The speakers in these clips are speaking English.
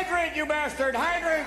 Hydrate, you bastard! Hydrate!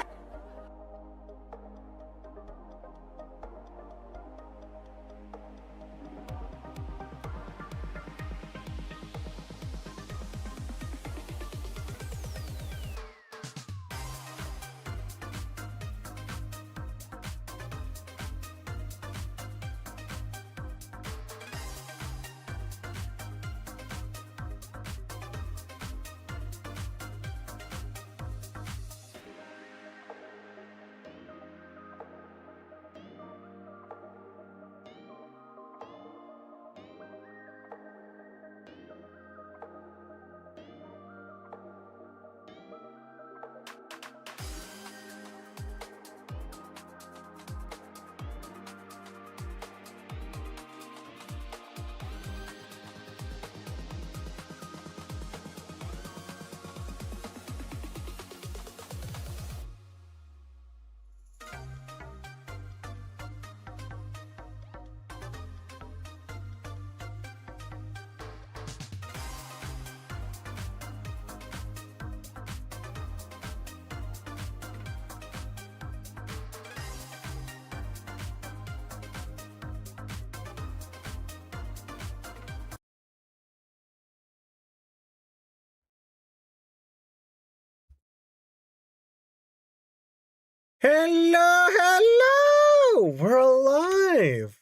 Hello, hello! We're alive!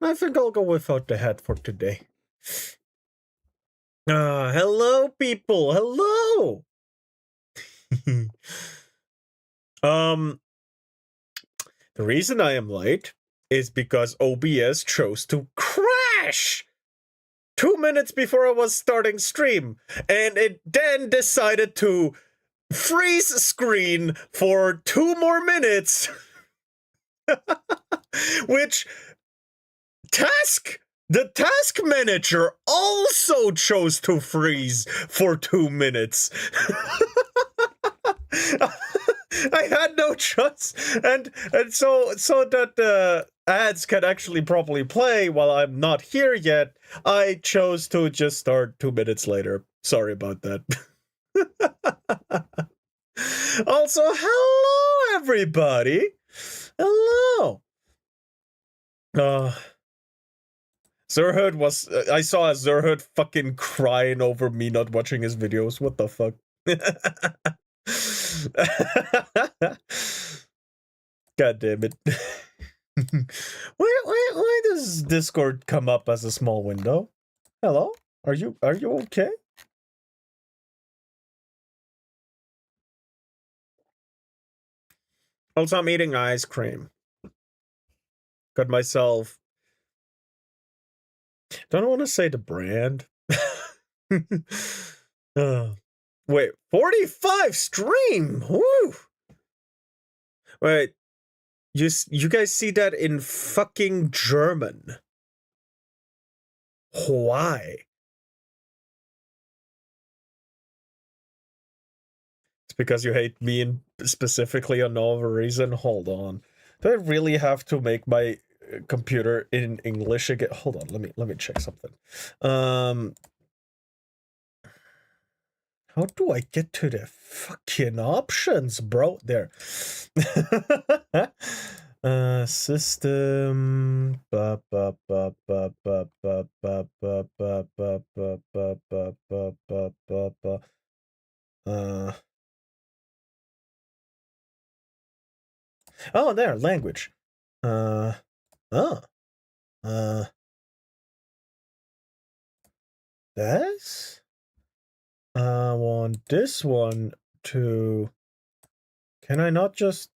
I think I'll go without the hat for today. Hello, people! Hello! The reason I am late is because OBS chose to crash 2 minutes before I was starting stream, and it then decided to freeze screen for 2 more minutes. Which the task manager also chose to freeze for 2 minutes. I had no choice, and so that the ads can actually properly play while I'm not here yet, I chose to just start 2 minutes later. Sorry about that. Also, hello everybody. Hello. Zerhood was, I saw a Zerhood fucking crying over me not watching his videos. What the fuck? God damn it. Why does Discord come up as a small window? Hello? Are you okay? Also, I'm eating ice cream. Got myself... Don't want to say the brand. Wait, 45 stream! Woo! Wait, you guys see that in fucking German? Why? It's because you hate me and specifically on no other reason? Hold on. Do I really have to make my computer in English again? Hold on, let me check something. How do I get to the fucking options, bro? There. System. Oh, there, language. This? I want this one to... Can I not just...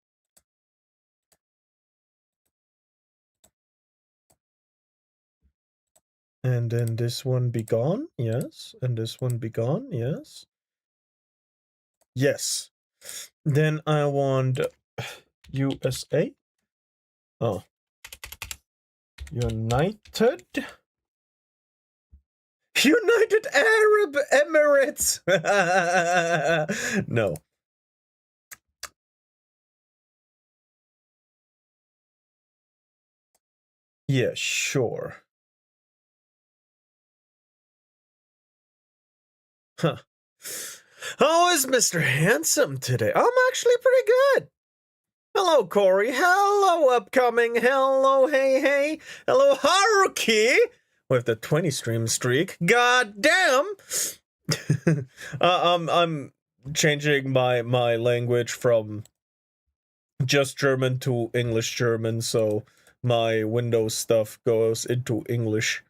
And then this one be gone? Yes. And this one be gone? Yes. Yes. Then I want USA. Oh. United Arab Emirates. No. Yeah, sure. Huh. How is Mr. Handsome today? I'm actually pretty good. Hello, Corey. Hello, Upcoming. Hello, Hey. Hello, Haruki. With the 20 stream streak. God damn. I'm changing my language from just German to English German, so my Windows stuff goes into English.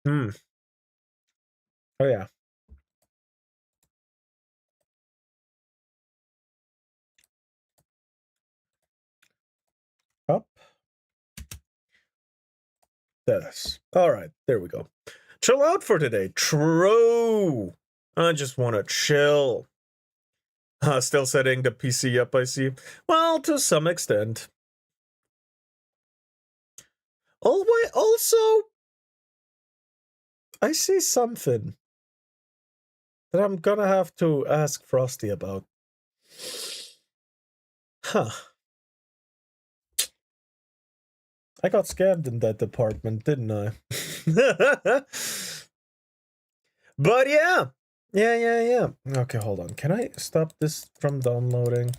Oh yeah. Up. This. Alright, there we go. Chill out for today. True. I just want to chill. Still setting the PC up, I see. Well, to some extent. Always, also, I see something that I'm gonna have to ask Frosty about. Huh. I got scammed in that department, didn't I? But yeah. Yeah. Okay, hold on. Can I stop this from downloading?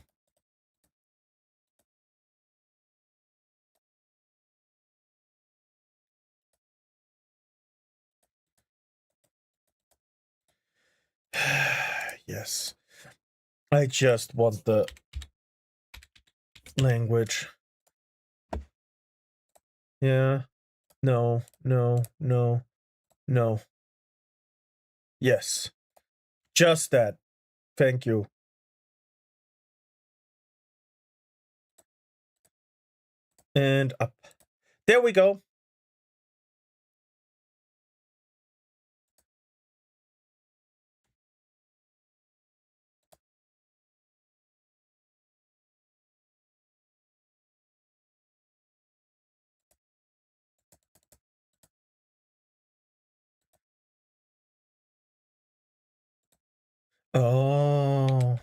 Yes. I just want the language. Yeah. No. Yes. Just that. Thank you. And up. There we go. Oh.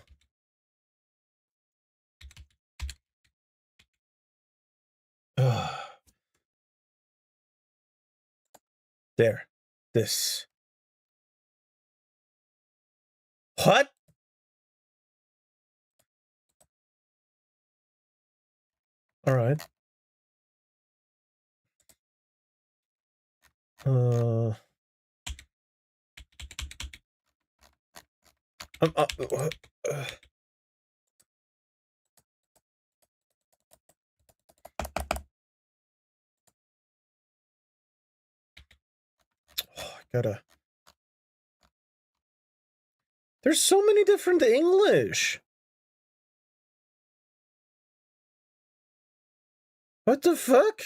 There. This. What? All right. Oh, I gotta. There's so many different English. What the fuck?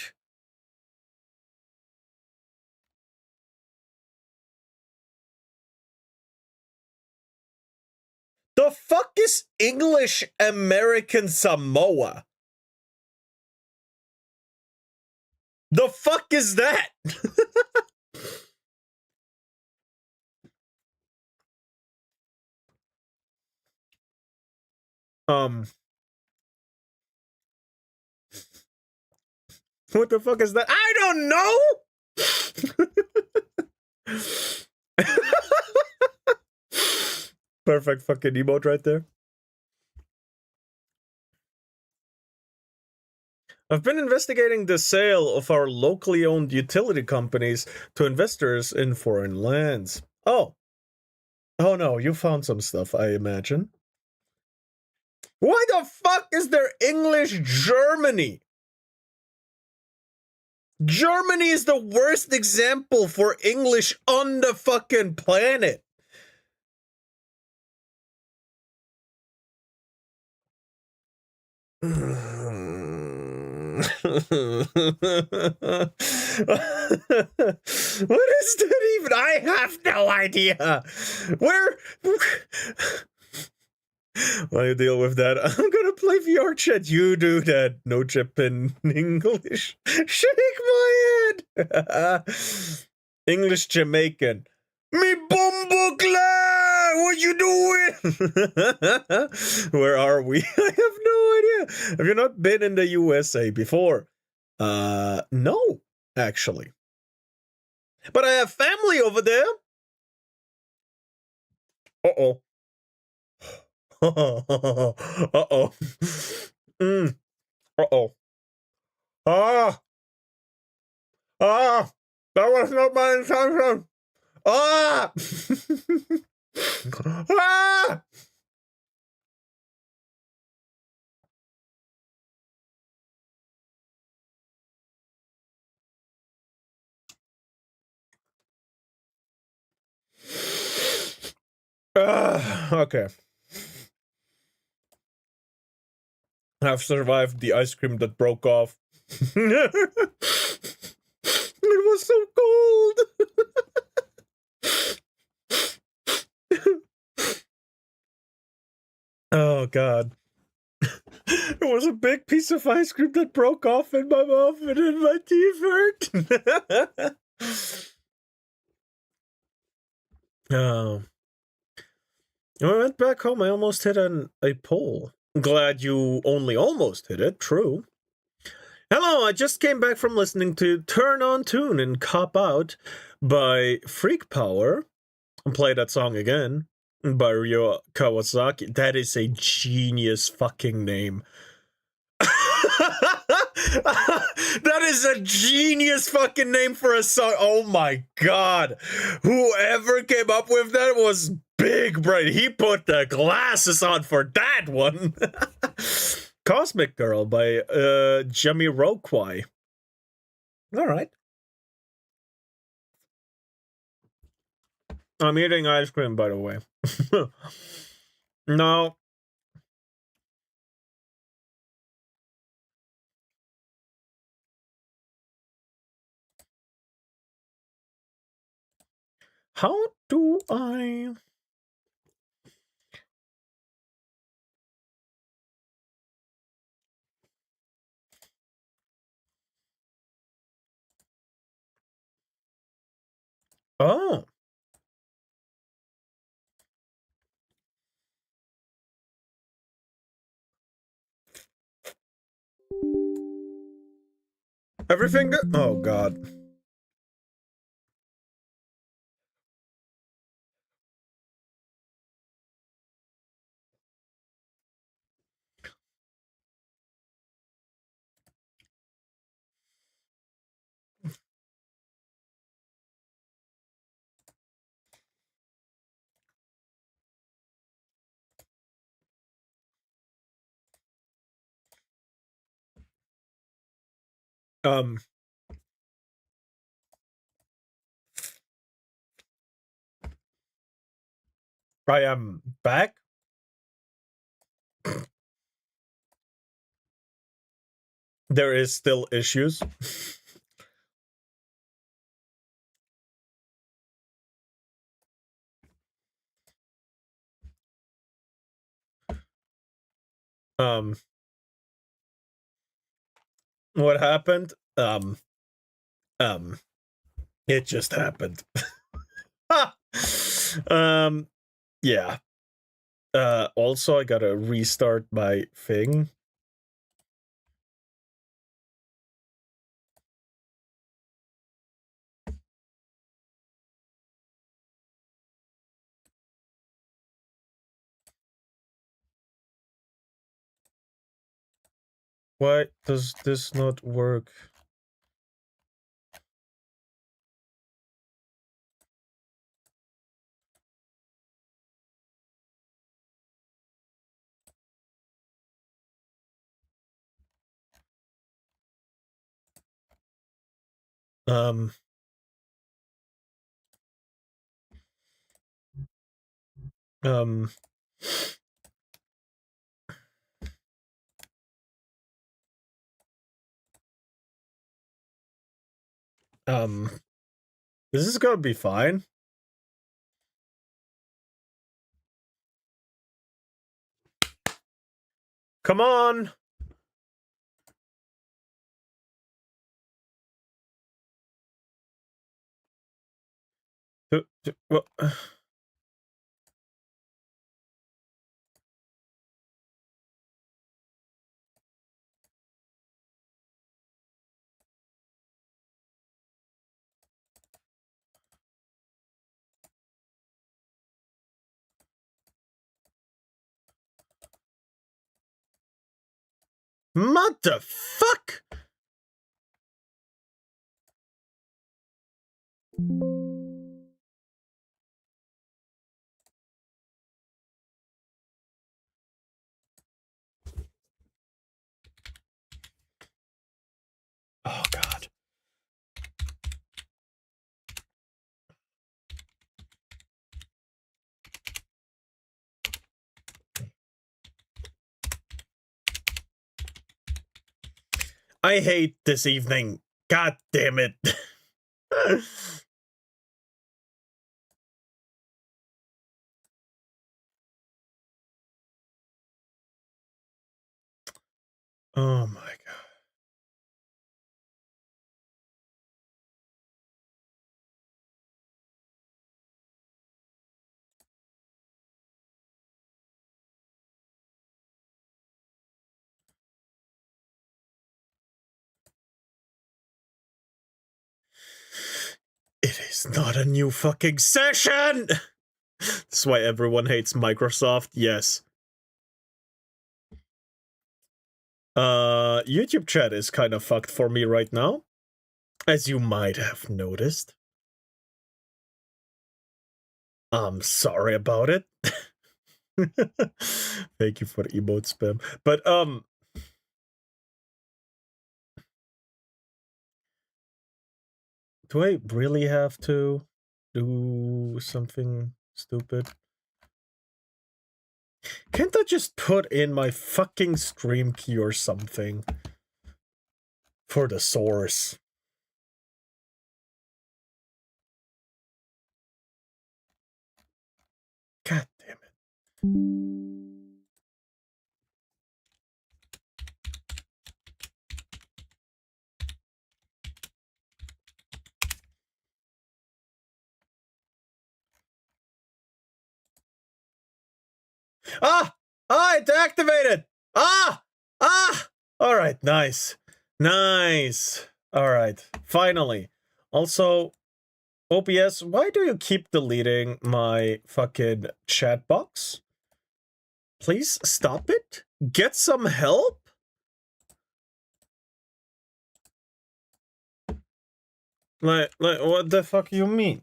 The fuck is English American Samoa? The fuck is that? What the fuck is that? I don't know. Perfect fucking emote right there. I've been investigating the sale of our locally owned utility companies to investors in foreign lands. Oh. Oh no, you found some stuff, I imagine. Why the fuck is there English Germany? Germany is the worst example for English on the fucking planet. What is that even? I have no idea. Where? While you deal with that, I'm gonna play VR chat. You do that. No chip in English. Shake my head. English Jamaican. Me bumbukla! What you doing? Where are we? I have no idea. Have you not been in the USA before? No. actually. But I have family over there. Uh-oh. Uh-oh. Uh-oh. Ah! Ah! That was not my intention! Ah! Ah! Okay. I've survived the ice cream that broke off. It was so cold. Oh god. It was a big piece of ice cream that broke off in my mouth and then my teeth hurt. Oh. When I went back home, I almost hit a pole. Glad you only almost hit it, true. Hello, I just came back from listening to Turn On Tune and Cop Out by Freak Power. And play that song again by Ryo Kawasaki. That is a genius fucking name. That is a genius fucking name for a song. Oh my god. Whoever came up with that was big brain. He put the glasses on for that one. Cosmic Girl by Jamiroquai. Alright. I'm eating ice cream, by the way. No. How do I... Oh. Everything good? Oh god. Um, I am back. There is still issues. Um, what happened? It just happened. um, yeah. Also, I gotta restart my thing. Why does this not work? Um, um, um, this is gonna be fine. Come on! Well, What the fuck? Oh, God. I hate this evening. God damn it. Oh my God. It is not a new fucking session! That's why everyone hates Microsoft, yes. YouTube chat is kind of fucked for me right now, as you might have noticed. I'm sorry about it. Thank you for the emote spam. But, do I really have to do something stupid? Can't I just put in my fucking stream key or something? For the source. God damn it. Ah! Ah, it's activated! Ah! Ah! Alright, nice. Nice. Alright, finally. Also, OBS, why do you keep deleting my fucking chat box? Please stop it? Get some help? Like, what the fuck you mean?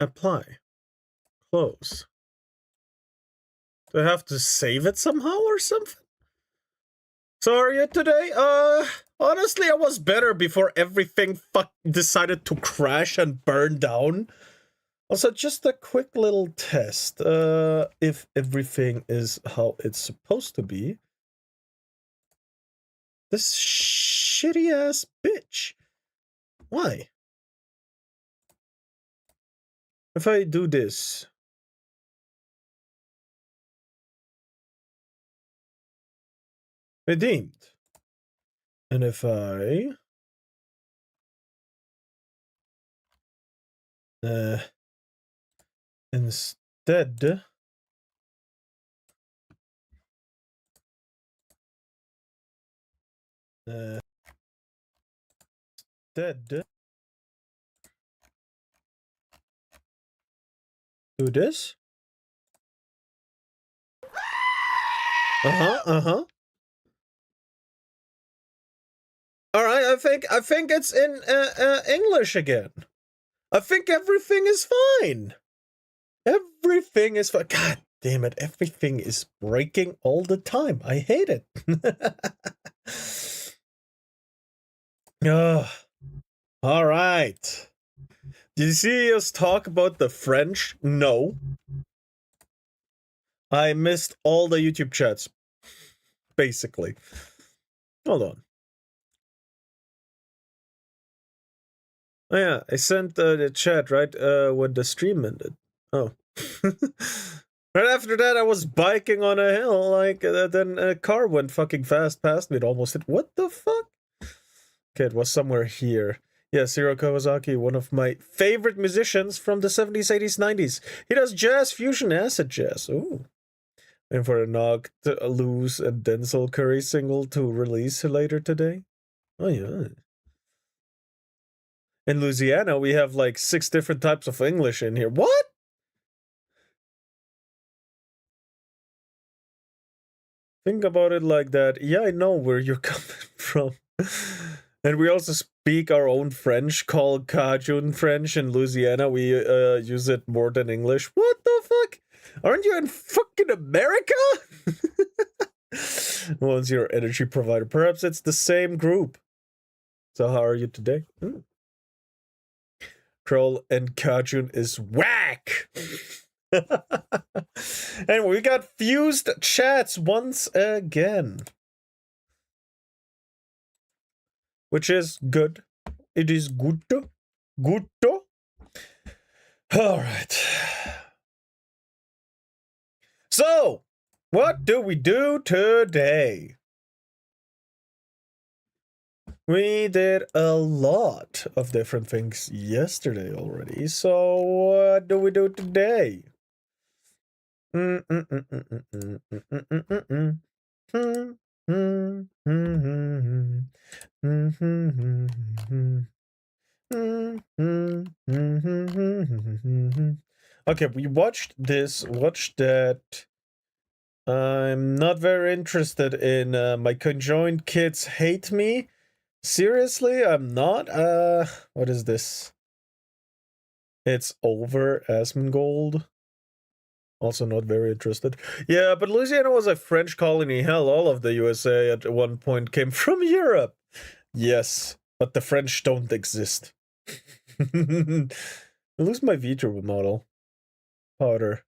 Apply. Close. Do I have to save it somehow or something? Sorry today? Honestly, I was better before everything decided to crash and burn down. Also, just a quick little test. If everything is how it's supposed to be. This shitty ass bitch. Why? If I do this. Redeemed. And if I... instead... instead... do this? Uh-huh. All right, I think it's in English again. I think everything is fine. Everything is fine. God damn it, everything is breaking all the time. I hate it. All right. Did you see us talk about the French? No. I missed all the YouTube chats, basically. Hold on. Oh yeah, I sent the chat right when the stream ended. Oh. Right after that, I was biking on a hill, like, then a car went fucking fast past me. It almost hit. What the fuck? Okay, it was somewhere here. Yeah, Shiro Kawasaki, one of my favorite musicians from the 70s, 80s, 90s. He does jazz, fusion, acid jazz. Ooh. And for a Knocked Loose and Denzel Curry single to release later today. Oh, yeah. In Louisiana, we have like 6 different types of English in here. What? Think about it like that. Yeah, I know where you're coming from. And we also speak our own French called Cajun French in Louisiana. We use it more than English. What the fuck? Aren't you in fucking America? What's your energy provider? Perhaps it's the same group. So how are you today? Troll and Cajun is whack! And we got fused chats once again. Which is good. It is good. Good. Alright. So, what do we do today? We did a lot of different things yesterday already. So, what do we do today? Okay, we watched this, watched that. I'm not very interested in my conjoined kids hate me. Seriously, I'm not. What is this? It's over Asmongold. Also not very interested. Yeah, but Louisiana was a French colony. Hell, all of the USA at one point came from Europe. Yes, but the French don't exist. I lose my VTuber model. Powder.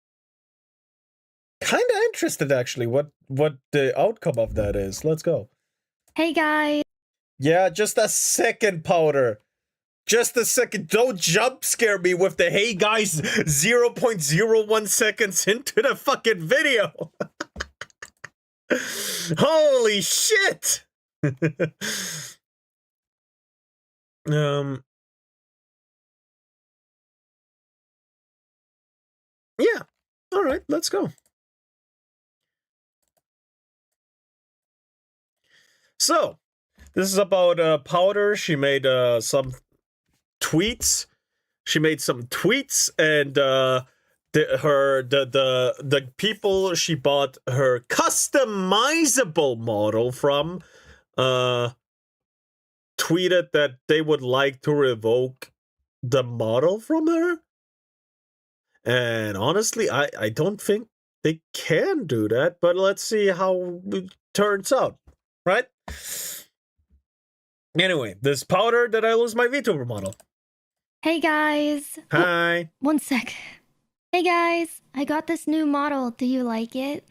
Kinda interested, actually, what the outcome of that is. Let's go. Hey, guys. Yeah, just a second, Powder. Just a second. Don't jump scare me with the hey guys 0.01 seconds into the fucking video. Holy shit. Yeah. All right, let's go. So, this is about Powder. She made some tweets. She made some tweets, and the people she bought her customizable model from tweeted that they would like to revoke the model from her. And honestly, I don't think they can do that, but let's see how it turns out, right? Anyway, this Powder that I lose my VTuber model. Hey, guys. Hi. One sec. Hey, guys. I got this new model. Do you like it?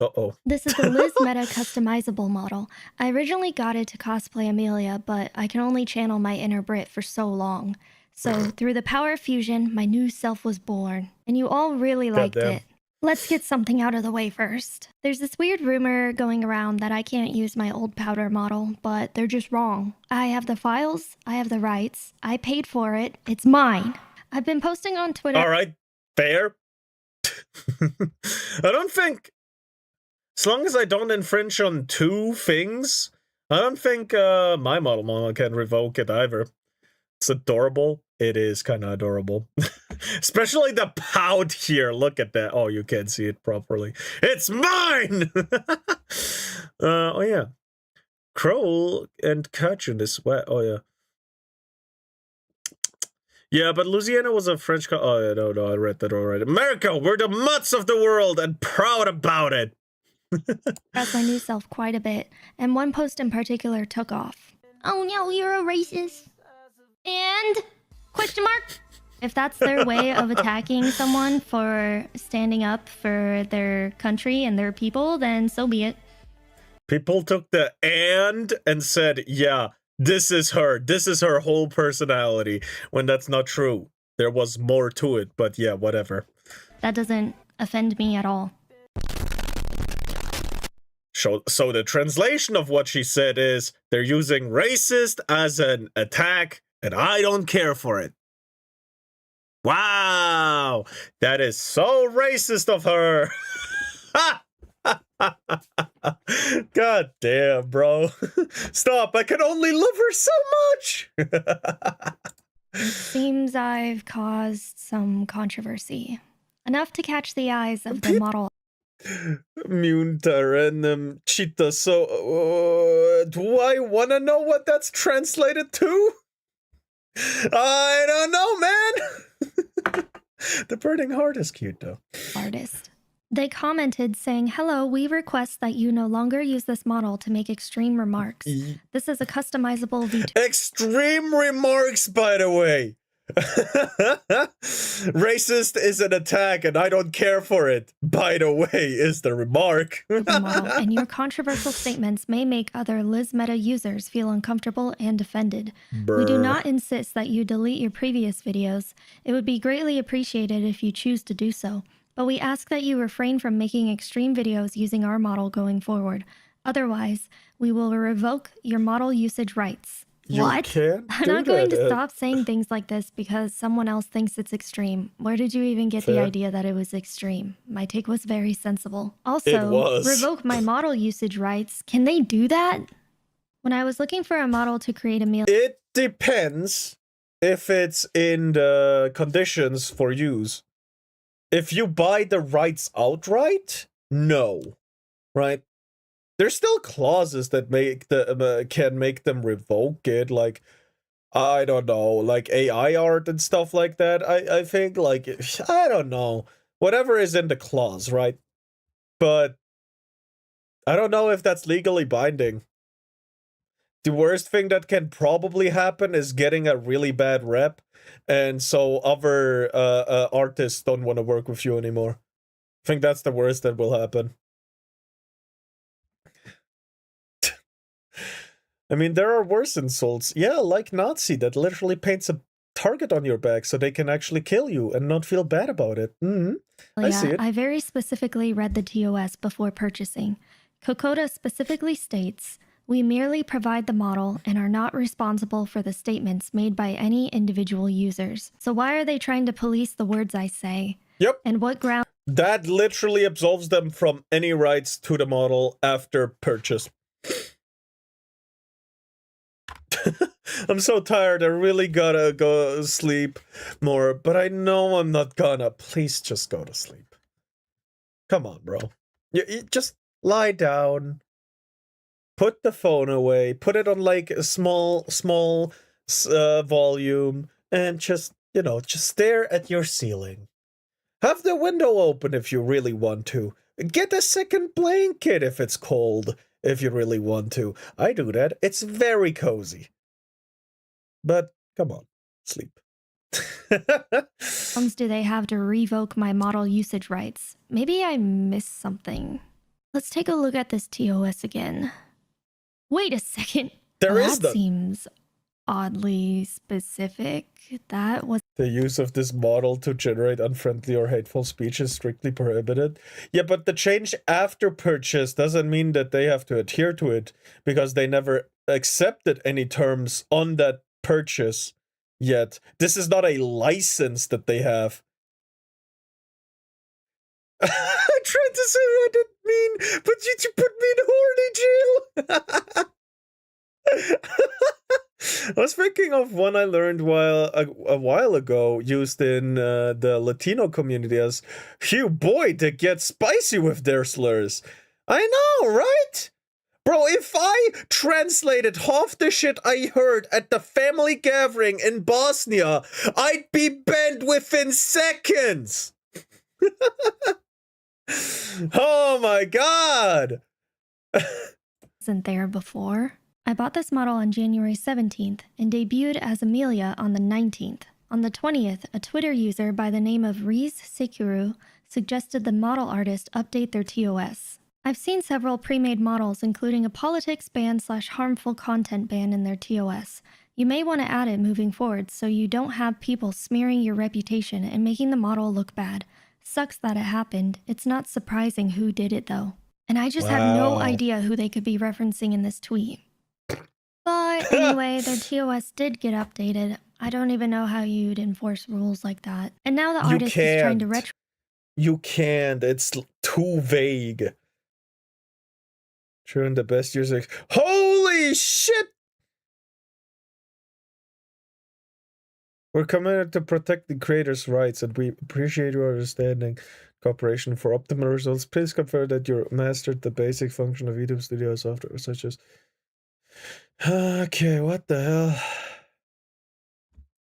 Uh-oh. This is the Liz Meta customizable model. I originally got it to cosplay Amelia, but I can only channel my inner Brit for so long. So through the power of fusion, my new self was born. And you all really liked it. Let's get something out of the way first. There's this weird rumor going around that I can't use my old Powder model, but they're just wrong. I have the files, I have the rights, I paid for it, it's mine. I've been posting on Twitter. All right, fair. I don't think, as long as I don't infringe on two things, I don't think my model can revoke it either. It's adorable. It is kind of adorable. Especially the pout here. Look at that. Oh, you can't see it properly. It's mine! Oh, yeah. Kroll and Cajun is wet. Oh, yeah. Yeah, but Louisiana was a French... Oh, yeah, no, I read that already. America, we're the mutts of the world and proud about it. That's my new self quite a bit, and one post in particular took off. Oh no, you're a racist. And... question mark? If that's their way of attacking someone for standing up for their country and their people, then so be it. People took the and said, yeah, this is her. This is her whole personality. When that's not true. There was more to it, but yeah, whatever. That doesn't offend me at all. So the translation of what she said is, they're using racist as an attack, and I don't care for it. Wow, that is so racist of her. God damn, bro. Stop, I can only love her so much. Seems I've caused some controversy. Enough to catch the eyes of the model. Munta random cheetah. So, do I want to know what that's translated to? I don't know, man. The burning heart is cute, though. Artist. They commented saying, "Hello, we request that you no longer use this model to make extreme remarks. This is a customizable Extreme remarks, by the way. Racist is an attack, and I don't care for it. By the way, is the remark. model, and your controversial statements may make other Liz Meta users feel uncomfortable and offended. We do not insist that you delete your previous videos. It would be greatly appreciated if you choose to do so, but we ask that you refrain from making extreme videos using our model going forward. Otherwise, we will revoke your model usage rights." What? I'm not going to stop saying things like this because someone else thinks it's extreme. Where did you even get the idea that it was extreme? My take was very sensible. Also, revoke my model usage rights. Can they do that? When I was looking for a model to create a meal... It depends if it's in the conditions for use. If you buy the rights outright, no. Right? There's still clauses that make the can make them revoke it, like, I don't know, like AI art and stuff like that. I think, like, I don't know, whatever is in the clause, right? But I don't know if that's legally binding. The worst thing that can probably happen is getting a really bad rep, and so other artists don't want to work with you anymore. I think that's the worst that will happen. I mean, there are worse insults. Yeah, like Nazi, that literally paints a target on your back so they can actually kill you and not feel bad about it. I see it. I very specifically read the TOS before purchasing. Kokoda specifically states, "We merely provide the model and are not responsible for the statements made by any individual users." So why are they trying to police the words I say? Yep. And what ground? That literally absolves them from any rights to the model after purchase. I'm so tired, I really gotta go sleep more, but I know I'm not gonna. Please just go to sleep. Come on, bro. You just lie down, put the phone away, put it on like a small volume, and just, you know, just stare at your ceiling. Have the window open if you really want to. Get a second blanket if it's cold, if you really want to. I do that. It's very cozy. But come on, sleep. Do they have to revoke my model usage rights? Maybe I missed something. Let's take a look at this TOS again. Wait a second. That seems oddly specific. That was... The use of this model to generate unfriendly or hateful speech is strictly prohibited. Yeah, but the change after purchase doesn't mean that they have to adhere to it, because they never accepted any terms on that purchase yet. This is not a license that they have. I tried to say what I didn't mean, but you put me in horny jail. I was thinking of one I learned a while ago, used in the Latino community as, "Phew, boy, they get spicy with their slurs." I know, right? Bro, if I translated half the shit I heard at the family gathering in Bosnia, I'd be banned within seconds. Oh my god. Wasn't there before? I bought this model on January 17th and debuted as Amelia on the 19th. On the 20th, a Twitter user by the name of Riz Sekuru suggested the model artist update their TOS. I've seen several pre-made models, including a politics ban / harmful content ban in their TOS. You may want to add it moving forward so you don't have people smearing your reputation and making the model look bad. Sucks that it happened. It's not surprising who did it though. And I just have no idea who they could be referencing in this tweet. But anyway, their TOS did get updated. I don't even know how you'd enforce rules like that. And now the artist is trying to retro... You can't. It's too vague. True, and the best user... Holy shit! We're committed to protect the creators' rights, and we appreciate your understanding. cooperation for optimal results. Please confirm that you mastered the basic function of YouTube Studio software, such as... Okay, what the hell?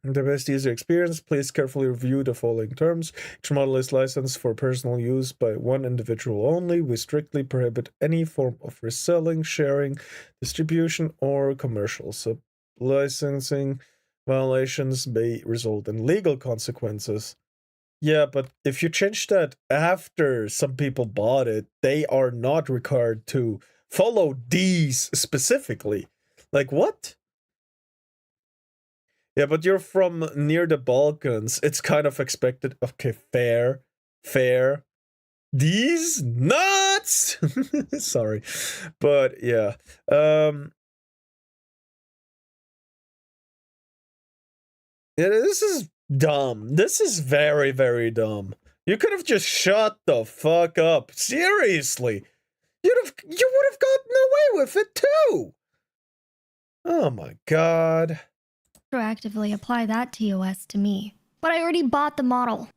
The best user experience. Please carefully review the following terms. Each model is licensed for personal use by one individual only. We strictly prohibit any form of reselling, sharing, distribution, or commercial. Licensing violations may result in legal consequences. Yeah, but if you change that after some people bought it, they are not required to follow these specifically. Like, what? Yeah, but you're from near the Balkans. It's kind of expected. Okay, fair. Fair. These nuts! Sorry. But yeah. Yeah, this is dumb. This is very, very dumb. You could have just shut the fuck up. Seriously. You would have gotten away with it too. Oh my god. Proactively apply that TOS to me. But I already bought the model.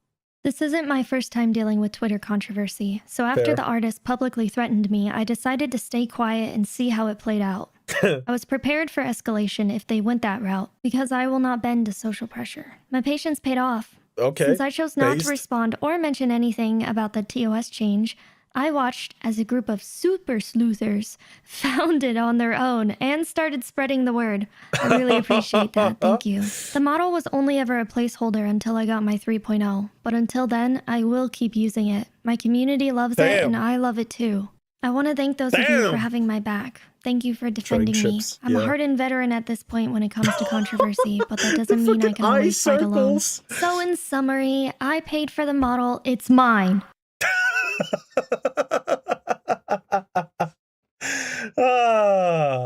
This isn't my first time dealing with Twitter controversy, so after Fair. the artist publicly threatened me, I decided to stay quiet and see how it played out. I was prepared for escalation if they went that route, because I will not bend to social pressure. My patience paid off. Okay. Since I chose not to respond or mention anything about the TOS change, I watched as a group of super sleuthers found it on their own and started spreading the word. I really appreciate that, thank you. The model was only ever a placeholder until I got my 3.0, but until then, I will keep using it. My community loves it and I love it too. I want to thank those of you for having my back. Thank you for defending me. I'm a hardened veteran at this point when it comes to controversy, but that doesn't mean I can always fight alone. So in summary, I paid for the model, it's mine.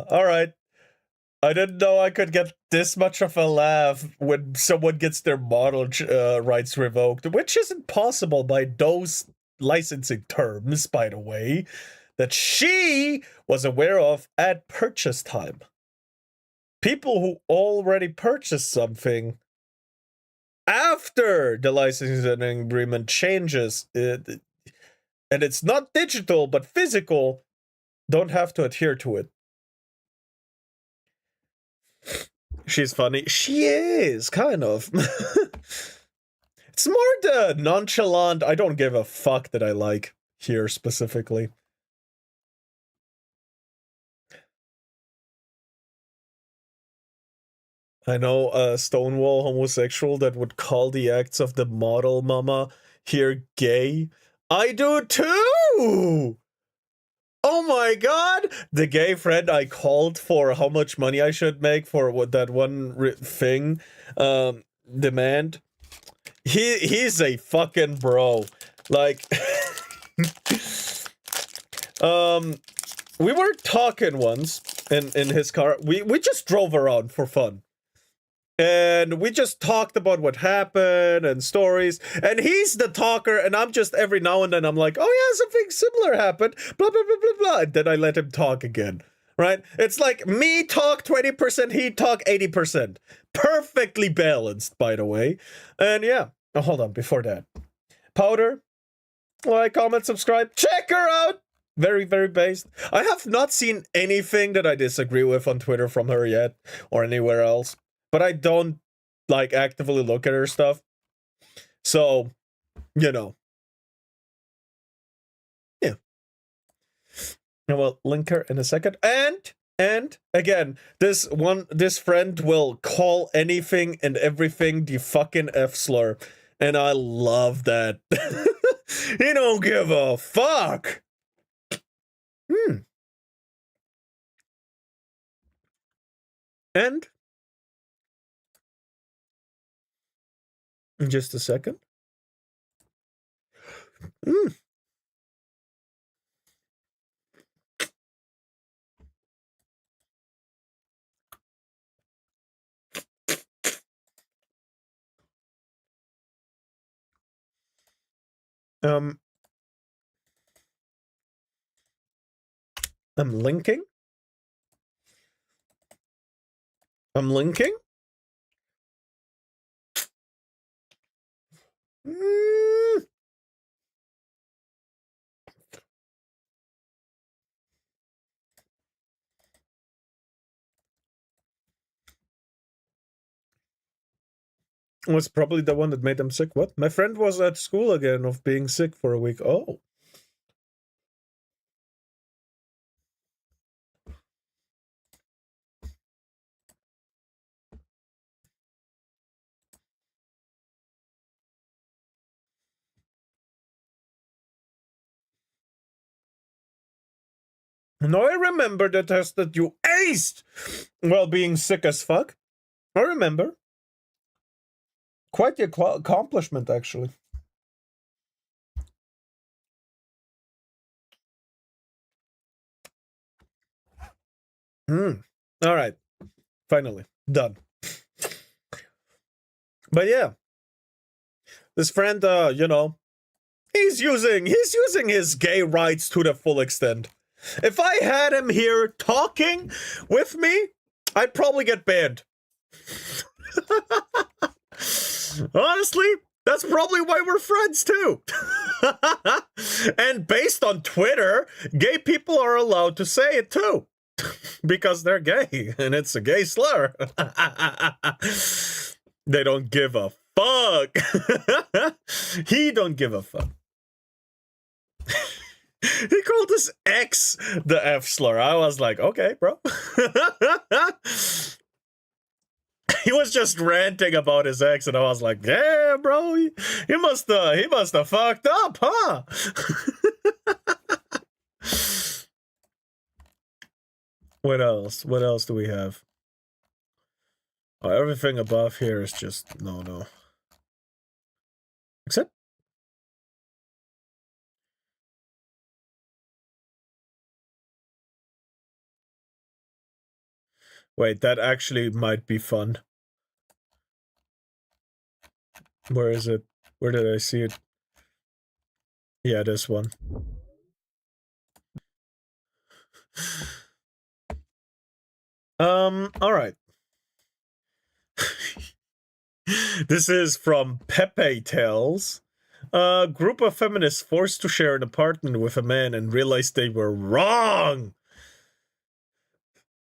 All right. I didn't know I could get this much of a laugh when someone gets their model rights revoked, which isn't possible by those licensing terms, by the way, that she was aware of at purchase time. People who already purchased something after the licensing agreement changes, and it's not digital but physical, don't have to adhere to it. She's funny. She is, kind of. It's more the nonchalant, I don't give a fuck that I like here specifically. I know a Stonewall homosexual that would call the acts of the model mama here gay. I do too! Oh my god! The gay friend I called for how much money I should make for what that one thing demand. He's a fucking bro. Like we were talking once in his car. We just drove around for fun. And we just talked about what happened and stories. And he's the talker, and I'm just every now and then I'm like, oh yeah, something similar happened. Blah, blah, blah, blah, blah. And then I let him talk again. Right? It's like me talk 20%, he talk 80%. Perfectly balanced, by the way. And yeah. Oh, hold on, before that. Powder, like, comment, subscribe. Check her out! Very, very based. I have not seen anything that I disagree with on Twitter from her yet, or anywhere else. But I don't, like, actively look at her stuff. So, you know. Yeah. And we'll link her in a second. And again, this friend will call anything and everything the fucking F slur. And I love that. He don't give a fuck. And in just a second. I'm linking. was probably the one that made them sick. What? My friend was at school again of being sick for a week. Oh. No, I remember the test that you aced while being sick as fuck. I remember. Quite the accomplishment, actually. All right. Finally. Done. But yeah. This friend, he's using his gay rights to the full extent. If I had him here talking with me, I'd probably get banned. Honestly, that's probably why we're friends too. And based on Twitter, gay people are allowed to say it too. Because they're gay, and it's a gay slur. They don't give a fuck. He don't give a fuck. He called his ex the F slur. I was like, okay, bro. He was just ranting about his ex, and I was like, yeah, bro, he must have fucked up, huh? What else? What else do we have? Oh, everything above here is just no. Except wait, that actually might be fun. Where is it? Where did I see it? Yeah, this one. All right. This is from Pepe Tales. A group of feminists forced to share an apartment with a man and realized they were wrong.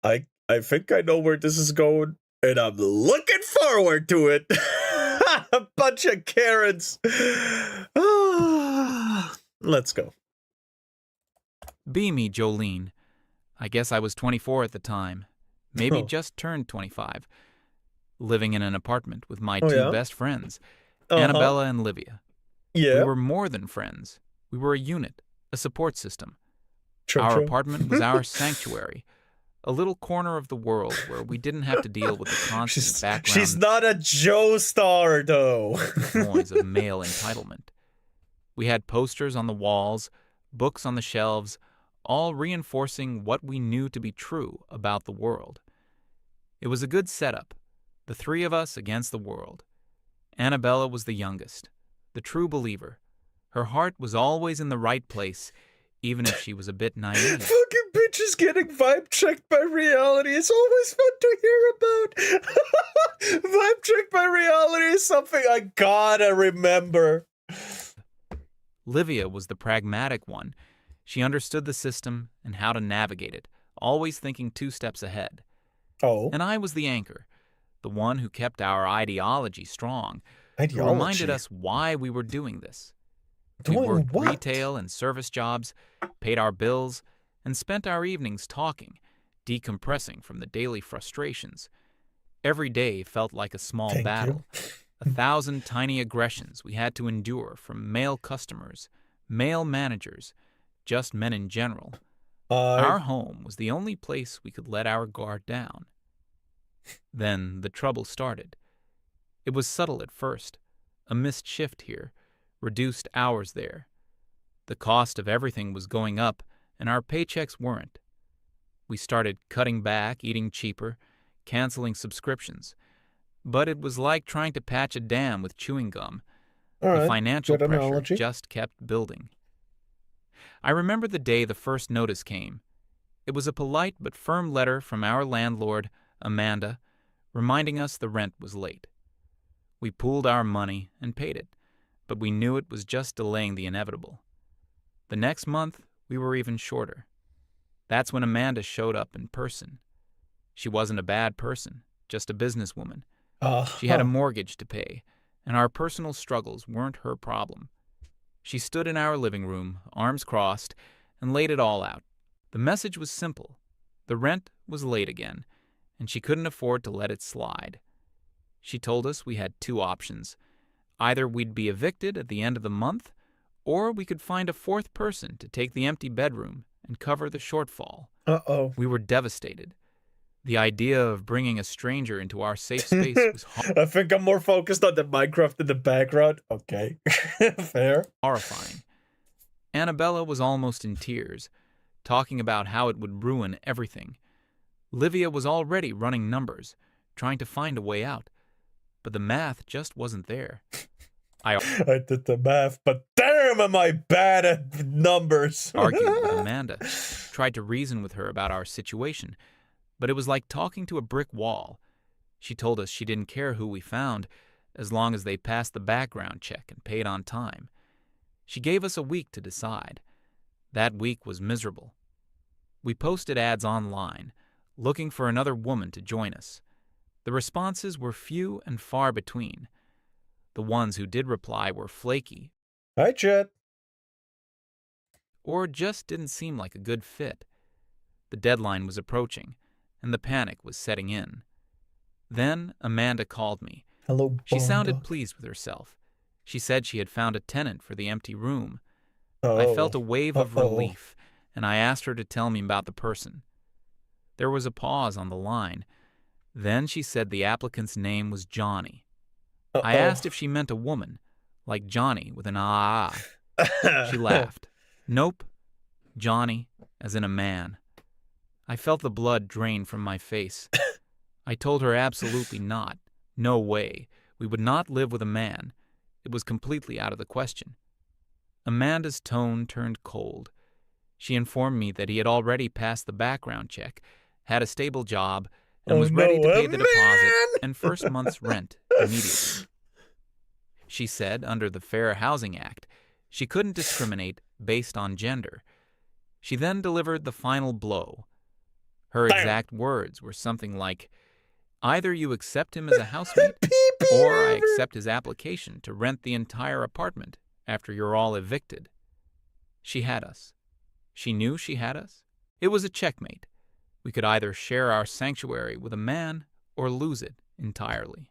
I think I know where this is going, and I'm looking forward to it. A bunch of Karens. Let's go. Be me, Jolene. I guess I was 24 at the time. Maybe just turned 25. Living in an apartment with my two best friends, Annabella and Livia. Yeah. We were more than friends. We were a unit, a support system. True. Apartment was our sanctuary, a little corner of the world where we didn't have to deal with the constant background. She's not a Joe Star, though. Noise of male entitlement. We had posters on the walls, books on the shelves, all reinforcing what we knew to be true about the world. It was a good setup, the three of us against the world. Annabella was the youngest, the true believer. Her heart was always in the right place, even if she was a bit naive. Fucking bitches getting vibe checked by reality. It's always fun to hear about. Vibe checked by reality is something I gotta remember. Livia was the pragmatic one. She understood the system and how to navigate it, always thinking 2 steps ahead. Oh. And I was the anchor, the one who kept our ideology strong, who Ideology? reminded us why we were doing this. Doing we worked what? retail and service jobs, paid our bills, and spent our evenings talking, decompressing from the daily frustrations. Every day felt like a small battle. 1,000 tiny aggressions we had to endure from male customers, male managers, just men in general. Our home was the only place we could let our guard down. Then the trouble started. It was subtle at first, a missed shift here, reduced hours there. The cost of everything was going up, and our paychecks weren't. We started cutting back, eating cheaper, canceling subscriptions. But it was like trying to patch a dam with chewing gum. The financial pressure just kept building. I remember the day the first notice came. It was a polite but firm letter from our landlord, Amanda, reminding us the rent was late. We pooled our money and paid it, but we knew it was just delaying the inevitable. The next month, we were even shorter. That's when Amanda showed up in person. She wasn't a bad person, just a businesswoman. She had a mortgage to pay, and our personal struggles weren't her problem. She stood in our living room, arms crossed, and laid it all out. The message was simple. The rent was late again, and she couldn't afford to let it slide. She told us we had two options. Either we'd be evicted at the end of the month, or we could find a fourth person to take the empty bedroom and cover the shortfall. Uh-oh. We were devastated. The idea of bringing a stranger into our safe space was I think I'm more focused on the Minecraft in the background. Okay. Fair. horrifying. Annabella was almost in tears, talking about how it would ruin everything. Livia was already running numbers, trying to find a way out. But the math just wasn't there. I did the math, but damn am I bad at numbers. argued with Amanda, tried to reason with her about our situation, but it was like talking to a brick wall. She told us she didn't care who we found, as long as they passed the background check and paid on time. She gave us a week to decide. That week was miserable. We posted ads online, looking for another woman to join us. The responses were few and far between. The ones who did reply were flaky. Hi, Chet. Or just didn't seem like a good fit. The deadline was approaching, and the panic was setting in. Then Amanda called me. Hello, She sounded dog. pleased with herself. She said she had found a tenant for the empty room. Oh. I felt a wave of relief, and I asked her to tell me about the person. There was a pause on the line. Then she said the applicant's name was Johnny. I asked if she meant a woman, like Johnny with an ah. She laughed. Nope, Johnny, as in a man. I felt the blood drain from my face. I told her absolutely not. No way. We would not live with a man. It was completely out of the question. Amanda's tone turned cold. She informed me that he had already passed the background check, had a stable job, and was ready to pay the deposit and first month's rent immediately. She said, under the Fair Housing Act, she couldn't discriminate based on gender. She then delivered the final blow. Her exact words were something like, either you accept him as a housemate, or I accept his application to rent the entire apartment after you're all evicted. She had us. She knew she had us. It was a checkmate. We could either share our sanctuary with a man or lose it entirely.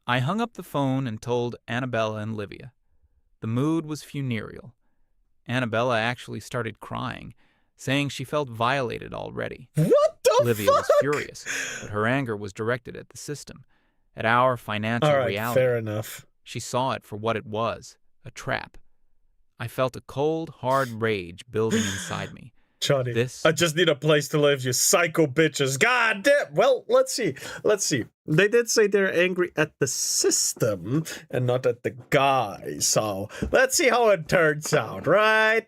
I hung up the phone and told Annabella and Livia. The mood was funereal. Annabella actually started crying, saying she felt violated already. What the Livia fuck? was furious, but her anger was directed at the system, at our financial reality. Fair enough. She saw it for what it was, a trap. I felt a cold, hard rage building inside me. Johnny, This- I just need a place to live, you psycho bitches. God damn. Well, let's see. They did say they're angry at the system and not at the guy. So let's see how it turns out, right?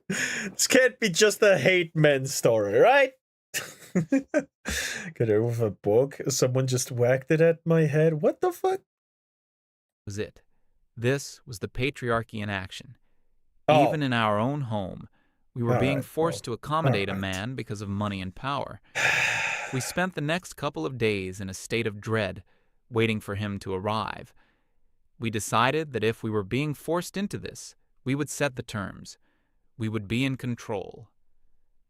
This can't be just a hate men story, right? Get over with a book. Someone just whacked it at my head. What the fuck? Was it. This was the patriarchy in action. Oh. Even in our own home, we were being Alright, forced to accommodate a alright. man because of money and power. We spent the next couple of days in a state of dread, waiting for him to arrive. We decided that if we were being forced into this, we would set the terms. We would be in control.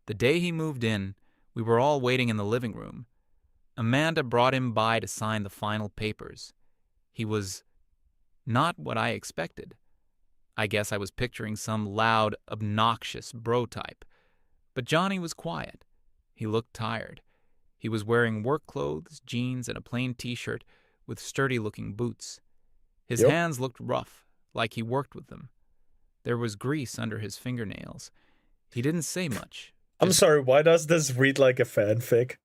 The day he moved in, we were all waiting in the living room. Amanda brought him by to sign the final papers. He was not what I expected. I guess I was picturing some loud, obnoxious bro type. But Johnny was quiet. He looked tired. He was wearing work clothes, jeans, and a plain t-shirt with sturdy-looking boots. His Yep. hands looked rough, like he worked with them. There was grease under his fingernails. He didn't say much. I'm sorry, why does this read like a fanfic?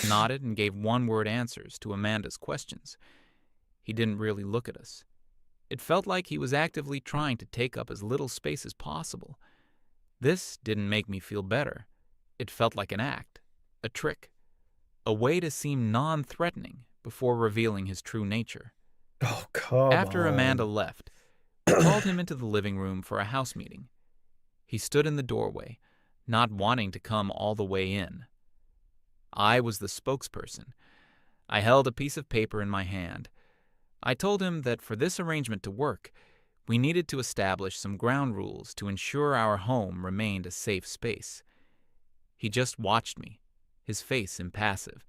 Nodded and gave one-word answers to Amanda's questions. He didn't really look at us. It felt like he was actively trying to take up as little space as possible. This didn't make me feel better. It felt like an act, a trick, a way to seem non-threatening before revealing his true nature. Oh, come After on. Amanda left, I called him into the living room for a house meeting. He stood in the doorway, not wanting to come all the way in. I was the spokesperson. I held a piece of paper in my hand. I told him that for this arrangement to work, we needed to establish some ground rules to ensure our home remained a safe space. He just watched me, his face impassive.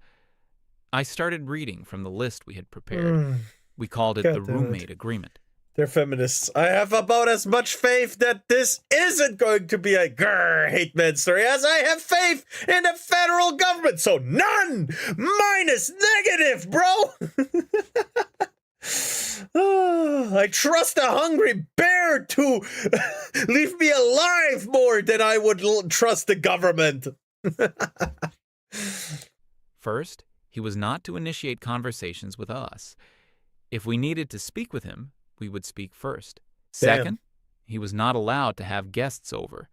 I started reading from the list we had prepared. We called it the roommate agreement. They're feminists. I have about as much faith that this isn't going to be a hate man story as I have faith in the federal government. So none minus negative, bro. I trust a hungry bear to leave me alive more than I would trust the government. First, he was not to initiate conversations with us. If we needed to speak with him, we would speak first. Second, he was not allowed to have guests over,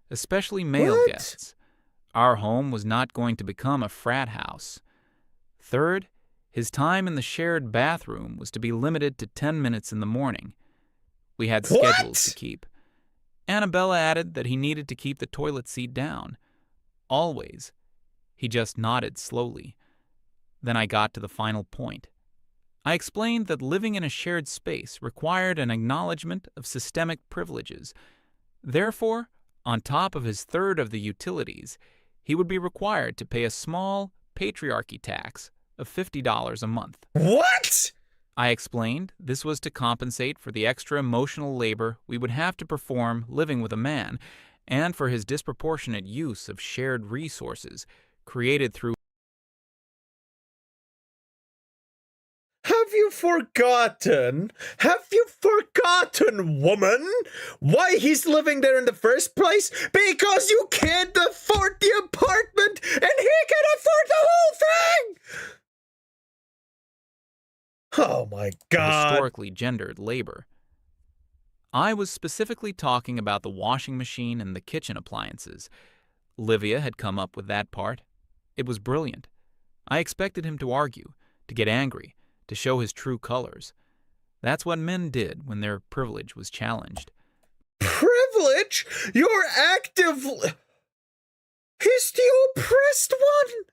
especially male guests. Our home was not going to become a frat house. Third, his time in the shared bathroom was to be limited to 10 minutes in the morning. We had schedules to keep. Annabella added that he needed to keep the toilet seat down. Always. He just nodded slowly. Then I got to the final point. I explained that living in a shared space required an acknowledgement of systemic privileges. Therefore, on top of his third of the utilities, he would be required to pay a small patriarchy tax of $50 a month. What? I explained this was to compensate for the extra emotional labor we would have to perform living with a man, and for his disproportionate use of shared resources created through. Have you forgotten? Have you forgotten, woman? Why he's living there in the first place? Because you can't afford the apartment and he can afford the whole thing! Oh my God. Historically gendered labor. I was specifically talking about the washing machine and the kitchen appliances. Livia had come up with that part. It was brilliant. I expected him to argue, to get angry, to show his true colors. That's what men did when their privilege was challenged. Privilege? You're actively... He's the oppressed one!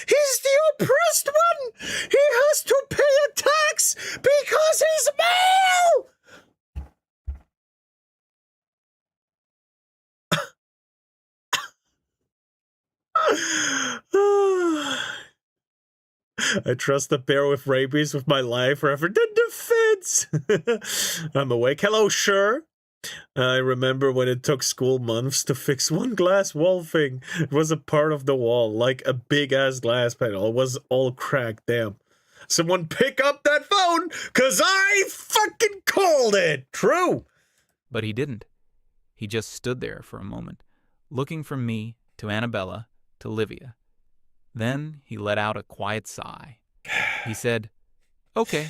He's the oppressed one! He has to pay a tax because he's male! I trust the bear with rabies with my life rather than the feds. I'm awake. Hello, sure. I remember when it took school months to fix one glass wall thing. It was a part of the wall, like a big-ass glass panel. It was all cracked, damn. Someone pick up that phone, cause I fucking called it! True! But he didn't. He just stood there for a moment, looking from me to Annabella to Livia. Then he let out a quiet sigh. He said, "Okay,"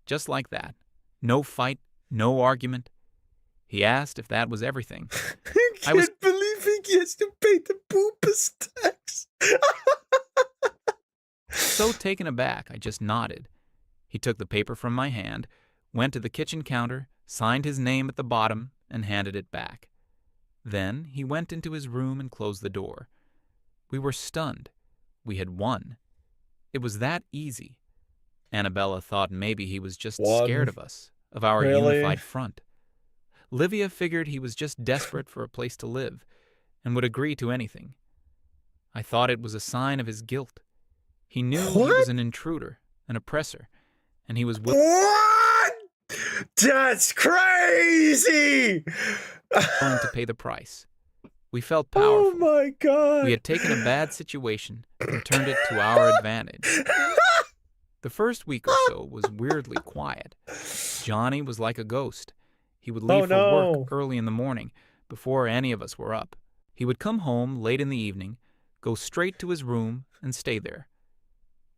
just like that. No fight, no argument. He asked if that was everything. I can't believe he has to pay the poopus tax. So taken aback, I just nodded. He took the paper from my hand, went to the kitchen counter, signed his name at the bottom, and handed it back. Then he went into his room and closed the door. We were stunned. We had won. It was that easy. Annabella thought maybe he was just scared of us, of our unified front. Livia figured he was just desperate for a place to live, and would agree to anything. I thought it was a sign of his guilt. He knew he was an intruder, an oppressor, and he was What? That's crazy! willing to pay the price. We felt powerful. Oh my God. We had taken a bad situation and turned it to our advantage. The first week or so was weirdly quiet. Johnny was like a ghost. He would leave for work early in the morning, before any of us were up. He would come home late in the evening, go straight to his room, and stay there.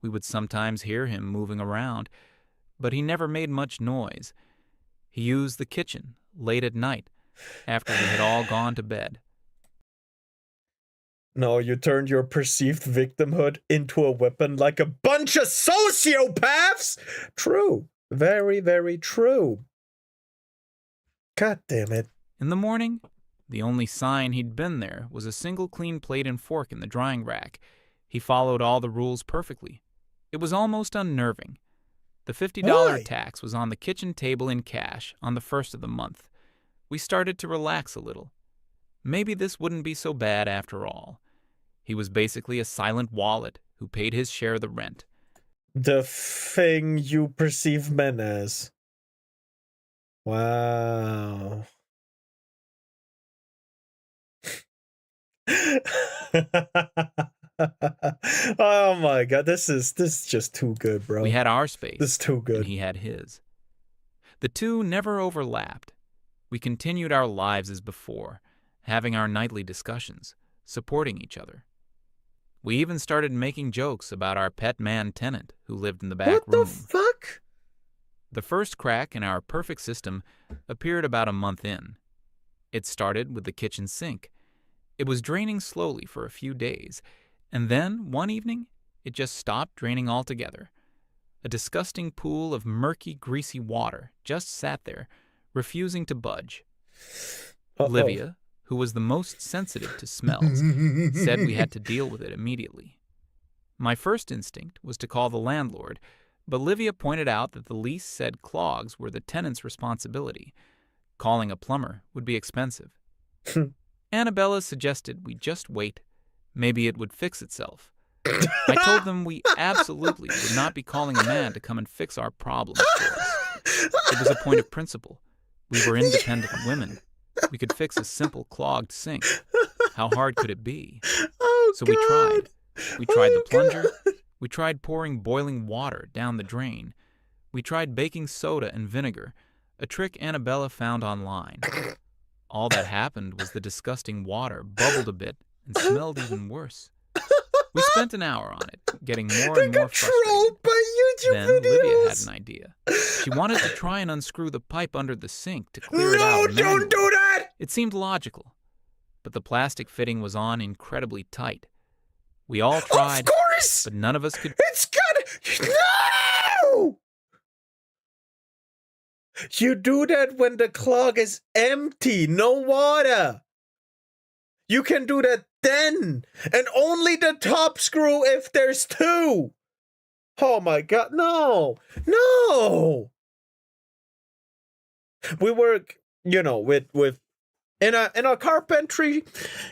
We would sometimes hear him moving around, but he never made much noise. He used the kitchen late at night, after we had all gone to bed. No, you turned your perceived victimhood into a weapon like a bunch of sociopaths! True. Very, very true. God damn it. In the morning, the only sign he'd been there was a single clean plate and fork in the drying rack. He followed all the rules perfectly. It was almost unnerving. The $50 Why? tax was on the kitchen table in cash on the first of the month. We started to relax a little. Maybe this wouldn't be so bad after all. He was basically a silent wallet who paid his share of the rent. The thing you perceive men as. Wow. Oh my god, this is just too good, bro. We had our space. This is too good. And he had his. The two never overlapped. We continued our lives as before, having our nightly discussions, supporting each other. We even started making jokes about our pet man tenant who lived in the back room. What the fuck? The first crack in our perfect system appeared about a month in. It started with the kitchen sink. It was draining slowly for a few days, and then, one evening, it just stopped draining altogether. A disgusting pool of murky, greasy water just sat there, refusing to budge. Olivia, who was the most sensitive to smells, said we had to deal with it immediately. My first instinct was to call the landlord, but Olivia pointed out that the lease said clogs were the tenant's responsibility. Calling a plumber would be expensive. Annabella suggested we just wait. Maybe it would fix itself. I told them we absolutely would not be calling a man to come and fix our problems for us. It was a point of principle. We were independent women. We could fix a simple clogged sink. How hard could it be? So we tried. We tried the plunger. We tried pouring boiling water down the drain. We tried baking soda and vinegar, a trick Annabella found online. All that happened was the disgusting water bubbled a bit and smelled even worse. We spent an hour on it, getting more and more frustrated. By YouTube Then videos. Olivia had an idea. She wanted to try and unscrew the pipe under the sink to clear it out. No, don't do that! It seemed logical, but the plastic fitting was on incredibly tight. We all tried, Of course! but none of us could. It's good! No! You do that when the clog is empty, no water. You can do that then, and only the top screw if there's two. Oh my god, no! No! We work, with in a carpentry,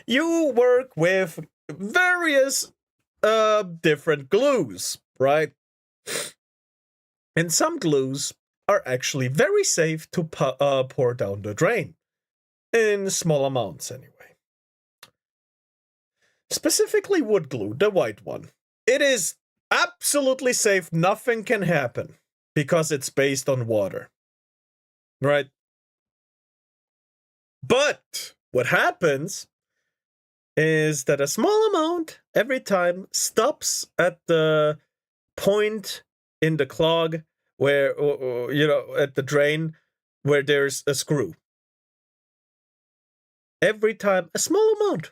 you work with various different glues, right? And some glues are actually very safe to pour down the drain, in small amounts anyway. Specifically wood glue, the white one. It is absolutely safe, nothing can happen, because it's based on water, right? But what happens is that a small amount every time stops at the point in the clog where, at the drain where there's a screw. Every time, a small amount.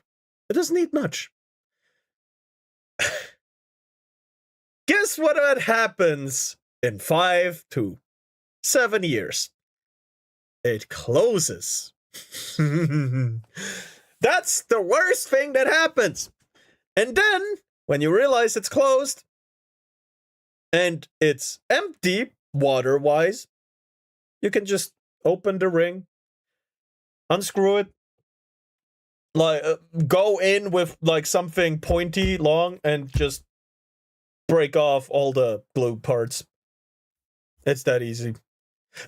It doesn't need much. Guess what happens in 5 to 7 years? It closes. That's the worst thing that happens. And then, when you realize it's closed, and it's empty, water-wise, you can just open the ring, unscrew it, go in with something pointy, long, and just break off all the glue parts. It's that easy.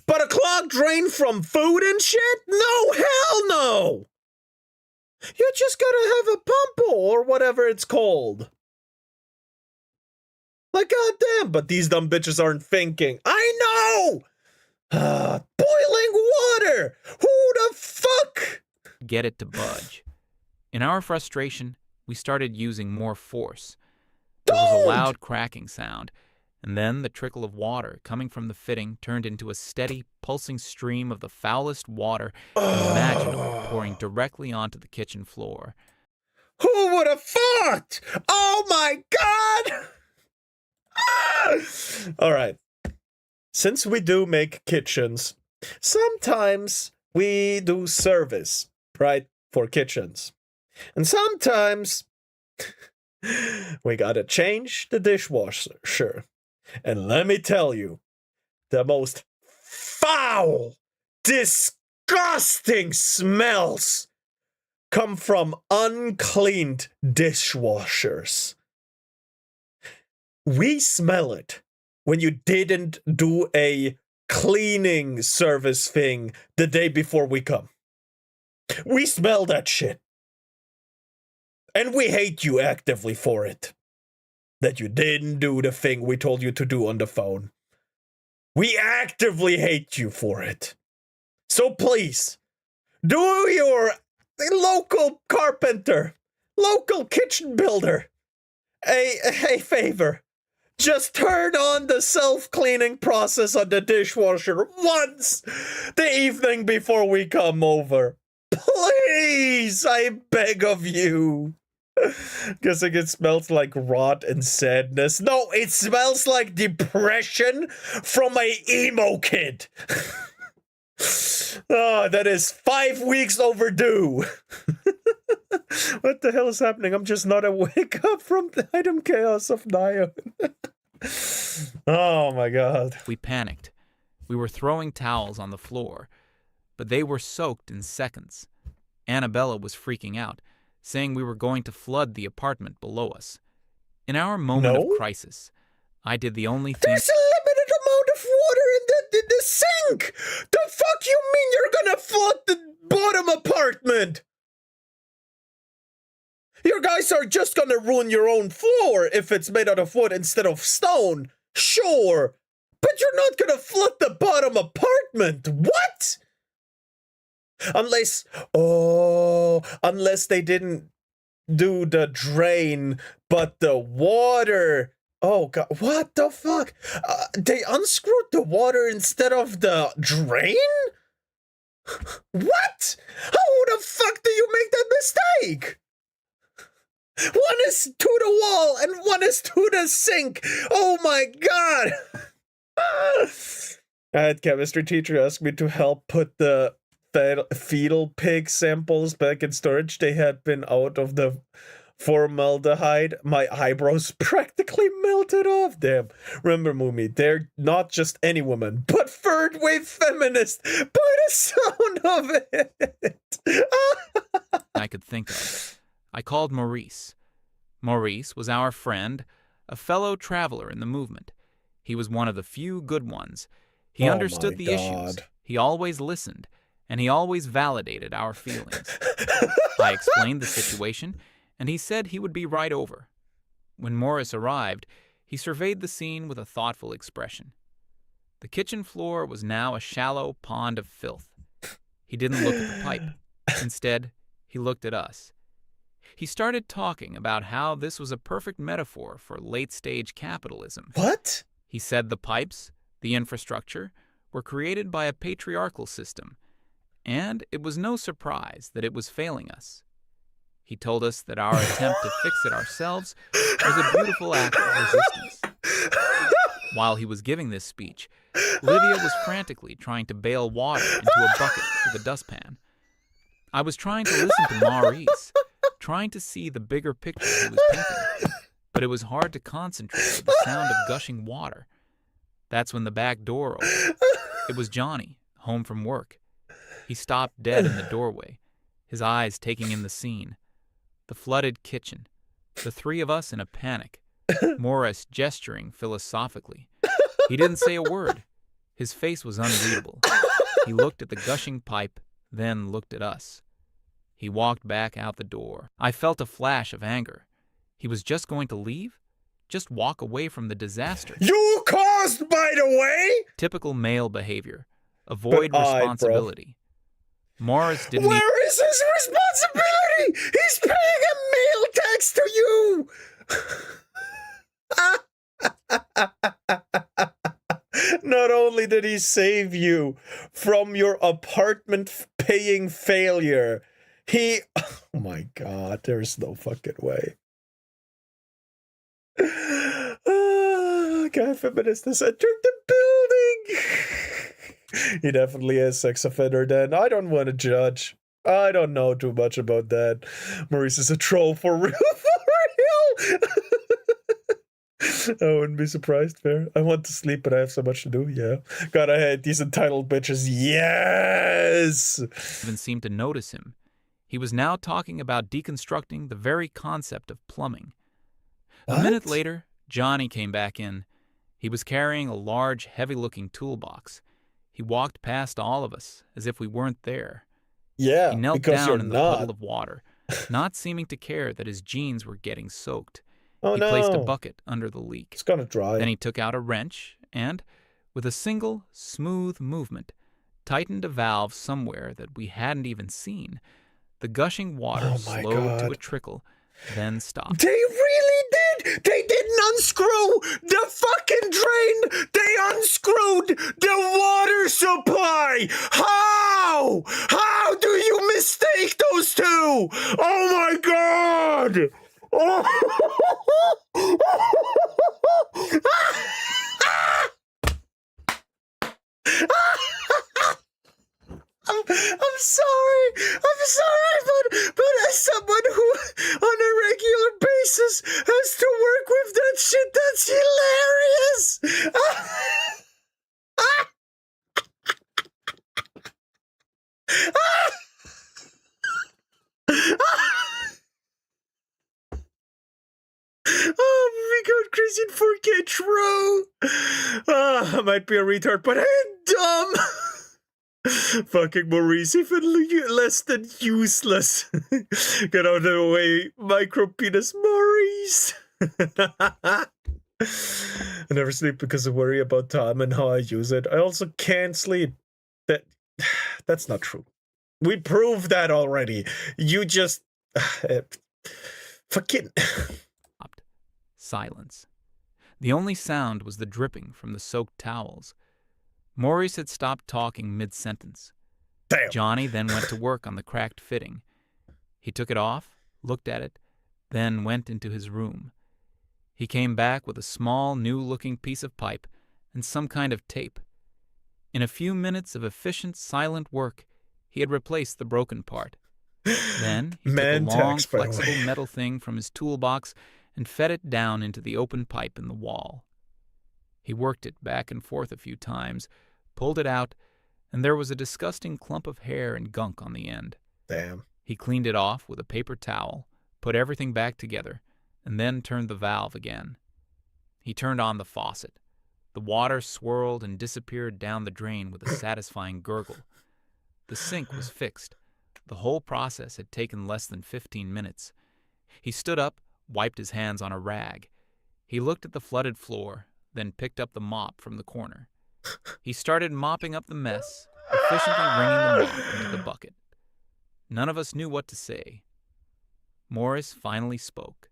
But a clogged drain from food and shit? No, hell no! You just gotta have a pump or whatever it's called. Goddamn, but these dumb bitches aren't thinking. I know! Boiling water! Who the fuck? Get it to budge. In our frustration, we started using more force. There was a loud cracking sound, and then the trickle of water coming from the fitting turned into a steady, pulsing stream of the foulest water imaginable pouring directly onto the kitchen floor. Who would have thought? Oh my god! All right. Since we do make kitchens, sometimes we do service, right, for kitchens. And sometimes We gotta change the dishwasher, sure. And let me tell you, the most foul, disgusting smells come from uncleaned dishwashers. We smell it when you didn't do a cleaning service thing the day before we come. We smell that shit. And we hate you actively for it. That you didn't do the thing we told you to do on the phone. We actively hate you for it. So please, do your local carpenter, local kitchen builder a favor. Just turn on the self-cleaning process on the dishwasher once the evening before we come over. Please, I beg of you. Guessing it smells like rot and sadness. No, it smells like depression from a emo kid. Oh, that is 5 weeks overdue. What the hell is happening? I'm just not awake up from the item chaos of Nio. Oh my god. We panicked. We were throwing towels on the floor, but they were soaked in seconds. Annabella was freaking out, saying we were going to flood the apartment below us. In our moment of crisis, I did the only thing— There's a limited amount of water in the sink! The fuck you mean you're gonna flood the bottom apartment? You guys are just gonna ruin your own floor if it's made out of wood instead of stone, sure. But you're not gonna flood the bottom apartment, what? Unless they didn't do the drain, but the water. Oh god, what the fuck? They unscrewed the water instead of the drain? What? How the fuck do you make that mistake? One is to the wall and one is to the sink. Oh my god. I had chemistry teacher ask me to help put the fetal pig samples back in storage. They had been out of the formaldehyde. My eyebrows practically melted off. Damn. Remember, Mumi, they're not just any woman, but third wave feminist by the sound of it. I could think of. I called Maurice. Maurice was our friend, a fellow traveler in the movement. He was one of the few good ones. He understood the issues. He always listened, and he always validated our feelings. I explained the situation, and he said he would be right over. When Morris arrived, he surveyed the scene with a thoughtful expression. The kitchen floor was now a shallow pond of filth. He didn't look at the pipe. Instead, he looked at us. He started talking about how this was a perfect metaphor for late-stage capitalism. What? He said the pipes, the infrastructure, were created by a patriarchal system, and it was no surprise that it was failing us. He told us that our attempt to fix it ourselves was a beautiful act of resistance. While he was giving this speech, Livia was frantically trying to bail water into a bucket with a dustpan. I was trying to listen to Maurice, trying to see the bigger picture he was painting, but it was hard to concentrate with the sound of gushing water. That's when the back door opened. It was Johnny, home from work. He stopped dead in the doorway, his eyes taking in the scene. The flooded kitchen, the three of us in a panic, Morris gesturing philosophically. He didn't say a word. His face was unreadable. He looked at the gushing pipe, then looked at us. He walked back out the door. I felt a flash of anger. He was just going to leave? Just walk away from the disaster. You caused, by the way! Typical male behavior. Avoid responsibility. Morris didn't— Where is his responsibility? He's paying a meal tax to you! Not only did he save you from your apartment paying failure, he— oh my god, there's no fucking way. God, feminist has entered the building. He definitely is sex offender then. I don't want to judge. I don't know too much about that. Maurice is a troll for real, for real. I wouldn't be surprised, fair. I want to sleep, but I have so much to do, yeah. God, I hate these entitled bitches, yes! Even seemed to notice him. He was now talking about deconstructing the very concept of plumbing. What? A minute later, Johnny came back in. He was carrying a large, heavy-looking toolbox. He walked past all of us, as if we weren't there. Yeah, He knelt because you're down in the not. puddle of water, not seeming to care that his jeans were getting soaked. Oh He no. placed a bucket under the leak. It's gonna dry. Then he took out a wrench and, with a single, smooth movement, tightened a valve somewhere that we hadn't even seen. The gushing water slowed to a trickle, then stopped. They really did! They didn't unscrew the fucking drain! They unscrewed the water supply! How? How do you mistake those two? Oh my god! I'm sorry, but as someone who, on a regular basis, has to work with that shit, that's hilarious! Oh my god, crazy in 4K, true! I might be a retard, but I ain't dumb! Fucking Maurice, even less than useless. Get out of the way, micro penis Maurice. I never sleep because I worry about time and how I use it. I also can't sleep. That's not true. We proved that already. You just fucking Silence. The only sound was the dripping from the soaked towels. Maurice had stopped talking mid-sentence. Damn. Johnny then went to work on the cracked fitting. He took it off, looked at it, then went into his room. He came back with a small, new-looking piece of pipe and some kind of tape. In a few minutes of efficient, silent work, he had replaced the broken part. Then he took a long, flexible metal thing from his toolbox and fed it down into the open pipe in the wall. He worked it back and forth a few times, pulled it out, and there was a disgusting clump of hair and gunk on the end. Damn. He cleaned it off with a paper towel, put everything back together, and then turned the valve again. He turned on the faucet. The water swirled and disappeared down the drain with a satisfying gurgle. The sink was fixed. The whole process had taken less than 15 minutes. He stood up, wiped his hands on a rag. He looked at the flooded floor, then picked up the mop from the corner. He started mopping up the mess, efficiently wringing the mop into the bucket. None of us knew what to say. Morris finally spoke.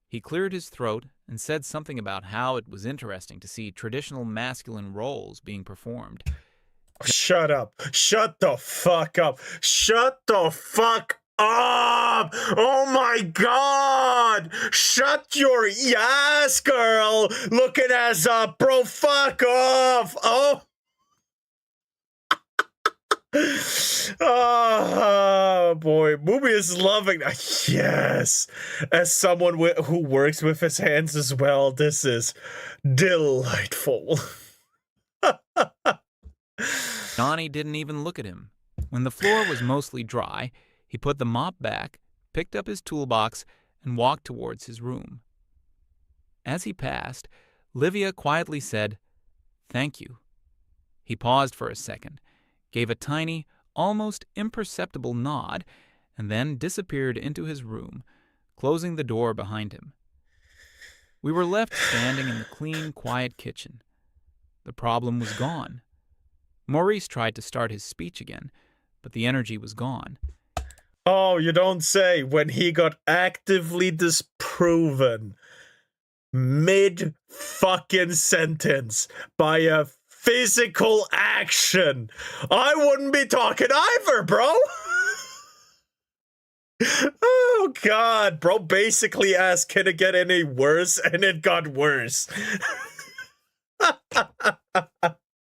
He cleared his throat and said something about how it was interesting to see traditional masculine roles being performed. Shut up. Shut the fuck up. Shut the fuck up. Oh my god. Shut your ass, girl. Looking ass up, bro. Fuck off. Oh. Oh boy, Mumi is loving that. Yes, as someone who works with his hands as well, this is delightful. Johnny didn't even look at him. When the floor was mostly dry, he put the mop back, picked up his toolbox, and walked towards his room. As he passed, Livia quietly said, "Thank you." He paused for a second, gave a tiny, almost imperceptible nod, and then disappeared into his room, closing the door behind him. We were left standing in the clean, quiet kitchen. The problem was gone. Maurice tried to start his speech again, but the energy was gone. Oh, you don't say, when he got actively disproven mid-fucking sentence by a physical action. I wouldn't be talking either, bro. Oh, God. Bro basically asked, can it get any worse? And it got worse.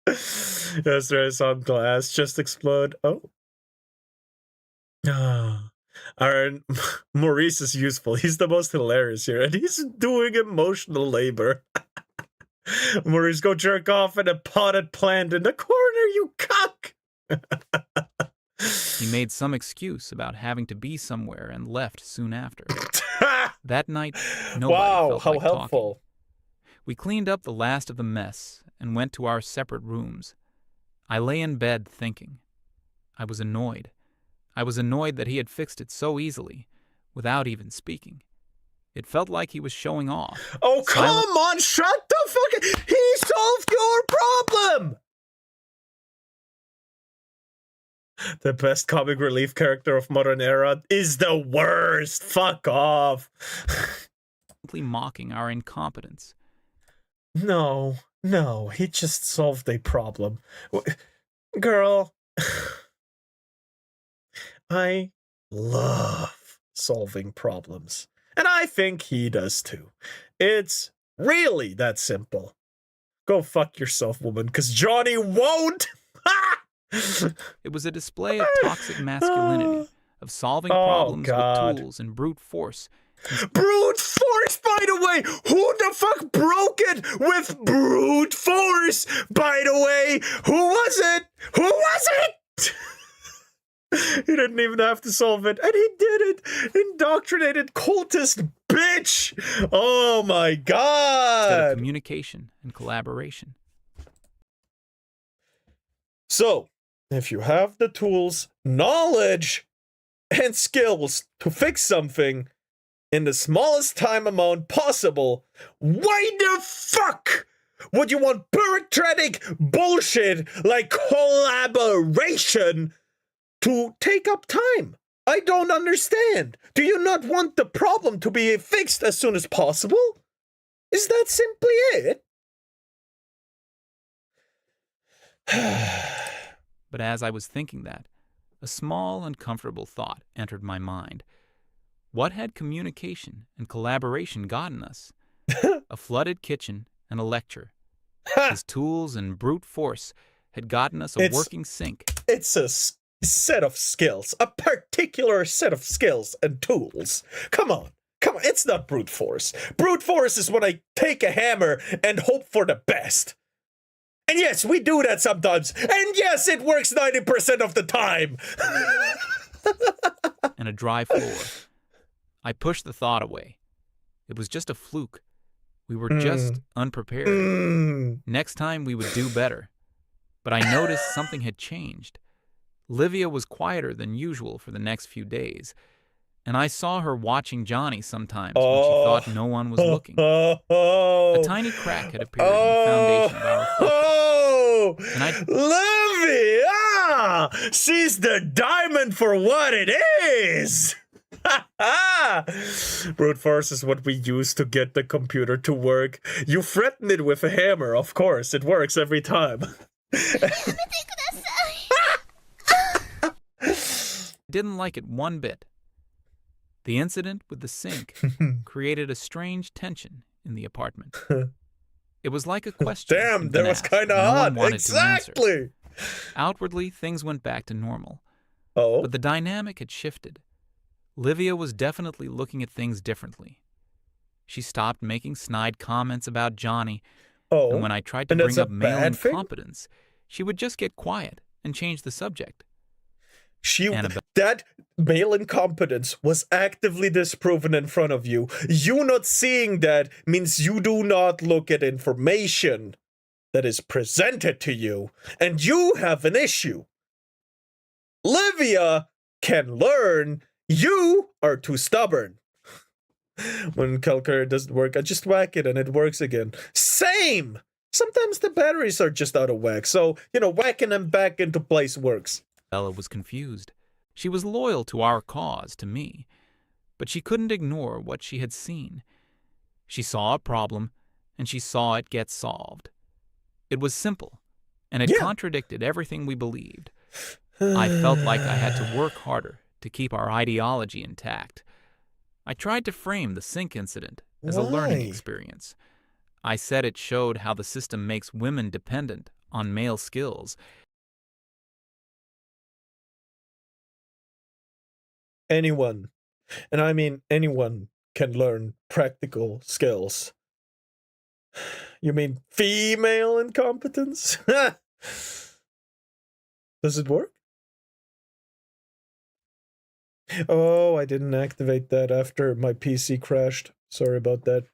Yesterday I saw glass just explode. Oh. Aaron, Maurice is useful. He's the most hilarious here, and he's doing emotional labor. Maurice, go jerk off in a potted plant in the corner, you cuck! He made some excuse about having to be somewhere and left soon after. That night, nobody felt how like helpful. talking. We cleaned up the last of the mess and went to our separate rooms. I lay in bed thinking. I was annoyed. I was annoyed that he had fixed it so easily, without even speaking. It felt like he was showing off. Oh, come on, shut the fuck up! He solved your problem! The best comic relief character of modern era is the worst. Fuck off. Simply mocking our incompetence. No, he just solved a problem. Girl, I love solving problems. And I think he does too. It's really that simple. Go fuck yourself, woman, because Johnny won't! It was a display of toxic masculinity, of solving problems with tools and brute force. Brute force, by the way! Who the fuck broke it with brute force, by the way? Who was it? Who was it? He didn't even have to solve it, and he did it! Indoctrinated cultist bitch! Oh my god! Instead of communication and collaboration. So, if you have the tools, knowledge, and skills to fix something in the smallest time amount possible, why the fuck would you want bureaucratic bullshit like collaboration to take up time? I don't understand. Do you not want the problem to be fixed as soon as possible? Is that simply it? But as I was thinking that, a small, uncomfortable thought entered my mind. What had communication and collaboration gotten us? A flooded kitchen and a lecture. His tools and brute force had gotten us a working sink. It's a set of skills, a particular set of skills and tools. Come on, it's not brute force. Brute force is when I take a hammer and hope for the best. And yes, we do that sometimes. And yes, it works 90% of the time. And a dry floor. I pushed the thought away. It was just a fluke. We were just unprepared. Next time we would do better. But I noticed something had changed. Livia was quieter than usual for the next few days, and I saw her watching Johnny sometimes when she thought no one was looking. A tiny crack had appeared in the foundation of our fortress, and Livia sees the diamond for what it is! Brute force is what we use to get the computer to work. You threaten it with a hammer, of course. It works every time. Didn't like it one bit. The incident with the sink created a strange tension in the apartment. It was like a question. Damn, that was kind of hot. Exactly. Outwardly, things went back to normal. Oh. But the dynamic had shifted. Livia was definitely looking at things differently. She stopped making snide comments about Johnny, and when I tried to bring up male incompetence, she would just get quiet and change the subject. That male incompetence was actively disproven in front of you. You not seeing that means you do not look at information that is presented to you, and you have an issue. Livia can learn. You are too stubborn. When calculator doesn't work, I just whack it and it works again. Same! Sometimes the batteries are just out of whack, so, whacking them back into place works. Bella was confused. She was loyal to our cause, to me, but she couldn't ignore what she had seen. She saw a problem, and she saw it get solved. It was simple, and it contradicted everything we believed. I felt like I had to work harder to keep our ideology intact. I tried to frame the sink incident as a learning experience. I said it showed how the system makes women dependent on male skills. Anyone And I mean, anyone can learn practical skills. You mean female incompetence? Does it work? Oh, I didn't activate that after my PC crashed. Sorry about that.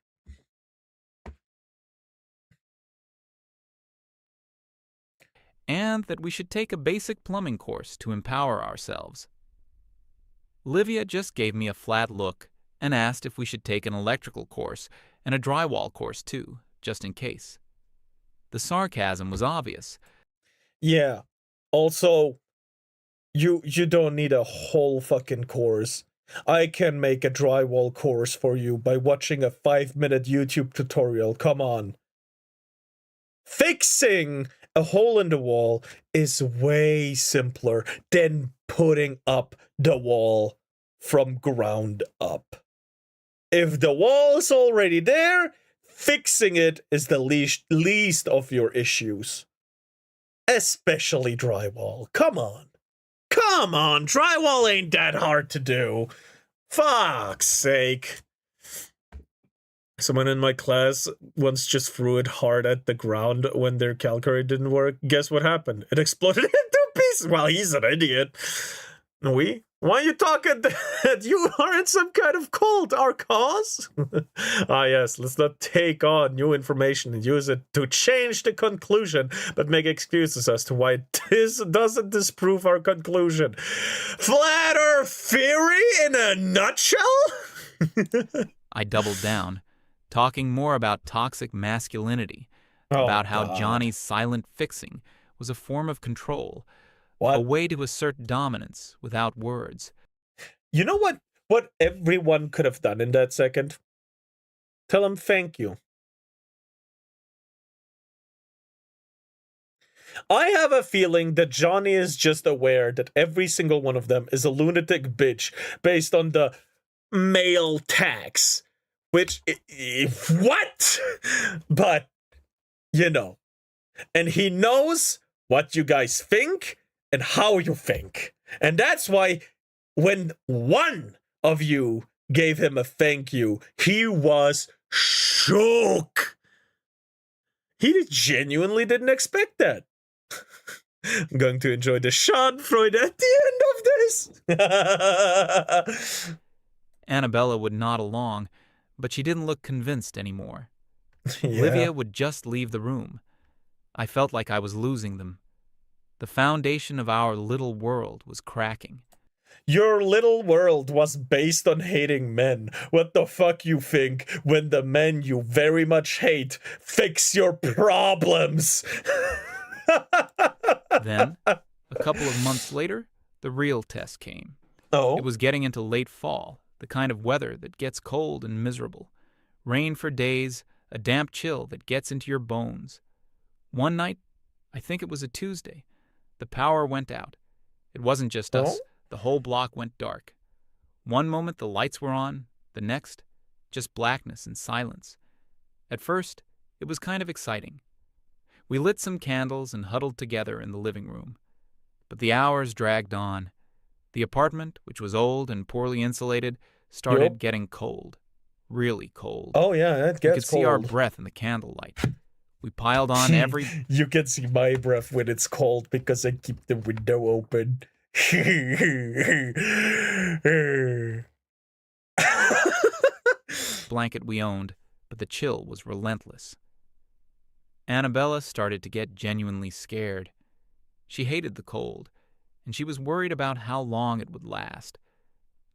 And that we should take a basic plumbing course to empower ourselves. Livia just gave me a flat look and asked if we should take an electrical course and a drywall course too, just in case. The sarcasm was obvious. Yeah. Also, you don't need a whole fucking course. I can make a drywall course for you by watching a 5-minute YouTube tutorial. Come on. Fixing a hole in the wall is way simpler than putting up the wall from ground up. If the wall is already there, fixing it is the least of your issues. Especially drywall. Come on. Come on, drywall ain't that hard to do. Fuck's sake. Someone in my class once just threw it hard at the ground when their calculator didn't work. Guess what happened? It exploded into pieces. Well, he's an idiot. We? Why are you talking that? You are in some kind of cult, our cause? Ah, yes, let's not take on new information and use it to change the conclusion, but make excuses as to why this doesn't disprove our conclusion. Flat Earth theory in a nutshell? I doubled down, talking more about toxic masculinity, about how Johnny's silent fixing was a form of control, a way to assert dominance without words. You know what everyone could have done in that second? Tell him thank you. I have a feeling that Johnny is just aware that every single one of them is a lunatic bitch based on the male tax. Which, what? But, you know. And he knows what you guys think and how you think. And that's why when one of you gave him a thank you, he was shook. He genuinely didn't expect that. I'm going to enjoy the Schadenfreude at the end of this. Annabella would nod along, but she didn't look convinced anymore. Yeah. Livia would just leave the room. I felt like I was losing them. The foundation of our little world was cracking. Your little world was based on hating men. What the fuck you think when the men you very much hate fix your problems? Then, a couple of months later, the real test came. Oh. It was getting into late fall, the kind of weather that gets cold and miserable. Rain for days, a damp chill that gets into your bones. One night, I think it was a Tuesday, the power went out. It wasn't just us. The whole block went dark. One moment the lights were on, the next, just blackness and silence. At first, it was kind of exciting. We lit some candles and huddled together in the living room. But the hours dragged on. The apartment, which was old and poorly insulated, started getting cold. Really cold. Oh yeah, it gets cold. We could see our breath in the candlelight. We piled on every... You can see my breath when it's cold because I keep the window open. blanket we owned, but the chill was relentless. Annabella started to get genuinely scared. She hated the cold, and she was worried about how long it would last.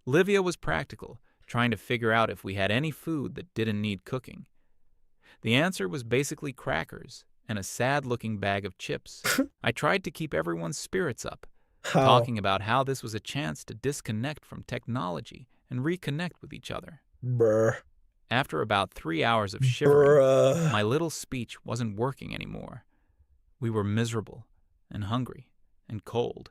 Livia was practical, trying to figure out if we had any food that didn't need cooking. The answer was basically crackers and a sad-looking bag of chips. I tried to keep everyone's spirits up, talking about how this was a chance to disconnect from technology and reconnect with each other. Brr. After about 3 hours of shivering, my little speech wasn't working anymore. We were miserable and hungry and cold.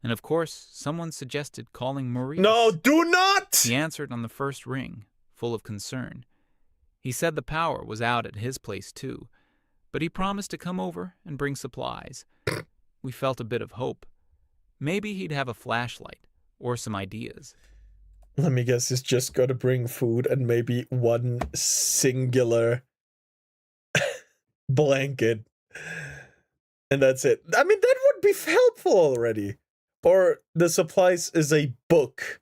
And of course, someone suggested calling Maurice. No, do not! He answered on the first ring, full of concern. He said the power was out at his place too, but he promised to come over and bring supplies. We felt a bit of hope. Maybe he'd have a flashlight or some ideas. Let me guess, he's just gotta bring food and maybe one singular blanket. And that's it. I mean, that would be helpful already. Or the supplies is a book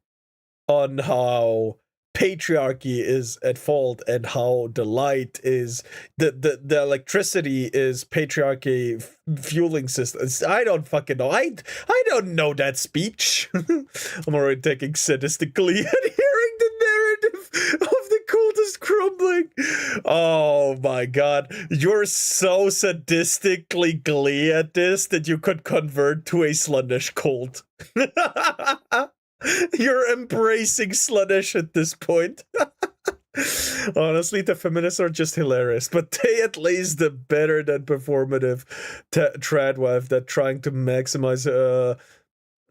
on how patriarchy is at fault and how the light is the electricity is patriarchy fueling systems. I don't fucking know. I don't know that speech. I'm already taking sadistically and hearing the narrative of the cult is crumbling. Oh my god. You're so sadistically glee at this that you could convert to a Slaanesh cult. You're embracing Slaanesh at this point. Honestly, the feminists are just hilarious, but they at least the better than performative tradwife that trying to maximize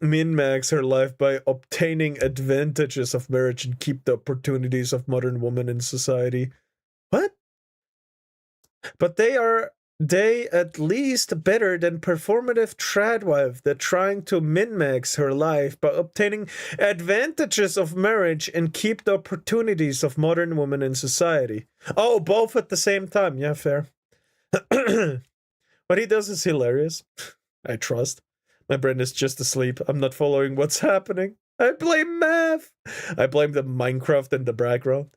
min-max her life by obtaining advantages of marriage and keep the opportunities of modern women in society. What? But they at least better than performative tradwife that trying to min-max her life by obtaining advantages of marriage and keep the opportunities of modern women in society. Oh, both at the same time. Yeah, fair. What he does is hilarious. I trust. My brain is just asleep. I'm not following what's happening. I blame math. I blame the Minecraft in the background.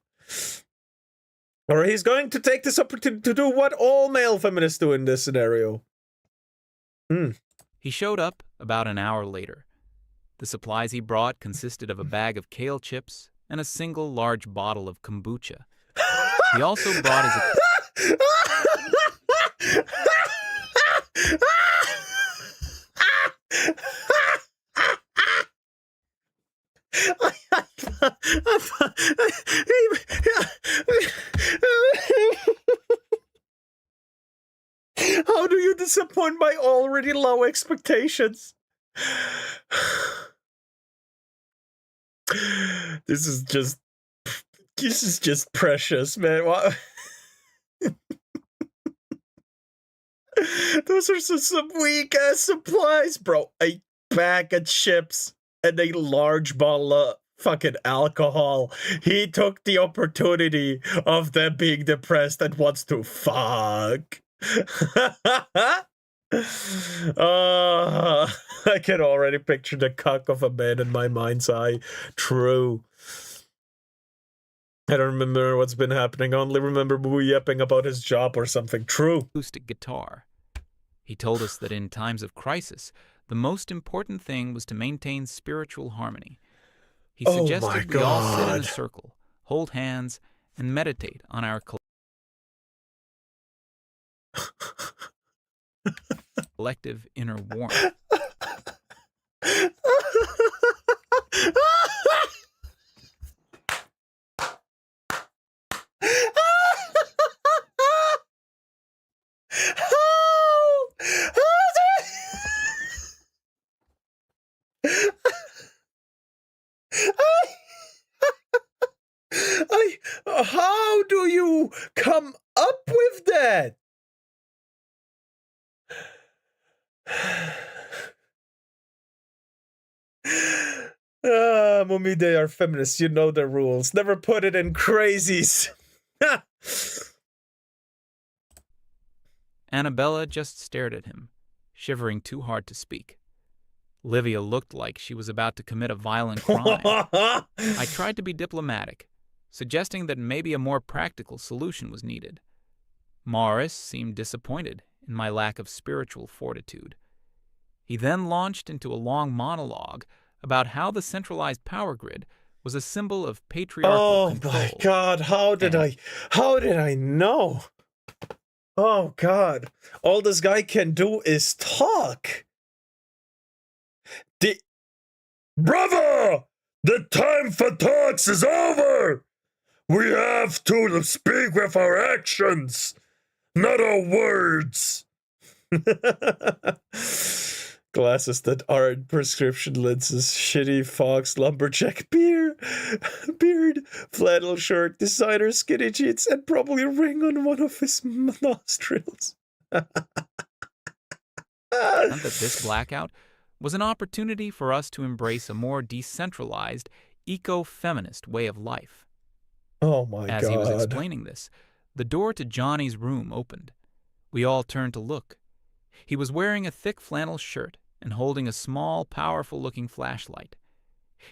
Or he's going to take this opportunity to do what all male feminists do in this scenario. He showed up about an hour later. The supplies he brought consisted of a bag of kale chips and a single large bottle of kombucha. He also brought his... How do you disappoint my already low expectations? This is just precious, man. What? Those are some weak ass supplies, bro. A bag of chips and a large bottle of fucking alcohol. He took the opportunity of them being depressed and wants to fuck. I can already picture the cock of a man in my mind's eye. True. I don't remember what's been happening. I only remember Boo yapping about his job or something. True. Acoustic guitar. He told us that in times of crisis, the most important thing was to maintain spiritual harmony. He suggested we all sit in a circle, hold hands, and meditate on our collective inner warmth. How do you come up with that? Mummy, they are feminists. You know the rules. Never put it in crazies. Annabella just stared at him, shivering too hard to speak. Livia looked like she was about to commit a violent crime. I tried to be diplomatic, suggesting that maybe a more practical solution was needed. Morris seemed disappointed in my lack of spiritual fortitude. He then launched into a long monologue about how the centralized power grid was a symbol of patriarchal control. Oh my god, how did I know? Oh god, all this guy can do is talk. Brother, the time for talks is over. We have to speak with our actions, not our words. Glasses that aren't prescription lenses, shitty fox lumberjack beard, flannel shirt, designer skinny jeans, and probably a ring on one of his nostrils. And that this blackout was an opportunity for us to embrace a more decentralized, eco-feminist way of life. Oh my As God. he was explaining this, the door to Johnny's room opened. We all turned to look. He was wearing a thick flannel shirt and holding a small, powerful-looking flashlight.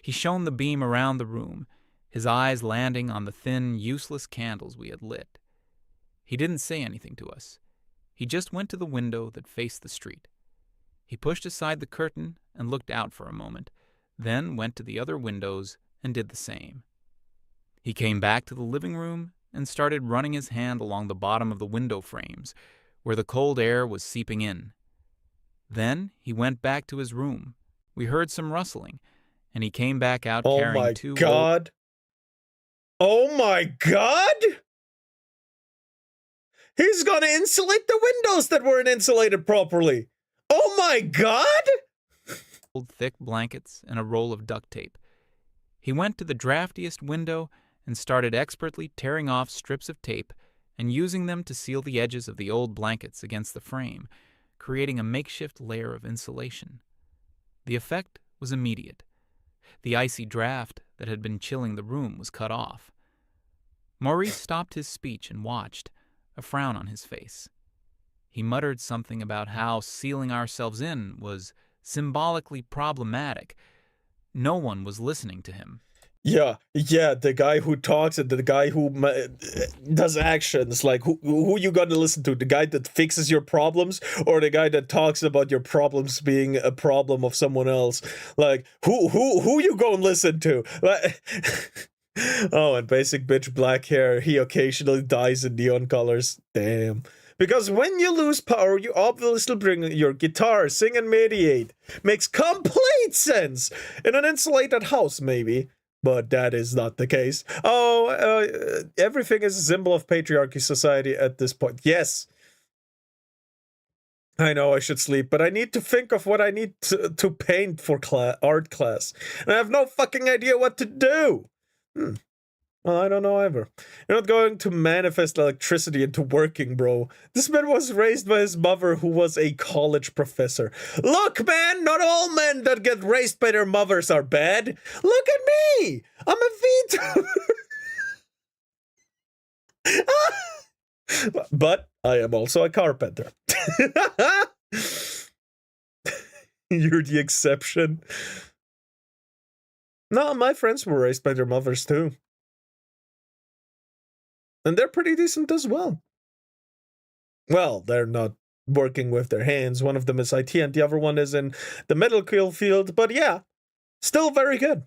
He shone the beam around the room, his eyes landing on the thin, useless candles we had lit. He didn't say anything to us. He just went to the window that faced the street. He pushed aside the curtain and looked out for a moment, then went to the other windows and did the same. He came back to the living room and started running his hand along the bottom of the window frames, where the cold air was seeping in. Then he went back to his room. We heard some rustling, and he came back out carrying two... Oh my God! He's gonna insulate the windows that weren't insulated properly! Oh my God! Old thick blankets and a roll of duct tape. He went to the draftiest window and started expertly tearing off strips of tape and using them to seal the edges of the old blankets against the frame, creating a makeshift layer of insulation. The effect was immediate. The icy draft that had been chilling the room was cut off. Maurice stopped his speech and watched, a frown on his face. He muttered something about how sealing ourselves in was symbolically problematic. No one was listening to him. Yeah, the guy who talks and the guy who does actions. Like, who you gonna listen to? The guy that fixes your problems or the guy that talks about your problems being a problem of someone else? Like, who you gonna listen to? Oh, and basic bitch black hair. He occasionally dyes in neon colors. Damn. Because when you lose power, you obviously bring your guitar, sing and mediate. Makes complete sense. In an insulated house, maybe. But that is not the case. Oh, everything is a symbol of patriarchy society at this point. Yes. I know I should sleep, but I need to think of what I need to paint for art class. And I have no fucking idea what to do. Well, I don't know either. You're not going to manifest electricity into working, bro. This man was raised by his mother, who was a college professor. Look, man, not all men that get raised by their mothers are bad. Look at me! I'm a VTuber. But I am also a carpenter. You're the exception. No, my friends were raised by their mothers, too. And they're pretty decent as well. Well, they're not working with their hands. One of them is IT and the other one is in the medical field. But yeah, still very good.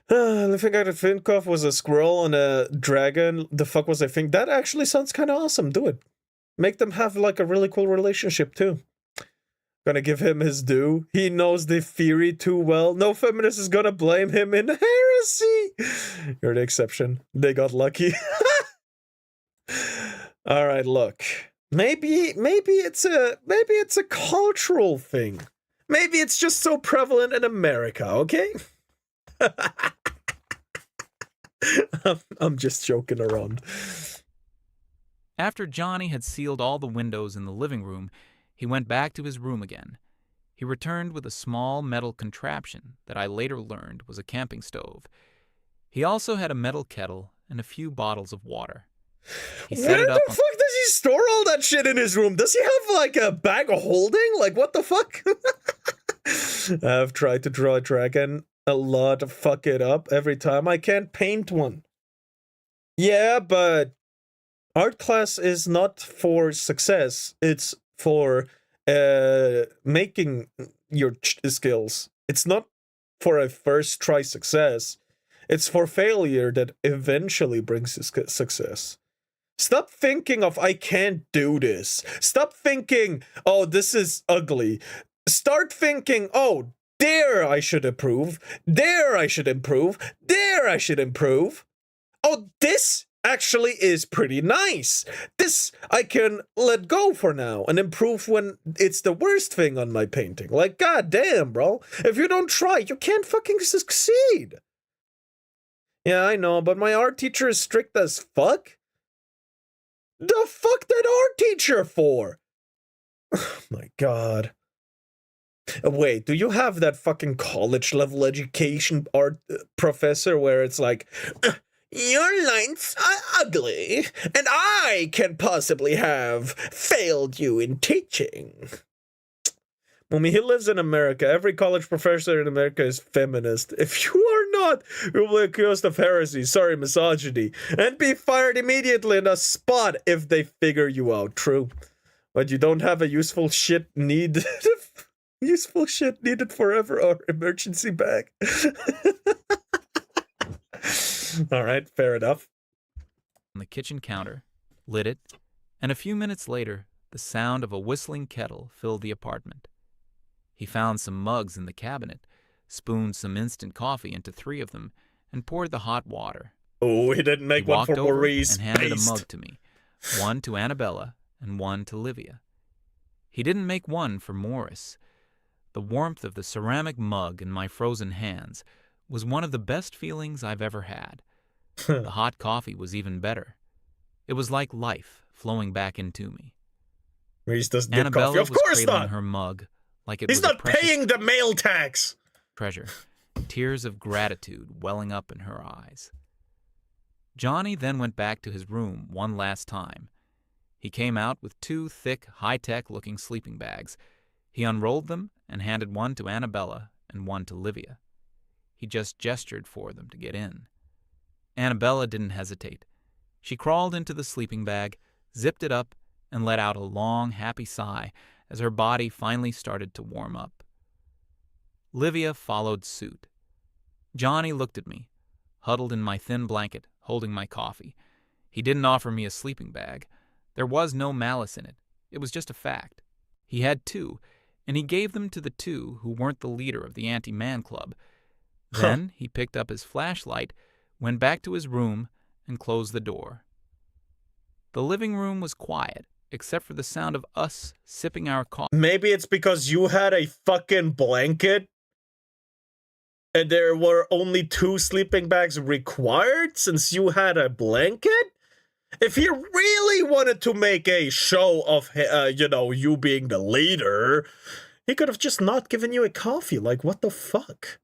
The thing I could think of was a squirrel and a dragon. The fuck was I think? That actually sounds kind of awesome. Do it. Make them have like a really cool relationship too. Gonna give him his due. He knows the theory too well. No feminist is gonna blame him in heresy. You're the exception. They got lucky. All right, look. Maybe it's a cultural thing. Maybe it's just so prevalent in America, okay? I'm just joking around. After Johnny had sealed all the windows in the living room, he went back to his room again. He returned with a small metal contraption that I later learned was a camping stove. He also had a metal kettle and a few bottles of water. He set it up. Where the fuck does he store all that shit in his room? Does he have like a bag of holding? Like, what the fuck? I've tried to draw a dragon a lot, fuck it up every time. I can't paint one. Yeah, but art class is not for success. It's for making your skills. It's not for a first try success. It's for failure that eventually brings success. Stop thinking of, I can't do this. Stop thinking, oh, this is ugly. Start thinking, oh, there I should improve. There I should improve. There I should improve. Oh, this actually is pretty nice. This I can let go for now and improve when it's the worst thing on my painting. Like, goddamn, bro. If you don't try, you can't fucking succeed. Yeah, I know, but my art teacher is strict as fuck. The fuck that art teacher for? Oh my god. Wait, do you have that fucking college level education art professor where it's like, your lines are ugly, and I can possibly have failed you in teaching? Mumi, he lives in America. Every college professor in America is feminist. If you are not, you will be accused of heresy, sorry, misogyny, and be fired immediately in a spot if they figure you out. True. But you don't have a useful shit needed forever or emergency bag. All right, fair enough. On the kitchen counter, lit it, and a few minutes later, the sound of a whistling kettle filled the apartment. He found some mugs in the cabinet, spooned some instant coffee into 3 of them, and poured the hot water. Oh, he didn't make one for Maurice. And handed a mug to me, one to Annabella and one to Livia. He didn't make one for Morris. The warmth of the ceramic mug in my frozen hands was one of the best feelings I've ever had. The hot coffee was even better. It was like life flowing back into me. Maurice doesn't get Annabella coffee. Of was course cradling not. her mug like it He's was not paying the mail tax. Treasure, tears of gratitude welling up in her eyes. Johnny then went back to his room one last time. He came out with 2 thick, high-tech-looking sleeping bags. He unrolled them and handed one to Annabella and one to Livia. He just gestured for them to get in. Annabella didn't hesitate. She crawled into the sleeping bag, zipped it up, and let out a long, happy sigh as her body finally started to warm up. Livia followed suit. Johnny looked at me, huddled in my thin blanket, holding my coffee. He didn't offer me a sleeping bag. There was no malice in it. It was just a fact. He had 2, and he gave them to the 2 who weren't the leader of the anti-man club. Then he picked up his flashlight, went back to his room, and closed the door. The living room was quiet, except for the sound of us sipping our coffee. Maybe it's because you had a fucking blanket and there were only 2 sleeping bags required since you had a blanket? If he really wanted to make a show of, you being the leader, he could have just not given you a coffee. Like, what the fuck?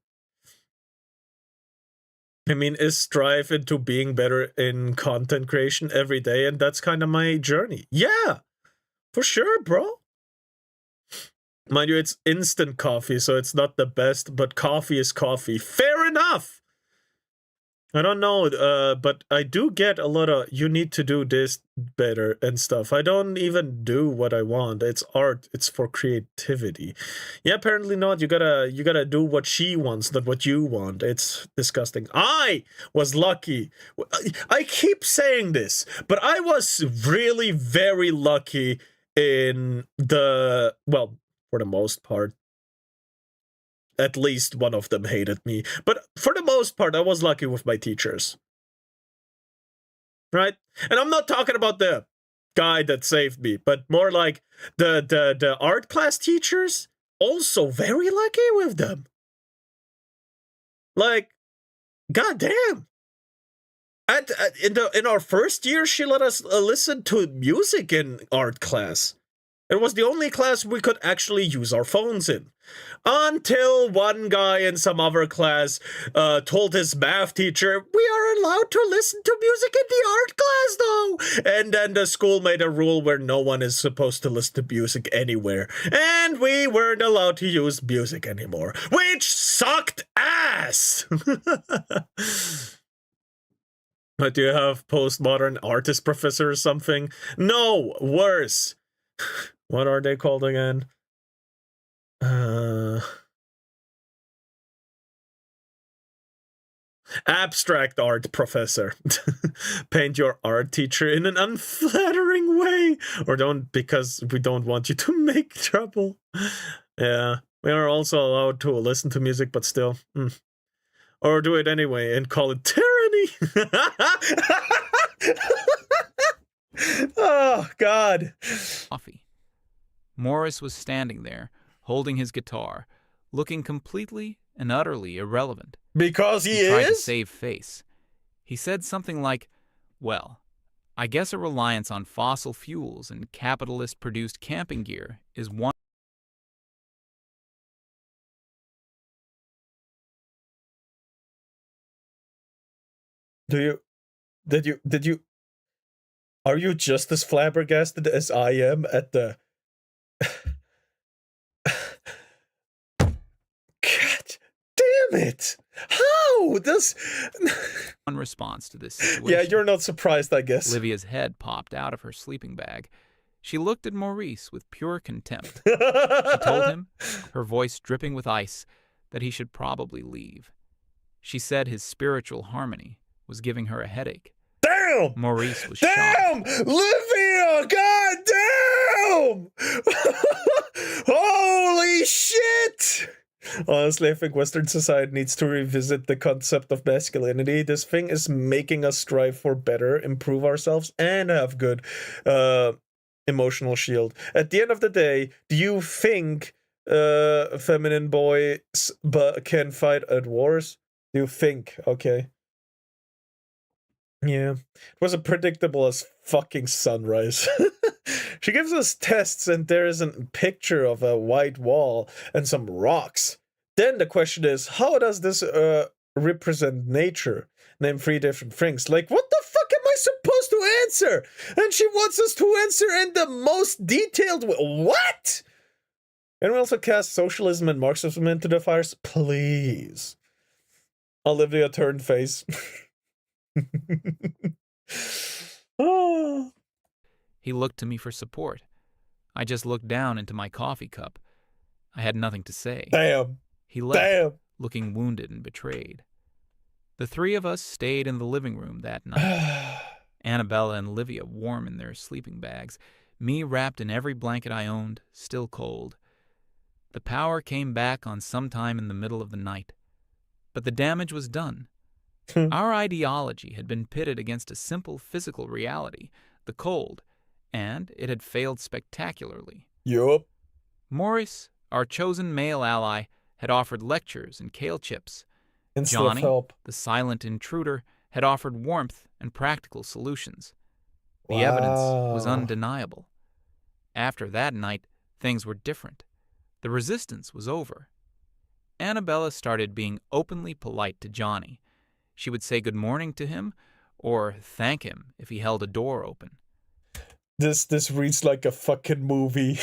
I mean, is strive into being better in content creation every day, and that's kind of my journey. Yeah, for sure, bro. Mind you, it's instant coffee, so it's not the best, but coffee is coffee. Fair enough! I don't know, but I do get a lot of, you need to do this better and stuff. I don't even do what I want. It's art. It's for creativity. Yeah, apparently not. You gotta do what she wants, not what you want. It's disgusting. I was lucky. I keep saying this, but I was really very lucky in the, well, for the most part. At least one of them hated me. But for the most part, I was lucky with my teachers. Right? And I'm not talking about the guy that saved me, but more like the art class teachers. Also very lucky with them. Like, goddamn. In our first year, she let us listen to music in art class. It was the only class we could actually use our phones in. Until one guy in some other class told his math teacher, we are allowed to listen to music in the art class, though! And then the school made a rule where no one is supposed to listen to music anywhere. And we weren't allowed to use music anymore. Which sucked ass! But do you have postmodern artist professor or something? No, worse. What are they called again? Abstract art professor. Paint your art teacher in an unflattering way. Or don't, because we don't want you to make trouble. Yeah, we are also allowed to listen to music, but still. Or do it anyway and call it tyranny. Oh, God. Coffee. Morris was standing there, holding his guitar, looking completely and utterly irrelevant. Because he tried to is? save face. He said something like, well, I guess a reliance on fossil fuels and capitalist-produced camping gear is one Did you are you just as flabbergasted as I am at the God damn it! How does One response to this situation. Yeah, you're not surprised, I guess. Livia's head popped out of her sleeping bag. She looked at Maurice with pure contempt. She told him, her voice dripping with ice, that he should probably leave. She said his spiritual harmony was giving her a headache. Damn! Maurice was Damn! shocked. Livia! God damn! Holy shit! Honestly, I think Western society needs to revisit the concept of masculinity. This thing is making us strive for better, improve ourselves, and have good emotional shield. At the end of the day, do you think feminine boys can fight at wars? Do you think? Okay. Yeah. It was a predictable as fucking sunrise. She gives us tests and there is a picture of a white wall and some rocks. Then the question is, how does this represent nature? Name 3 different things. Like, what the fuck am I supposed to answer? And she wants us to answer in the most detailed way. What? And we also cast socialism and Marxism into the fires. Please. Olivia turned face. Oh. He looked to me for support. I just looked down into my coffee cup. I had nothing to say. Damn. He left, Damn. looking wounded and betrayed. The 3 of us stayed in the living room that night. Annabella and Livia warm in their sleeping bags, me wrapped in every blanket I owned, still cold. The power came back on sometime in the middle of the night. But the damage was done. Our ideology had been pitted against a simple physical reality, the cold, and it had failed spectacularly. Yup. Morris, our chosen male ally, had offered lectures and kale chips. Instead of Johnny, help. the silent intruder, had offered warmth and practical solutions. The evidence was undeniable. After that night, things were different. The resistance was over. Annabella started being openly polite to Johnny. She would say good morning to him, or thank him if he held a door open. This reads like a fucking movie.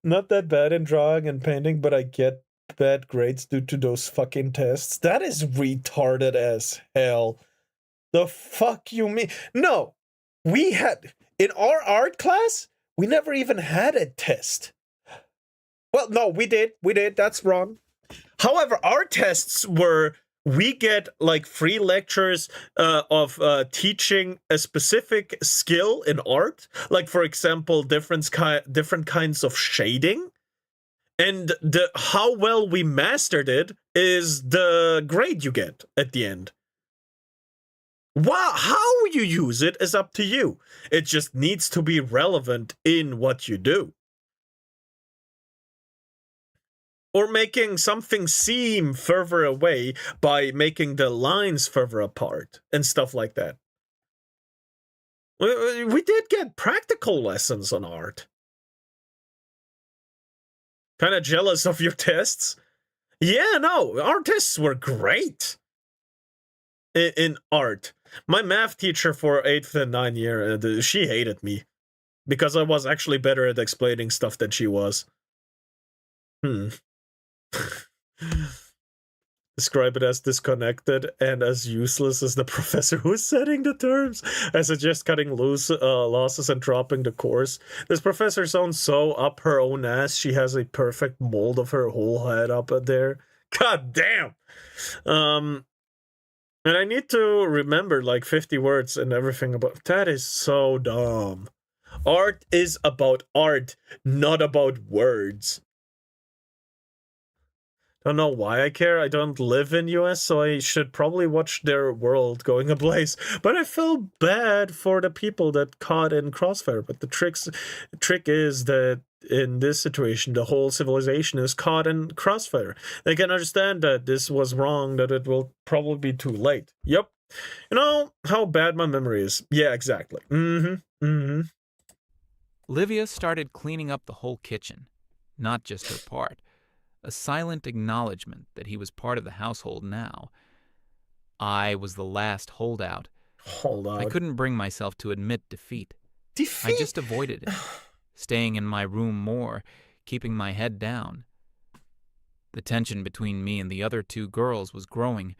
Not that bad in drawing and painting, but I get bad grades due to those fucking tests. That is retarded as hell. The fuck you mean? No, we had, in our art class, we never even had a test. Well, no, we did, that's wrong. However, our tests were, we get like 3 lectures of teaching a specific skill in art. Like, for example, different kinds of shading. And how well we mastered it is the grade you get at the end. Wow, how you use it is up to you. It just needs to be relevant in what you do. Or making something seem further away by making the lines further apart and stuff like that. We did get practical lessons on art. Kind of jealous of your tests. Yeah, no, our tests were great in art. My math teacher for 8th and 9th year, she hated me because I was actually better at explaining stuff than she was. Describe it as disconnected and as useless as the professor who's setting the terms. I suggest cutting loose losses and dropping the course. This professor sounds so up her own ass. She has a perfect mold of her whole head up there. God damn. And I need to remember like 50 words and everything about that. Is so dumb. Art is about art, not about words. Don't know why I care. I don't live in US, so I should probably watch their world going ablaze. But I feel bad for the people that caught in crossfire. But the trick is that in this situation, the whole civilization is caught in crossfire. They can understand that this was wrong, that it will probably be too late. Yep. You know how bad my memory is. Yeah, exactly. Livia started cleaning up the whole kitchen, not just her part. A silent acknowledgement that he was part of the household now. I was the last holdout. Hold on. I couldn't bring myself to admit defeat. Defeat? I just avoided it, staying in my room more, keeping my head down. The tension between me and the other two girls was growing.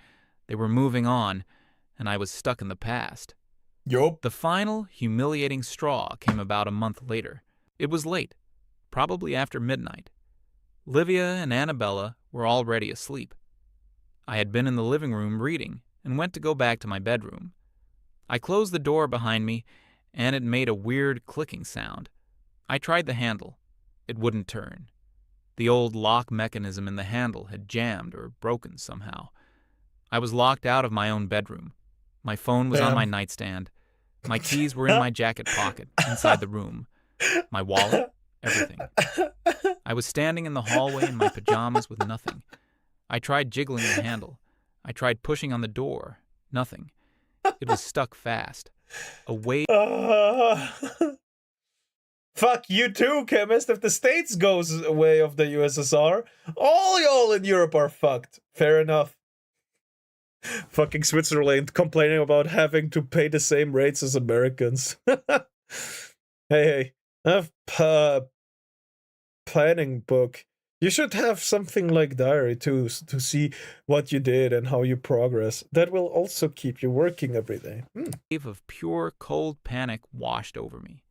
They were moving on, and I was stuck in the past. Yup. The final, humiliating straw came about a month later. It was late, probably after midnight. Livia and Annabella were already asleep. I had been in the living room reading and went to go back to my bedroom. I closed the door behind me, and it made a weird clicking sound. I tried the handle. It wouldn't turn. The old lock mechanism in the handle had jammed or broken somehow. I was locked out of my own bedroom. My phone was on my nightstand. My keys were in my jacket pocket inside the room. My wallet, everything. I was standing in the hallway in my pajamas with nothing. I tried jiggling the handle. I tried pushing on the door. Nothing. It was stuck fast. A wave. Fuck you too, chemist. If the States goes away of the USSR, all y'all in Europe are fucked. Fair enough. Fucking Switzerland complaining about having to pay the same rates as Americans. Hey, I have planning book. You should have something like diary too, to see what you did and how you progress. That will also keep you working every day. A wave of pure cold panic washed over me.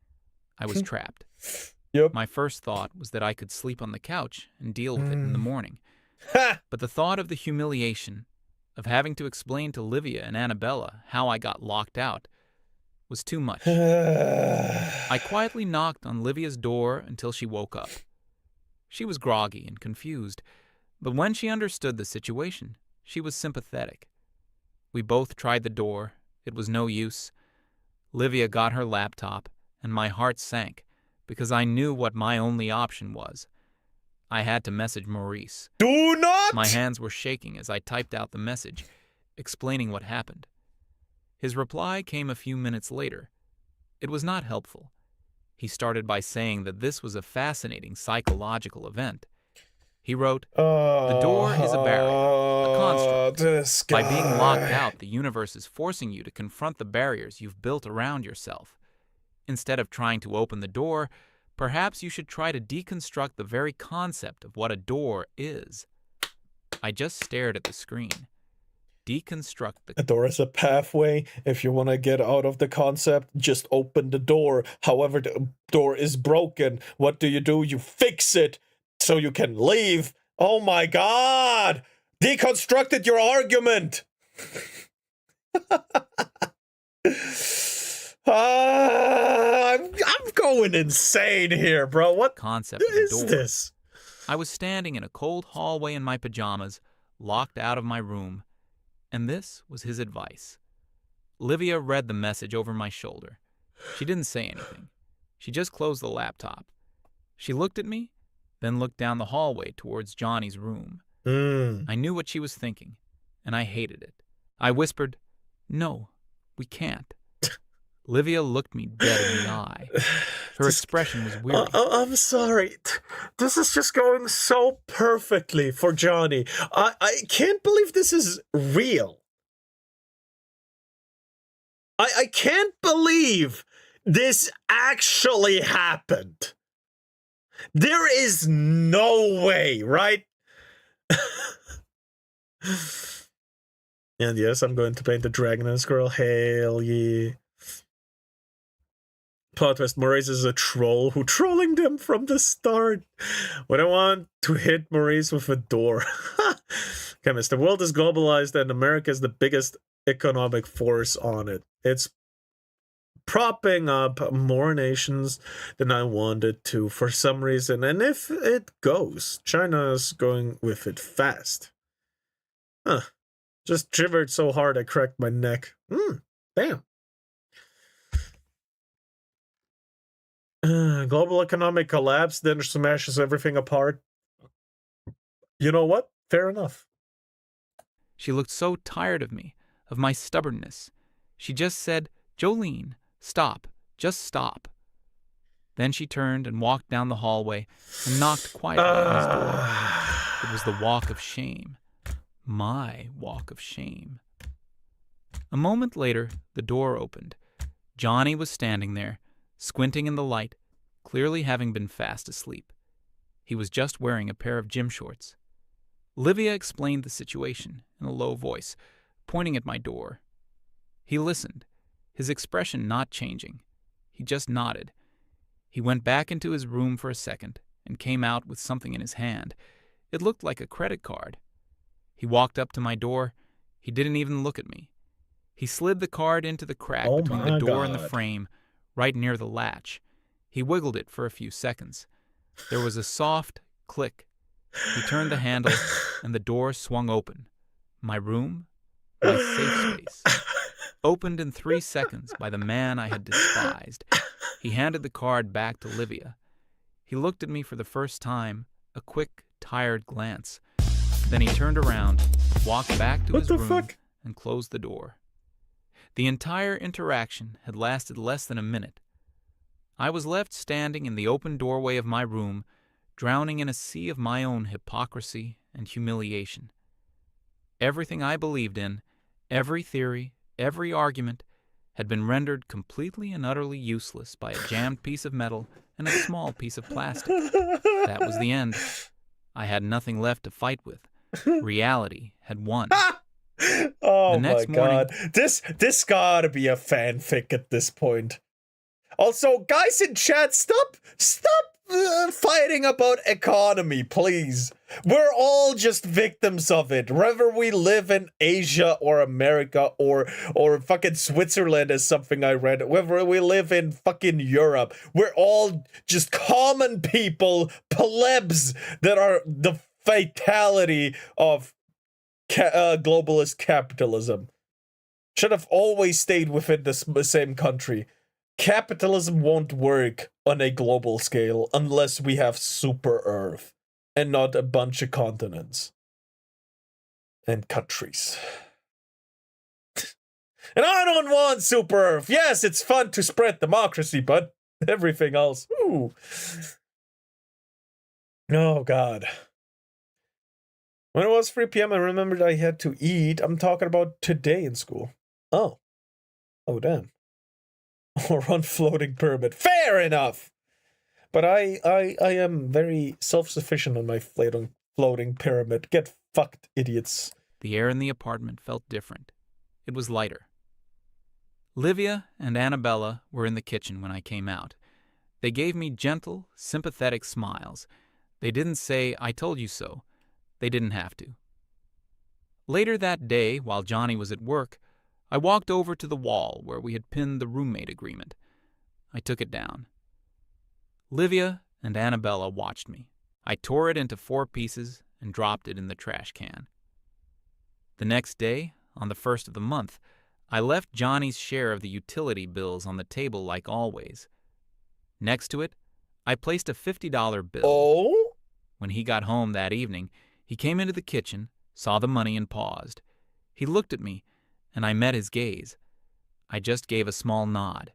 I was trapped. Yep. My first thought was that I could sleep on the couch and deal with it in the morning. Ha! But the thought of the humiliation, of having to explain to Livia and Annabella how I got locked out, was too much. I quietly knocked on Livia's door until she woke up. She was groggy and confused, but when she understood the situation, she was sympathetic. We both tried the door. It was no use. Livia got her laptop, and my heart sank because I knew what my only option was. I had to message Maurice. Do not! My hands were shaking as I typed out the message, explaining what happened. His reply came a few minutes later. It was not helpful. He started by saying that this was a fascinating psychological event. He wrote, "The door is a barrier, a construct. This guy. By being locked out, the universe is forcing you to confront the barriers you've built around yourself. Instead of trying to open the door, perhaps you should try to deconstruct the very concept of what a door is." I just stared at the screen. Deconstruct the... A door is a pathway. If you want to get out of the concept, just open the door. However, the door is broken. What do? You fix it so you can leave. Oh my god! Deconstructed your argument! I'm going insane here, bro. What concept is of the door. this? I was standing in a cold hallway in my pajamas, locked out of my room, and this was his advice. Livia read the message over my shoulder. She didn't say anything. She just closed the laptop. She looked at me, then looked down the hallway towards Johnny's room. I knew what she was thinking, and I hated it. I whispered, "No, we can't." Livia looked me dead in the eye. Her expression was weary. I'm sorry. This is just going so perfectly for Johnny. I can't believe this is real. I can't believe this actually happened. There is no way, right? And yes, I'm going to paint the dragon as girl. Hell yeah. Plot twist, Maurice is a troll who trolling them from the start. When I want to hit Maurice with a door. Chemist, the world is globalized and America is the biggest economic force on it. It's propping up more nations than I wanted to for some reason. And if it goes, China's going with it fast. Huh. Just shivered so hard I cracked my neck. Damn. Global economic collapse then smashes everything apart. You know what? Fair enough. She looked so tired of me, of my stubbornness. She just said, "Jolene, stop. Just stop." Then she turned and walked down the hallway and knocked quietly on his door. It was the walk of shame. My walk of shame. A moment later, the door opened. Johnny was standing there, squinting in the light, clearly having been fast asleep. He was just wearing a pair of gym shorts. Livia explained the situation in a low voice, pointing at my door. He listened, his expression not changing. He just nodded. He went back into his room for a second and came out with something in his hand. It looked like a credit card. He walked up to my door. He didn't even look at me. He slid the card into the crack between the door and the frame, right near the latch. He wiggled it for a few seconds. There was a soft click. He turned the handle, and the door swung open. My room, my safe space, opened in 3 seconds by the man I had despised. He handed the card back to Livia. He looked at me for the first time, a quick, tired glance. Then he turned around, walked back to his room, and closed the door. The entire interaction had lasted less than a minute. I was left standing in the open doorway of my room, drowning in a sea of my own hypocrisy and humiliation. Everything I believed in, every theory, every argument, had been rendered completely and utterly useless by a jammed piece of metal and a small piece of plastic. That was the end. I had nothing left to fight with. Reality had won. Oh my god. This gotta be a fanfic at this point. Also, guys in chat, stop fighting about economy, please. We're all just victims of it. Whether we live in Asia or America or fucking Switzerland is something I read. Whether we live in fucking Europe, we're all just common people, plebs that are the fatality of globalist capitalism. Should have always stayed within the same country. Capitalism won't work on a global scale unless we have super Earth and not a bunch of continents and countries. And I don't want super Earth. Yes, it's fun to spread democracy, but everything else. Ooh. Oh, God. When it was 3 p.m., I remembered I had to eat. I'm talking about today in school. Oh. Oh, damn. Or on floating pyramid. Fair enough! But I am very self-sufficient on my floating pyramid. Get fucked, idiots. The air in the apartment felt different. It was lighter. Livia and Annabella were in the kitchen when I came out. They gave me gentle, sympathetic smiles. They didn't say, "I told you so." They didn't have to. Later that day, while Johnny was at work, I walked over to the wall where we had pinned the roommate agreement. I took it down. Livia and Annabella watched me. I tore it into 4 pieces and dropped it in the trash can. The next day, on the 1st of the month, I left Johnny's share of the utility bills on the table like always. Next to it, I placed a $50 bill. Oh? When he got home that evening, he came into the kitchen, saw the money, and paused. He looked at me, and I met his gaze. I just gave a small nod.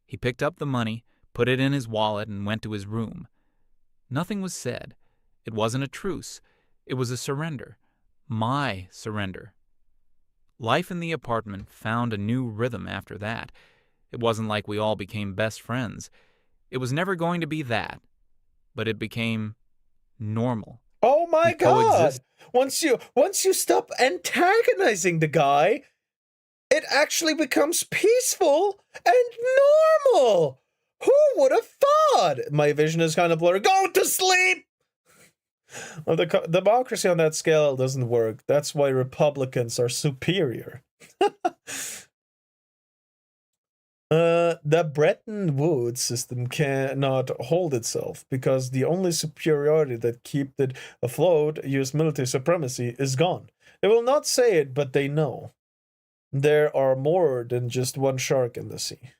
He picked up the money, put it in his wallet, and went to his room. Nothing was said. It wasn't a truce. It was a surrender. My surrender. Life in the apartment found a new rhythm after that. It wasn't like we all became best friends. It was never going to be that. But it became normal. Oh my god! Once you stop antagonizing the guy, it actually becomes peaceful and normal. Who would have thought? My vision is kind of blurry. Go to sleep! Well, the democracy on that scale doesn't work. That's why Republicans are superior. The Bretton Woods system cannot hold itself because the only superiority that kept it afloat, US military supremacy, is gone. They will not say it, but they know. There are more than just one shark in the sea.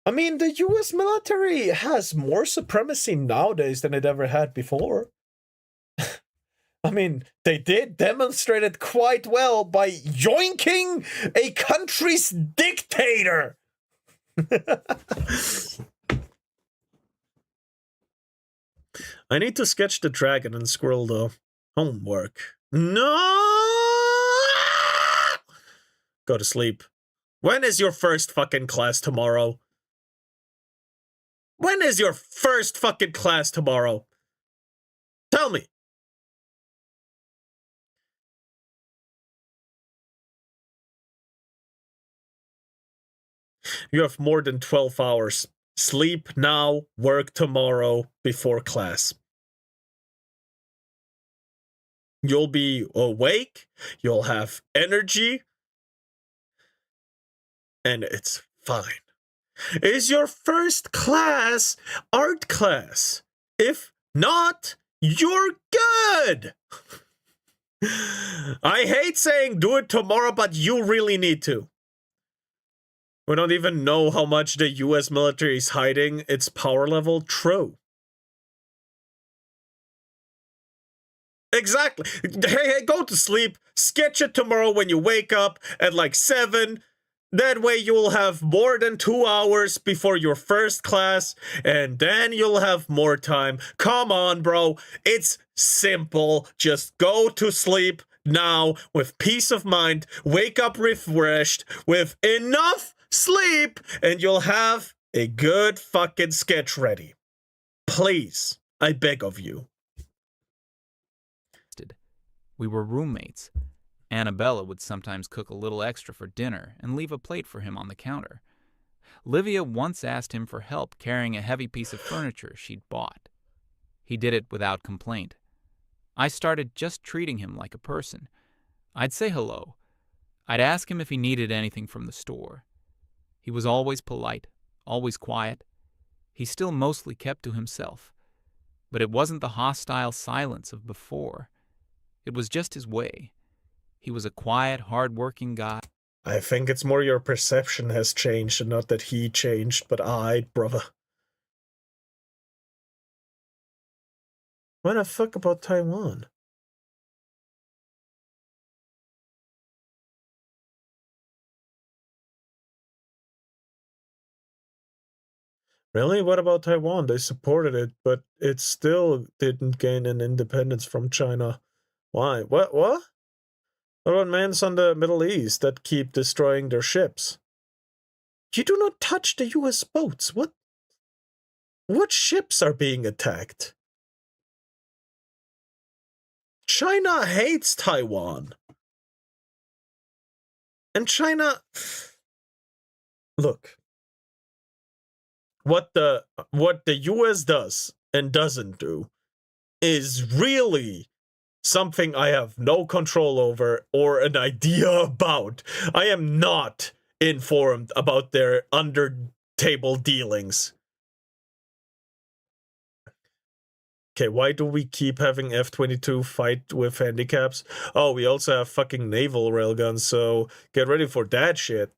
I mean, the US military has more supremacy nowadays than it ever had before. I mean, they did demonstrate it quite well by yoinking a country's dictator. I need to sketch the dragon and squirrel, though. Homework. No! Go to sleep. When is your first fucking class tomorrow? When is your first fucking class tomorrow? Tell me. You have more than 12 hours. Sleep now, work tomorrow before class. You'll be awake, you'll have energy, and it's fine. Is your first class art class? If not, you're good! I hate saying do it tomorrow, but you really need to. We don't even know how much the US military is hiding its power level. True. Exactly. Hey, go to sleep. Sketch it tomorrow when you wake up at like 7. That way you'll have more than 2 hours before your first class, and then you'll have more time. Come on, bro. It's simple. Just go to sleep now with peace of mind. Wake up refreshed with enough sleep, and you'll have a good fucking sketch ready. Please, I beg of you. We were roommates. Annabella would sometimes cook a little extra for dinner and leave a plate for him on the counter. Livia once asked him for help carrying a heavy piece of furniture she'd bought. He did it without complaint. I started just treating him like a person. I'd say hello. I'd ask him if he needed anything from the store. He was always polite, always quiet. He still mostly kept to himself. But it wasn't the hostile silence of before. It was just his way. He was a quiet, hard-working guy. I think it's more your perception has changed and not that he changed, but brother. What the fuck about Taiwan? Really? What about Taiwan? They supported it, but it still didn't gain an independence from China. Why? What? What about mans on the Middle East that keep destroying their ships? You do not touch the US boats. What? What ships are being attacked? China hates Taiwan. And China... Look. What the US does and doesn't do is really something I have no control over or an idea about. I am not informed about their under-table dealings. Okay, why do we keep having F-22 fight with handicaps? Oh, we also have fucking naval railguns, so get ready for that shit.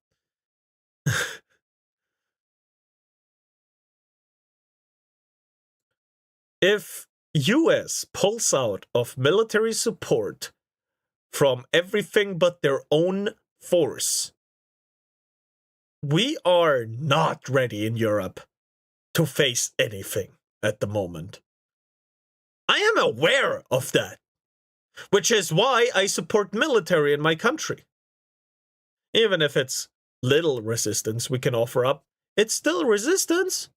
If US pulls out of military support from everything but their own force, we are not ready in Europe to face anything at the moment. I am aware of that, which is why I support military in my country. Even if it's little resistance we can offer up, it's still resistance.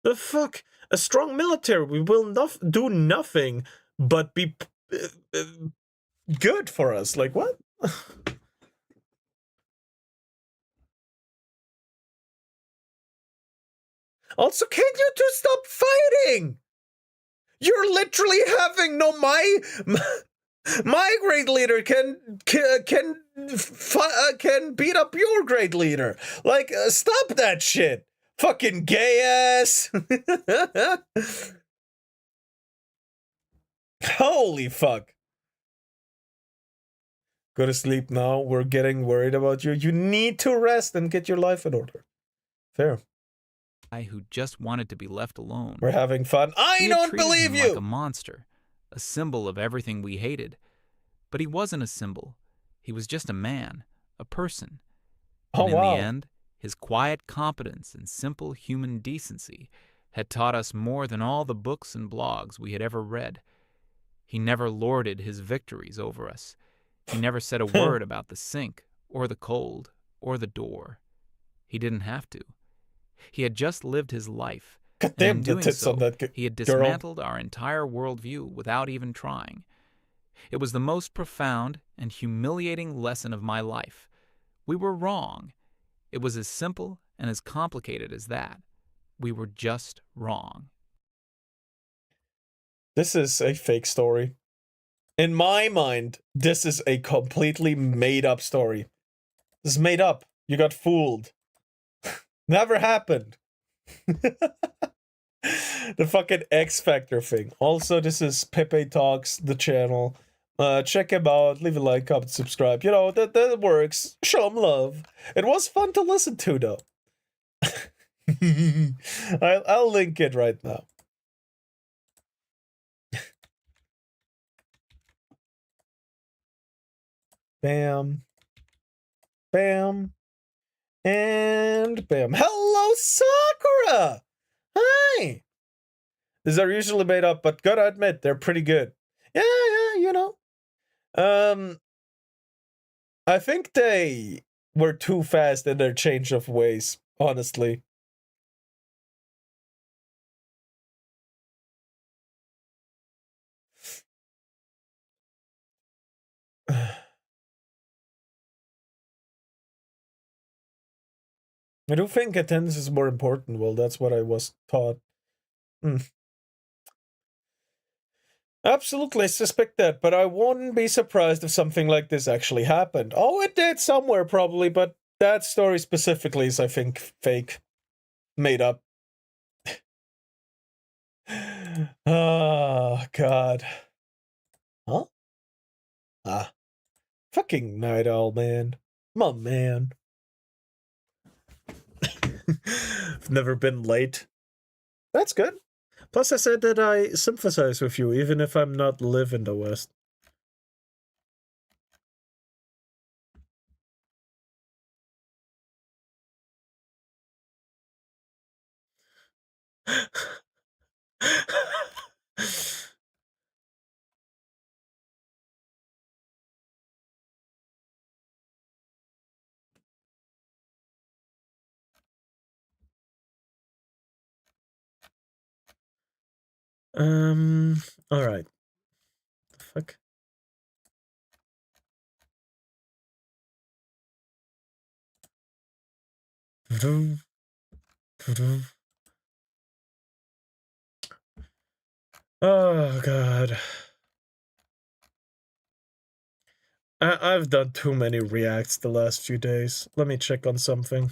The fuck? A strong military, we will do nothing but be good for us. Like, what? Also, can you two stop fighting? You're literally having my grade leader can beat up your grade leader. Like, stop that shit. Fucking gay ass. Holy fuck. Go to sleep now. We're getting worried about you. You need to rest and get your life in order. Fair. Who just wanted to be left alone. We're having fun. I don't believe you! Like a monster, a symbol of everything we hated. But he wasn't a symbol. He was just a man, a person. And in the end, his quiet competence and simple human decency had taught us more than all the books and blogs we had ever read. He never lorded his victories over us. He never said a word about the sink, or the cold, or the door. He didn't have to. He had just lived his life, God and in damn, the doing tits on so, that he had girl. dismantled our entire worldview without even trying. It was the most profound and humiliating lesson of my life. We were wrong. It was as simple and as complicated as that. We were just wrong. This is a fake story. In my mind, this is a completely made-up story. This is made up. You got fooled. Never happened. The fucking X Factor thing. Also, this is Pepe Talks, the channel. Check him out. Leave a like, comment, subscribe. You know, that works. Show him love. It was fun to listen to, though. I'll link it right now. Bam. Bam. And bam. Hello, Sakura! Hi! These are usually made up, but gotta admit, they're pretty good. Yeah, you know. I think they were too fast in their change of ways, honestly. I do think attendance is more important. Well, that's what I was taught. Absolutely, I suspect that, but I wouldn't be surprised if something like this actually happened. Oh, it did somewhere, probably, but that story specifically is, I think, fake. Made up. Oh, God. Huh? Ah. Fucking Night Owl, man. My man. I've never been late. That's good. Plus, I said that I sympathize with you, even if I'm not live in the West. Alright. The fuck? Oh, God. I've done too many reacts the last few days. Let me check on something.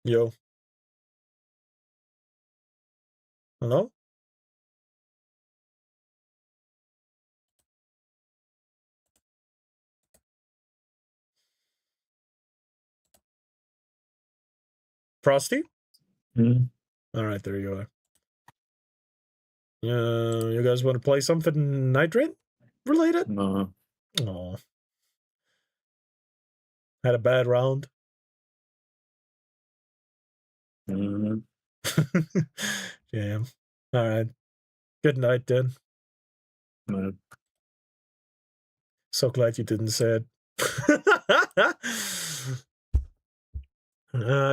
Yo. Hello? Frosty? Alright, there you are. You guys want to play something nitrate related? No. Aw. Had a bad round. Mm-hmm. Yeah. Alright. Good night, then. No. So glad you didn't say it.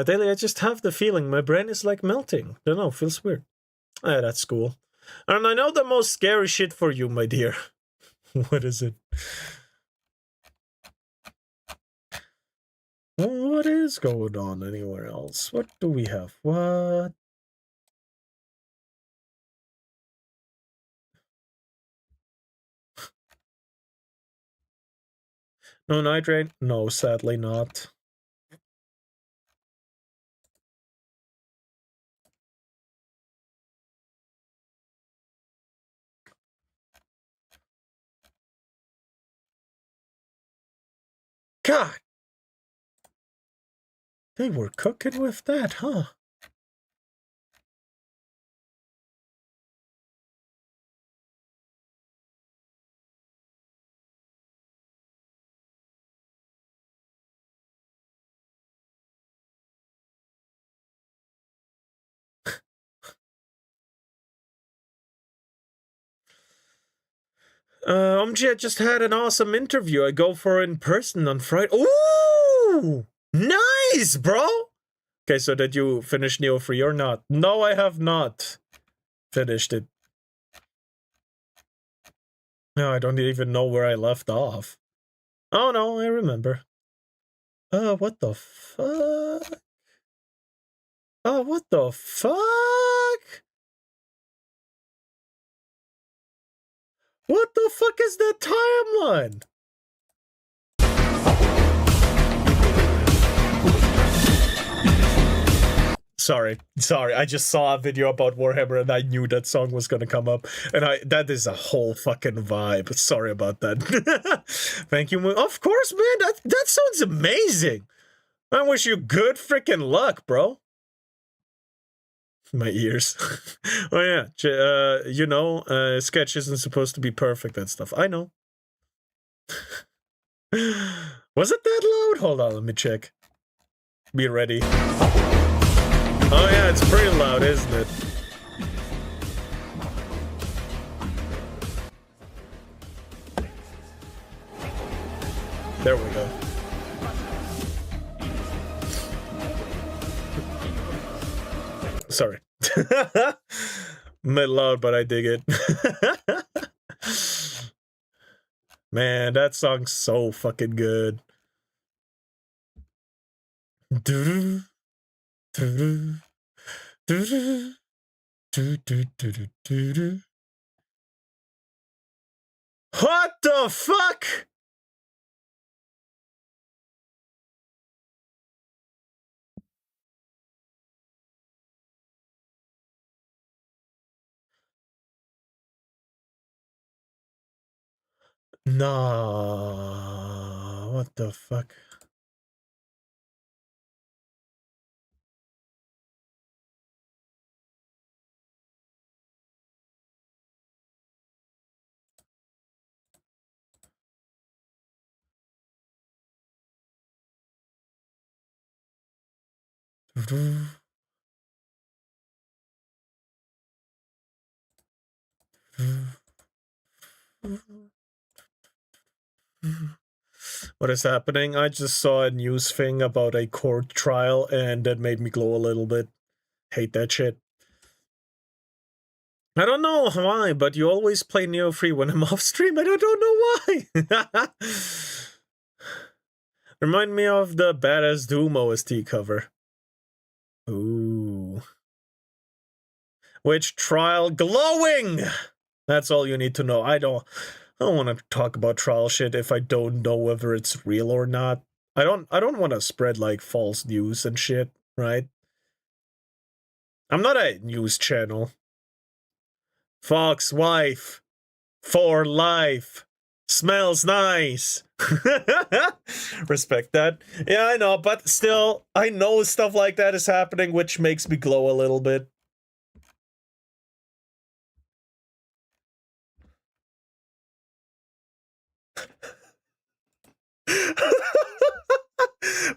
Daily, I just have the feeling my brain is like melting. Don't know, feels weird. That's cool. And I know the most scary shit for you, my dear. What is it? What is going on anywhere else? What do we have? What? No nitrate? No, sadly not. God! They were cooking with that, huh? Omji, I just had an awesome interview. I go for in person on Friday. Ooh! Nice, bro! Okay, so did you finish Neo 3 or not? No, I have not finished it. No, I don't even know where I left off. Oh no, I remember. What the fuck? What the fuck? What the fuck is that timeline? Sorry, I just saw a video about Warhammer and I knew that song was gonna come up. And that is a whole fucking vibe. Sorry about that. Thank you. Of course, man, that sounds amazing. I wish you good freaking luck, bro. My ears. Oh yeah, you know, sketch isn't supposed to be perfect and stuff. I know. Was it that loud? Hold on, let me check. Be ready. Oh yeah, it's pretty loud, isn't it? There we go. Sorry. Mid loud, but I dig it. Man, that song's so fucking good. What the fuck? Nah, what the fuck? What is happening? I just saw a news thing about a court trial and that made me glow a little bit. Hate that shit. I don't know why, but you always play Neo 3 when I'm off stream and I don't know why. Remind me of the Badass Doom OST cover. Ooh. Which trial glowing? That's all you need to know. I don't want to talk about trial shit if I don't know whether it's real or not. I don't want to spread like false news and shit, right? I'm not a news channel. Fox wife for life. Smells nice. Respect that. Yeah, I know, but still, I know stuff like that is happening, which makes me glow a little bit.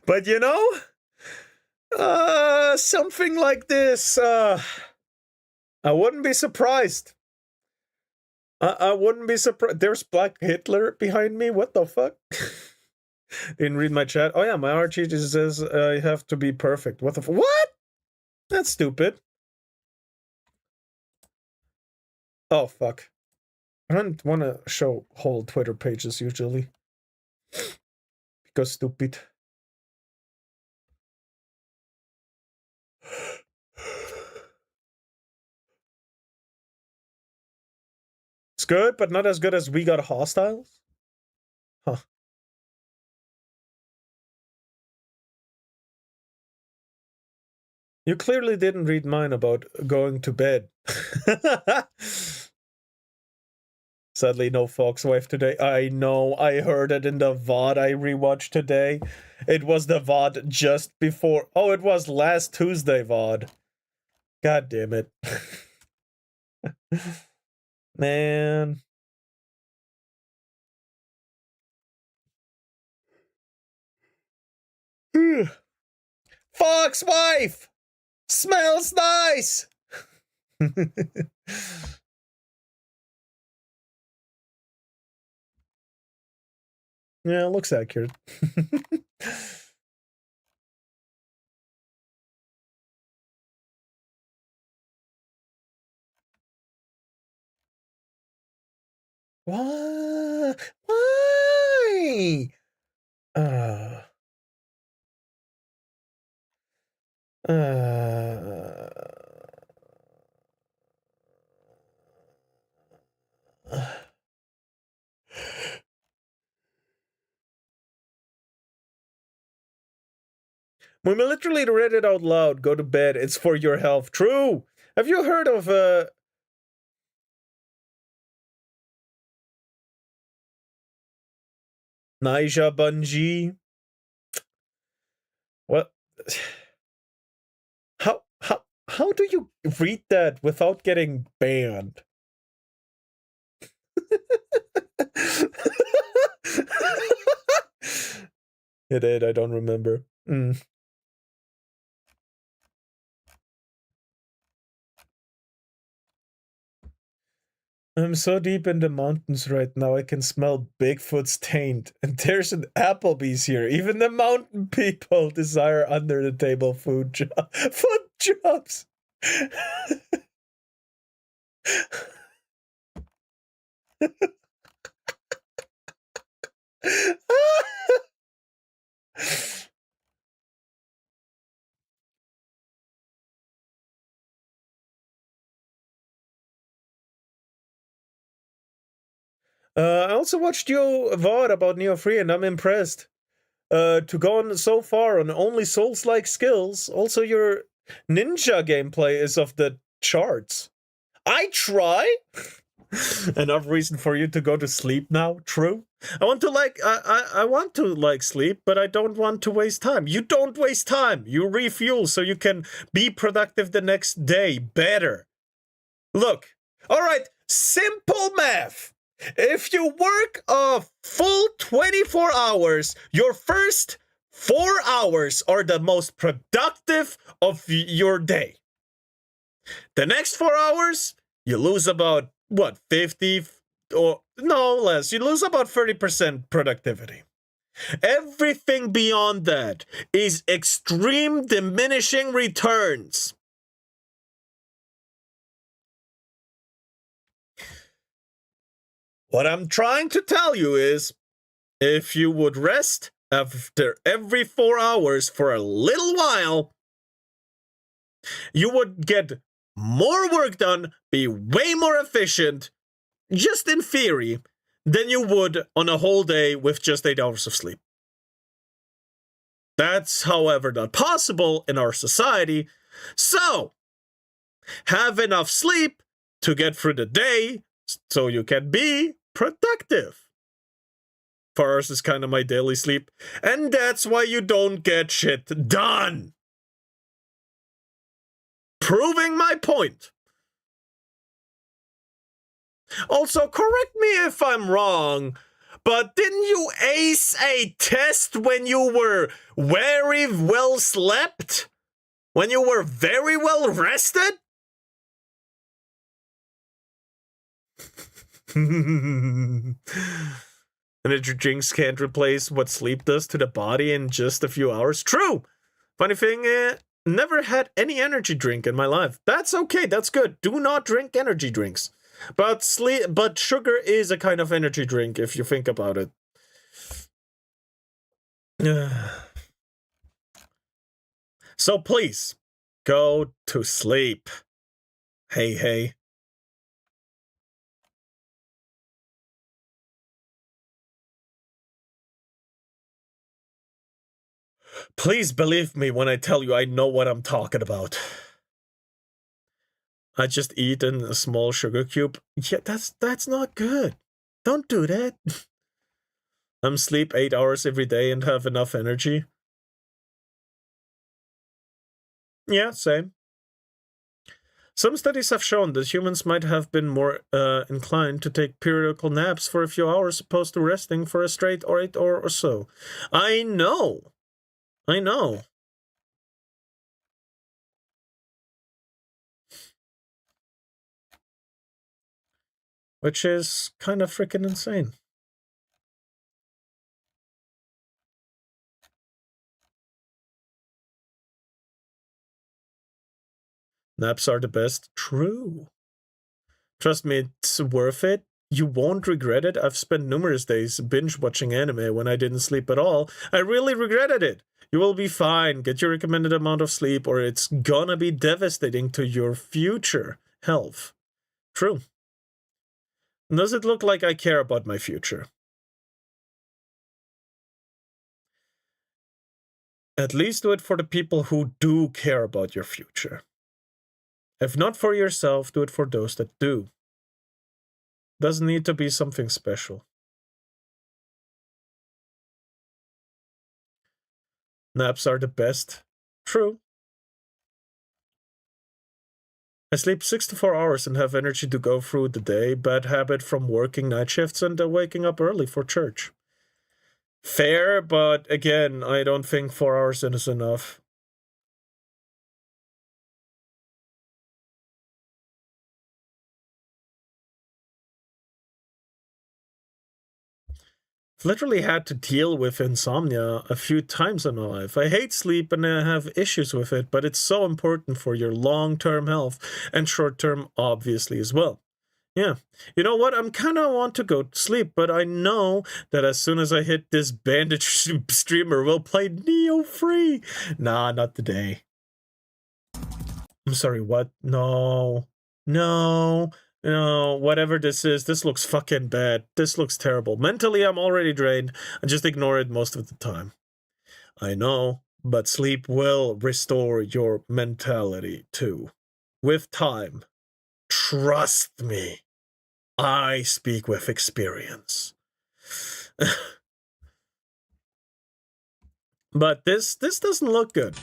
But you know, something like this, I wouldn't be surprised. I wouldn't be surprised. There's Black Hitler behind me. What the fuck? Didn't read my chat. Oh yeah, my Archie just says I have to be perfect. What the what? That's stupid. Oh fuck. I don't want to show whole Twitter pages usually. Because stupid. It's good, but not as good as We Got Hostiles? Huh. You clearly didn't read mine about going to bed. Sadly, no Foxwife today. I know, I heard it in the VOD I rewatched today. It was the VOD just before... Oh, it was last Tuesday VOD. God damn it. Man. Foxwife! Smells nice! Yeah, it looks accurate. What? Why? Uh, uh, When we literally read it out loud, go to bed, it's for your health. True. Have you heard of Naija Bunji? What? How do you read that without getting banned? It did, I don't remember. I'm so deep in the mountains right now, I can smell Bigfoot's taint. And there's an Applebee's here. Even the mountain people desire under-the-table food jobs. I also watched your VOD about Neo Free and I'm impressed. To go on so far on only Souls-like skills, also your ninja gameplay is off the charts. I try! Enough reason for you to go to sleep now, true? I want to sleep, but I don't want to waste time. You don't waste time! You refuel so you can be productive the next day better. Look, alright, simple math! If you work a full 24 hours, your first 4 hours are the most productive of your day. The next 4 hours, you lose about, what, 50 or no less. You lose about 30% productivity. Everything beyond that is extreme diminishing returns. What I'm trying to tell you is, if you would rest after every 4 hours for a little while, you would get more work done, be way more efficient, just in theory, than you would on a whole day with just 8 hours of sleep. That's, however, not possible in our society, so have enough sleep to get through the day so you can be productive. For us, is kind of my daily sleep, and that's why you don't get shit done. Proving my point. Also, correct me if I'm wrong, but didn't you ace a test when you were very well slept? When you were very well rested? Energy drinks can't replace what sleep does to the body in just a few hours. True! Funny thing, never had any energy drink in my life. That's okay, that's good. Do not drink energy drinks. But sugar is a kind of energy drink if you think about it. So please, go to sleep. Hey. Please believe me when I tell you I know what I'm talking about. I just eat a small sugar cube. Yeah, that's not good. Don't do that. I'm sleep 8 hours every day and have enough energy. Yeah, same. Some studies have shown that humans might have been more inclined to take periodical naps for a few hours opposed to resting for a straight or 8 hours or so. I know. Which is kind of freaking insane. Naps are the best. True. Trust me, it's worth it. You won't regret it. I've spent numerous days binge watching anime when I didn't sleep at all. I really regretted it. You will be fine. Get your recommended amount of sleep or it's gonna be devastating to your future health. True. Does it look like I care about my future? At least do it for the people who do care about your future. If not for yourself, do it for those that do. Doesn't need to be something special. Naps are the best. True. I sleep 6 to 4 hours and have energy to go through the day. Bad habit from working night shifts and waking up early for church. Fair, but again, I don't think 4 hours is enough. I've literally had to deal with insomnia a few times in my life. I hate sleep and I have issues with it, but it's so important for your long-term health and short-term, obviously, as well. Yeah. You know what? I'm kind of want to go to sleep, but I know that as soon as I hit this bandage streamer, we'll play Neo free. Nah, not today. I'm sorry, what? No. No. No, whatever this is, this looks fucking bad. This looks terrible. Mentally, I'm already drained. I just ignore it most of the time. I know, but sleep will restore your mentality too. With time. Trust me. I speak with experience. But this doesn't look good.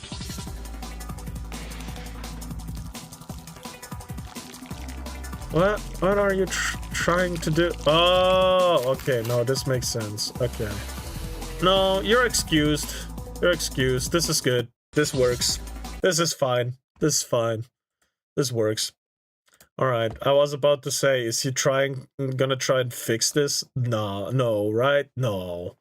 What are you trying to do? Oh, okay. No, this makes sense. Okay. No, you're excused. You're excused. This is good. This works. This is fine. This is fine. This works. Alright, I was about to say, is he gonna try and fix this? No, right? No.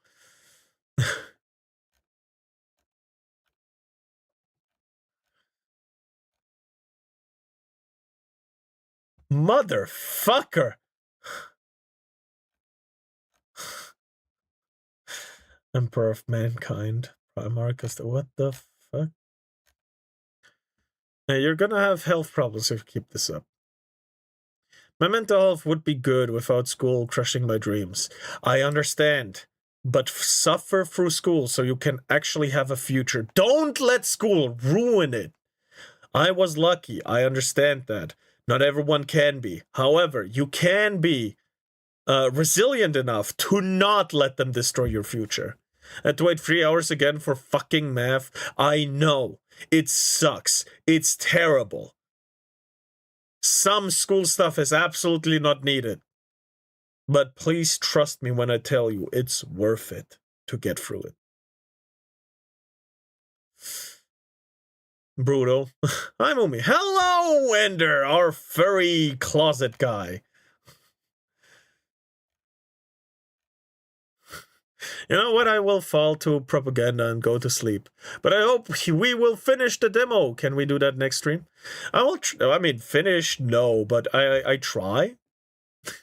Motherfucker! Emperor of Mankind. Primarchus, what the fuck? Hey, you're gonna have health problems if you keep this up. My mental health would be good without school crushing my dreams. I understand. But suffer through school so you can actually have a future. Don't let school ruin it. I was lucky. I understand that. Not everyone can be. However, you can be resilient enough to not let them destroy your future. And to wait 3 hours again for fucking math, I know. It sucks. It's terrible. Some school stuff is absolutely not needed. But please trust me when I tell you it's worth it to get through it. Brutal. Hi, Mumi. Hello, Ender, our furry closet guy. You know what? I will fall to propaganda and go to sleep. But I hope we will finish the demo. Can we do that next stream? I will. I mean, finish? No, but I try.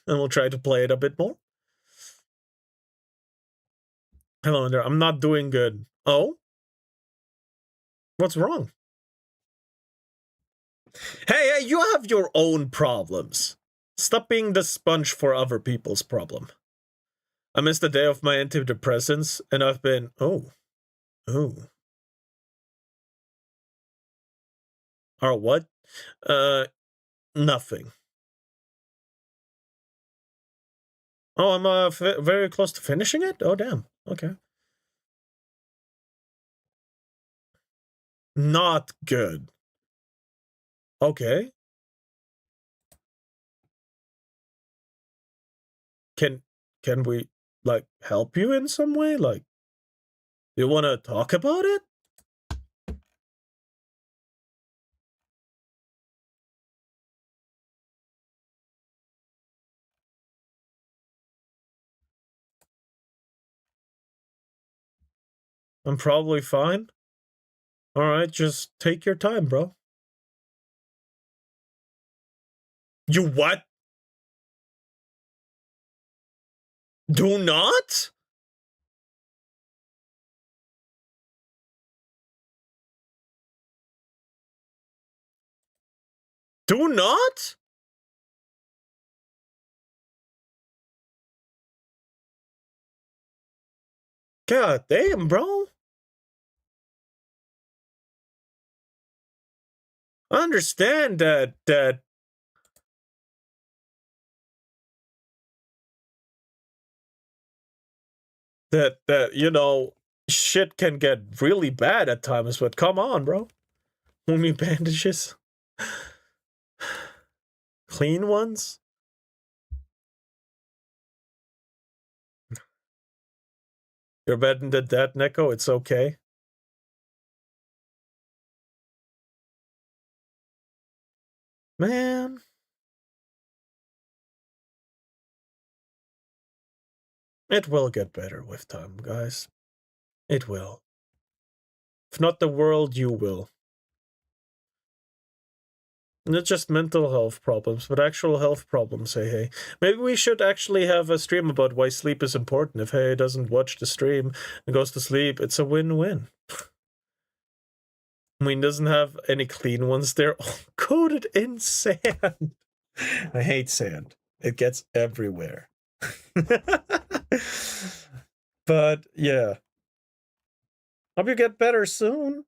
And we'll try to play it a bit more. Hello, Ender. I'm not doing good. Oh? What's wrong? Hey, you have your own problems. Stop being the sponge for other people's problem. I missed the day of my antidepressants, and I've been... Oh. Or what? Nothing. Oh, I'm very close to finishing it? Oh, damn. Okay. Not good. Okay. Can we, like, help you in some way? Like, you want to talk about it? I'm probably fine. Alright, just take your time, bro. You what? Do not? Do not? God damn, bro. I understand that you know, shit can get really bad at times, but come on, bro. Mumi bandages. Clean ones? You're betting the dead, Neko? It's okay. Man. It will get better with time, guys. It will. If not the world, you will. Not just mental health problems, but actual health problems, hey. Maybe we should actually have a stream about why sleep is important. If Hey doesn't watch the stream and goes to sleep, it's a win-win. I mean, doesn't have any clean ones. They're all coated in sand. I hate sand. It gets everywhere. But, yeah. Hope you get better soon.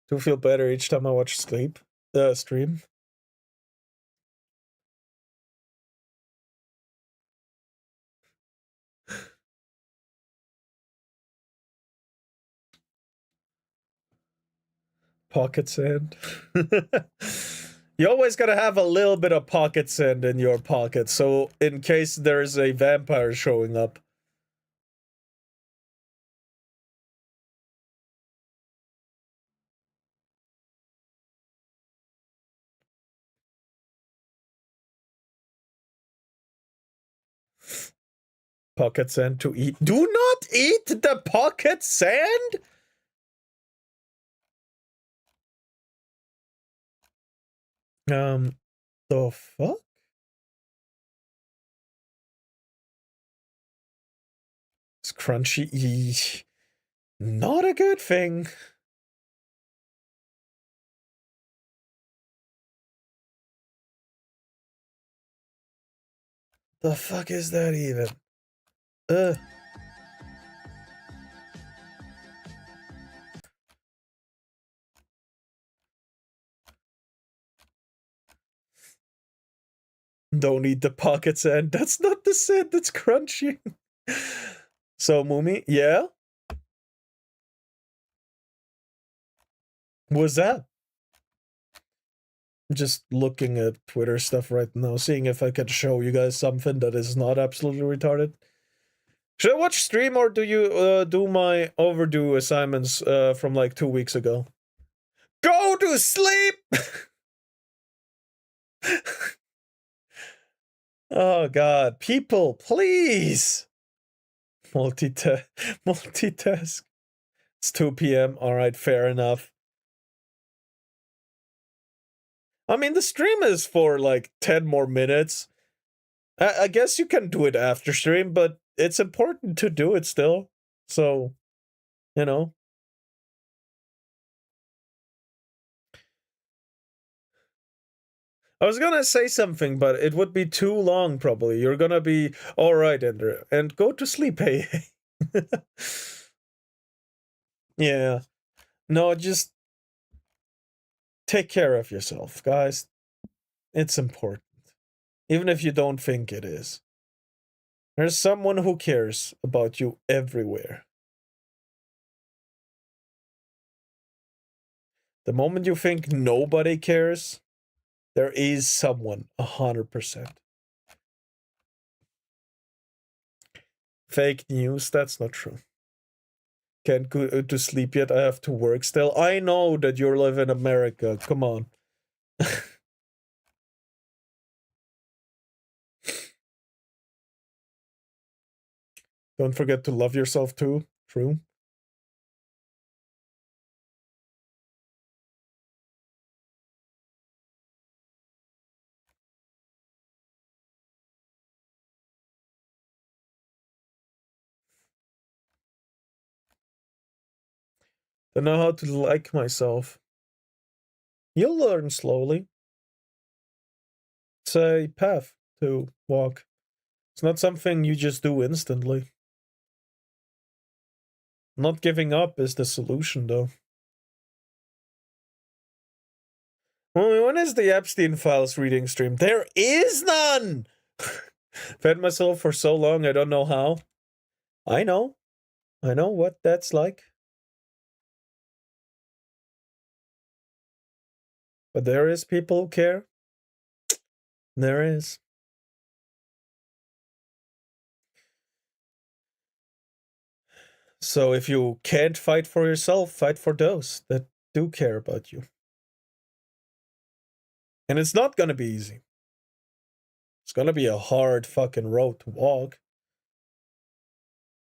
Do feel better each time I watch stream. Pocket sand. You always gotta have a little bit of pocket sand in your pocket, so in case there's a vampire showing up. Pocket sand to eat. Do not eat the pocket sand! The fuck? It's crunchy. Not a good thing. The fuck is that even? Ugh. Don't eat the pocket sand. That's not the sand that's crunchy. So, Mumi, yeah? What's that? Just looking at Twitter stuff right now, seeing if I can show you guys something that is not absolutely retarded. Should I watch stream or do you do my overdue assignments from like 2 weeks ago? Go to sleep! Oh god, people, please! Multitask. It's 2 p.m. Alright, fair enough. I mean, the stream is for like 10 more minutes. I guess you can do it after stream, but it's important to do it still. So, you know. I was gonna say something, but it would be too long, probably. You're gonna be, alright, Ender, and go to sleep, hey. Yeah. No, just take care of yourself, guys. It's important. Even if you don't think it is. There's someone who cares about you everywhere. The moment you think nobody cares, there is someone, 100%. Fake news, that's not true. Can't go to sleep yet, I have to work still. I know that you live in America, come on. Don't forget to love yourself too. True. Don't know how to like myself. You'll learn slowly. It's a path to walk. It's not something you just do instantly. Not giving up is the solution, though. Well, when is the Epstein Files reading stream? There is none! Fed myself for so long, I don't know how. I know. I know what that's like. But there is people who care. There is. So if you can't fight for yourself, fight for those that do care about you. And it's not gonna be easy. It's gonna be a hard fucking road to walk.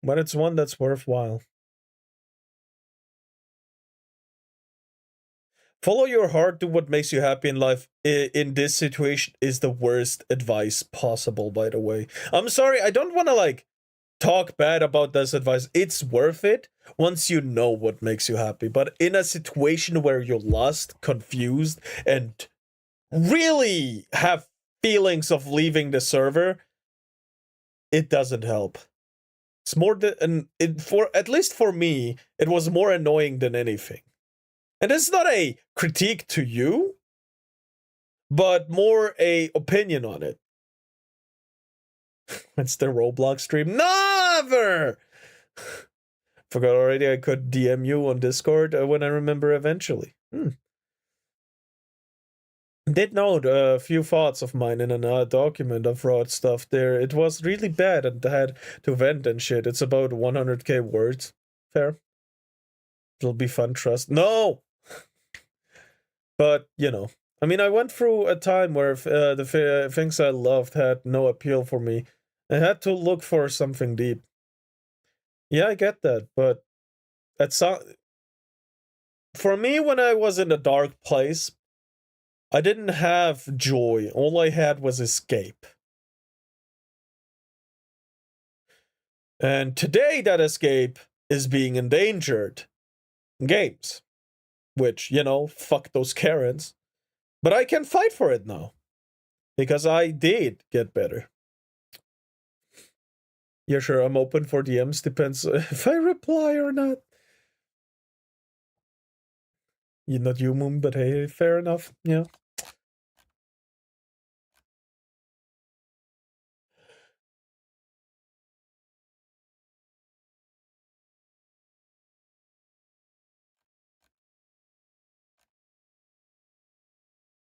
But it's one that's worthwhile. Follow your heart, do what makes you happy in life. In this situation is the worst advice possible, by the way. I'm sorry, I don't want to, like, talk bad about this advice. It's worth it once you know what makes you happy. But in a situation where you're lost, confused, and really have feelings of leaving the server, it doesn't help. It's more than, for at least for me, it was more annoying than anything. And it's not a critique to you, but more a opinion on it. It's the Roblox stream. Never! Forgot already I could DM you on Discord when I remember eventually. Did note a few thoughts of mine in a document of fraud stuff there. It was really bad and I had to vent and shit. It's about 100k words. Fair. It'll be fun, trust. No! But, you know. I mean, I went through a time where the things I loved had no appeal for me. I had to look for something deep. Yeah, I get that, but for me, when I was in a dark place, I didn't have joy. All I had was escape. And today, that escape is being endangered. Games. Which, you know, fuck those Karens. But I can fight for it now. Because I did get better. Yeah, sure, I'm open for DMs. Depends if I reply or not. You're not you, Moon, but hey, fair enough. Yeah.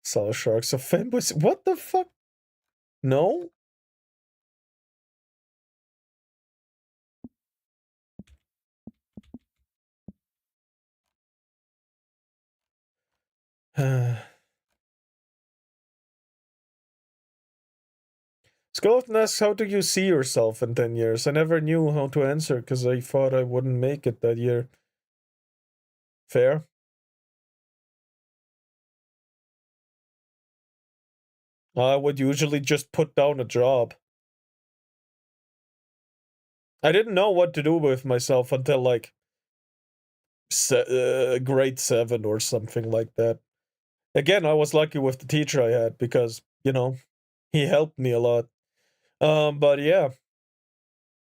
Saw sharks of fanboys. What the fuck? No? Skeleton asks, how do you see yourself in 10 years? I never knew how to answer because I thought I wouldn't make it that year. Fair? I would usually just put down a job. I didn't know what to do with myself until, like, grade 7 or something like that. Again, I was lucky with the teacher I had because, you know, he helped me a lot. But yeah.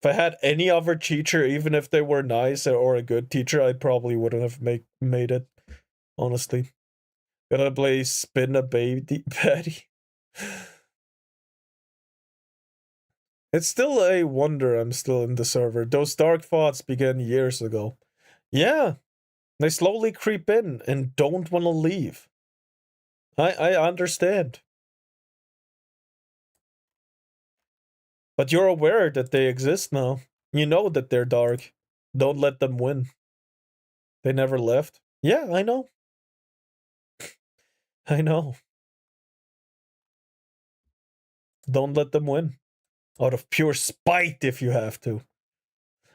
If I had any other teacher, even if they were nice or a good teacher, I probably wouldn't have made it. Honestly. Gotta play Spin a Baby Patty. It's still a wonder I'm still in the server. Those dark thoughts began years ago. Yeah. They slowly creep in and don't want to leave. I understand. But you're aware that they exist now. You know that they're dark. Don't let them win. They never left. Yeah, I know. I know. Don't let them win. Out of pure spite if you have to.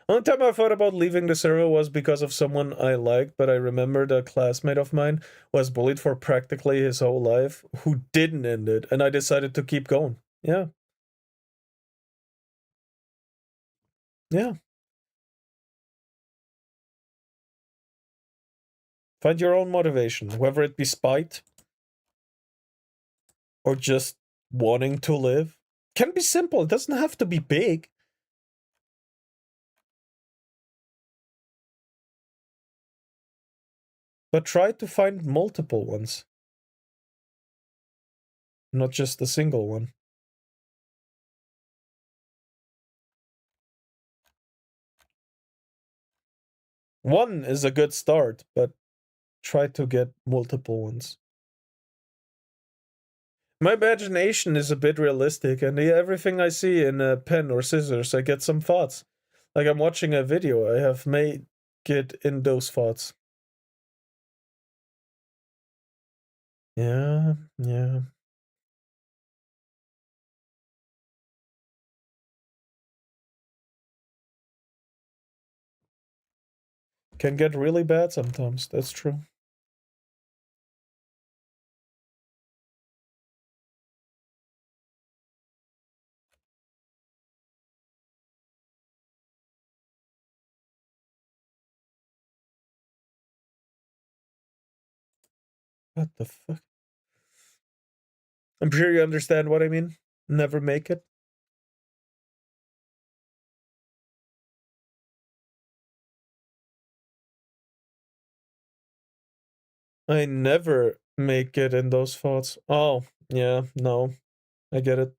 Only time I thought about leaving the server was because of someone I liked, but I remembered a classmate of mine was bullied for practically his whole life who didn't end it, and I decided to keep going. Yeah. Yeah. Find your own motivation, whether it be spite or just wanting to live. Can be simple, it doesn't have to be big. But try to find multiple ones. Not just a single one. One is a good start, but try to get multiple ones. My imagination is a bit realistic, and everything I see in a pen or scissors, I get some thoughts. Like I'm watching a video, I have made it in those thoughts. Yeah. Can get really bad sometimes, that's true. What the fuck? I'm sure you understand what I mean. Never make it. I never make it in those thoughts. Oh, yeah, no. I get it.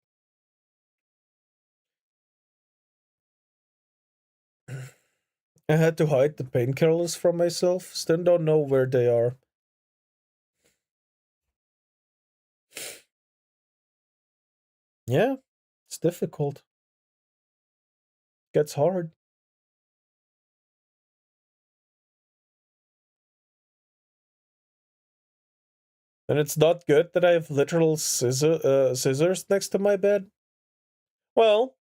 I had to hide the painkillers from myself. Still don't know where they are. Yeah, it's difficult. Gets hard. And it's not good that I have literal scissors next to my bed. Well,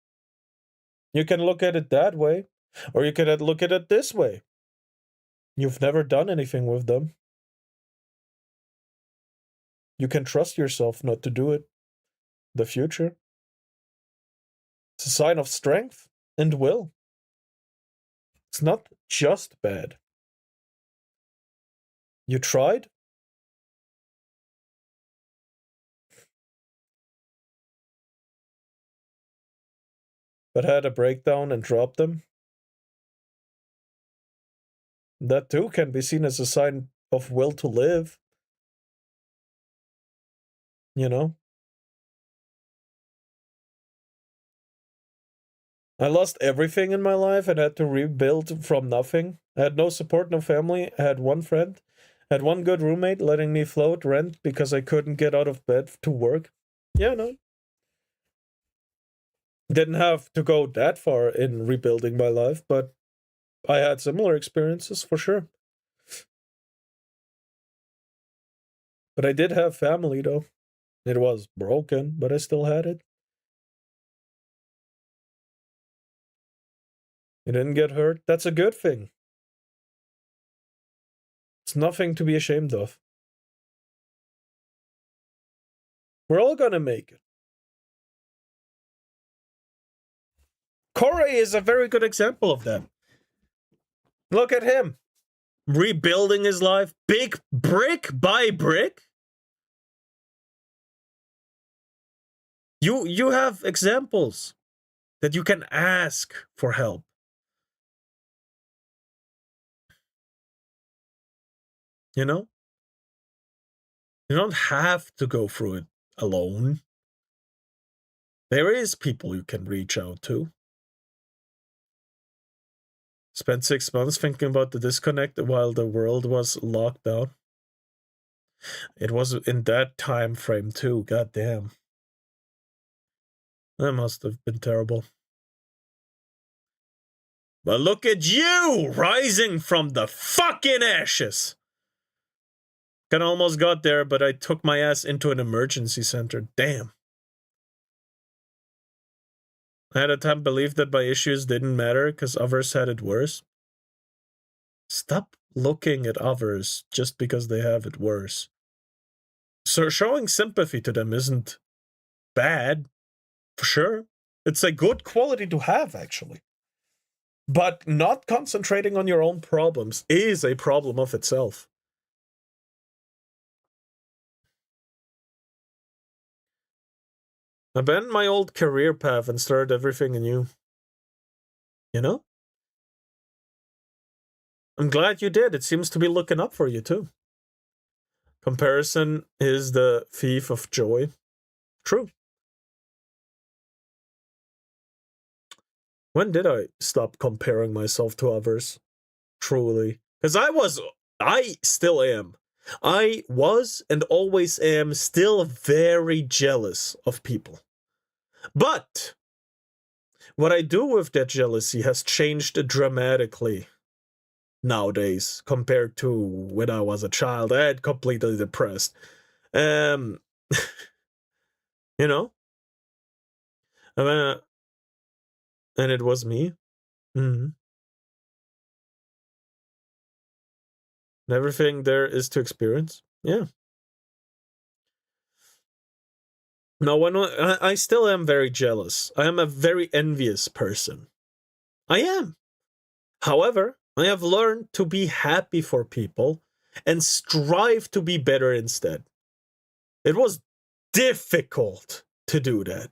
you can look at it that way, or you can look at it this way. You've never done anything with them. You can trust yourself not to do it. The future. It's a sign of strength and will. It's not just bad. You tried? But had a breakdown and dropped them? That too can be seen as a sign of will to live. You know? I lost everything in my life and had to rebuild from nothing. I had no support, no family. I had one friend. I had one good roommate letting me float rent because I couldn't get out of bed to work. Yeah, no. Didn't have to go that far in rebuilding my life, but I had similar experiences for sure. But I did have family though. It was broken, but I still had it. You didn't get hurt. That's a good thing. It's nothing to be ashamed of. We're all gonna make it. Corey is a very good example of that. Look at him. Rebuilding his life, big brick by brick. You have examples that you can ask for help. You know? You don't have to go through it alone. There is people you can reach out to. Spent 6 months thinking about the disconnect while the world was locked down. It was in that time frame too, goddamn. That must have been terrible. But look at you, rising from the fucking ashes. Kinda almost got there, but I took my ass into an emergency center. Damn. I had a time believed that my issues didn't matter because others had it worse. Stop looking at others just because they have it worse. So showing sympathy to them isn't bad, for sure. It's a good quality to have, actually. But not concentrating on your own problems is a problem of itself. I abandoned my old career path and started everything anew. You know? I'm glad you did. It seems to be looking up for you, too. Comparison is the thief of joy. True. When did I stop comparing myself to others? Truly. Because I still am. I was and always am still very jealous of people. But what I do with that jealousy has changed dramatically nowadays compared to when I was a child. I had completely depressed. You know? And it was me. Mm-hmm. And everything there is to experience. Yeah. No, when I still am very jealous. I am a very envious person. I am. However, I have learned to be happy for people and strive to be better instead. It was difficult to do that.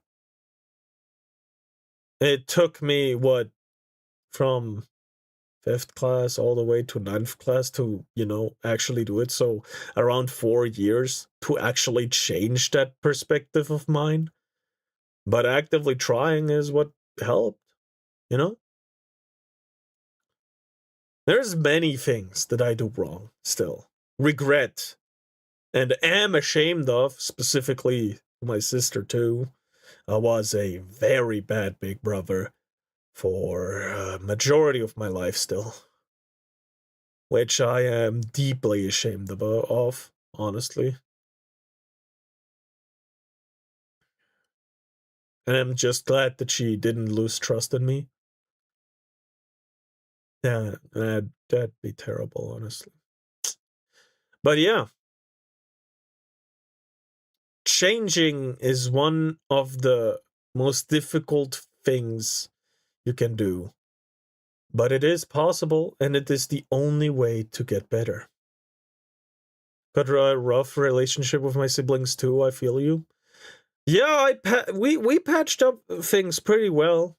It took me, from 5th class all the way to 9th class to, actually do it. So around 4 years to actually change that perspective of mine. But actively trying is what helped, There's many things that I do wrong still. Regret. And am ashamed of, specifically my sister too. I was a very bad big brother for a majority of my life still. Which I am deeply ashamed of, honestly. And I'm just glad that she didn't lose trust in me. Yeah, that'd be terrible, honestly. But yeah. Changing is one of the most difficult things you can do. But it is possible, and it is the only way to get better. Got a rough relationship with my siblings too, I feel you. Yeah, we patched up things pretty well,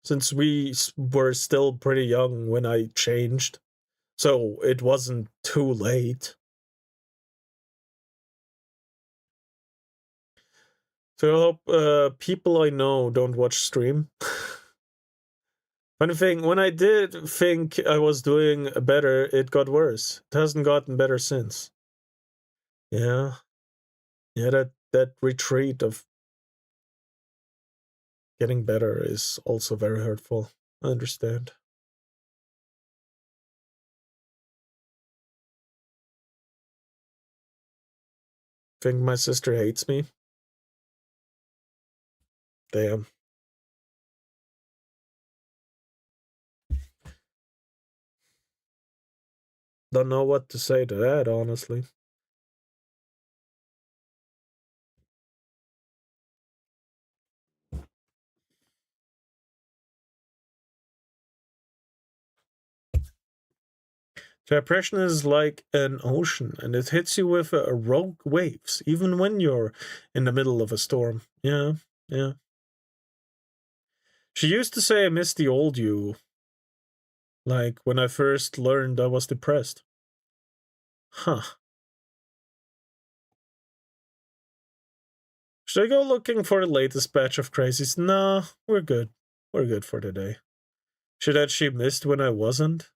since we were still pretty young when I changed. So it wasn't too late. So I hope people I know don't watch stream. Funny thing, when I did think I was doing better, it got worse. It hasn't gotten better since. Yeah. Yeah, that retreat of getting better is also very hurtful. I understand. Think my sister hates me? Damn. Don't know what to say to that, honestly. Depression is like an ocean, and it hits you with rogue waves, even when you're in the middle of a storm. Yeah, yeah. She used to say I miss the old you, like when I first learned I was depressed. Huh. Should I go looking for the latest batch of crazies? Nah, we're good. We're good for today. Should that she missed when I wasn't?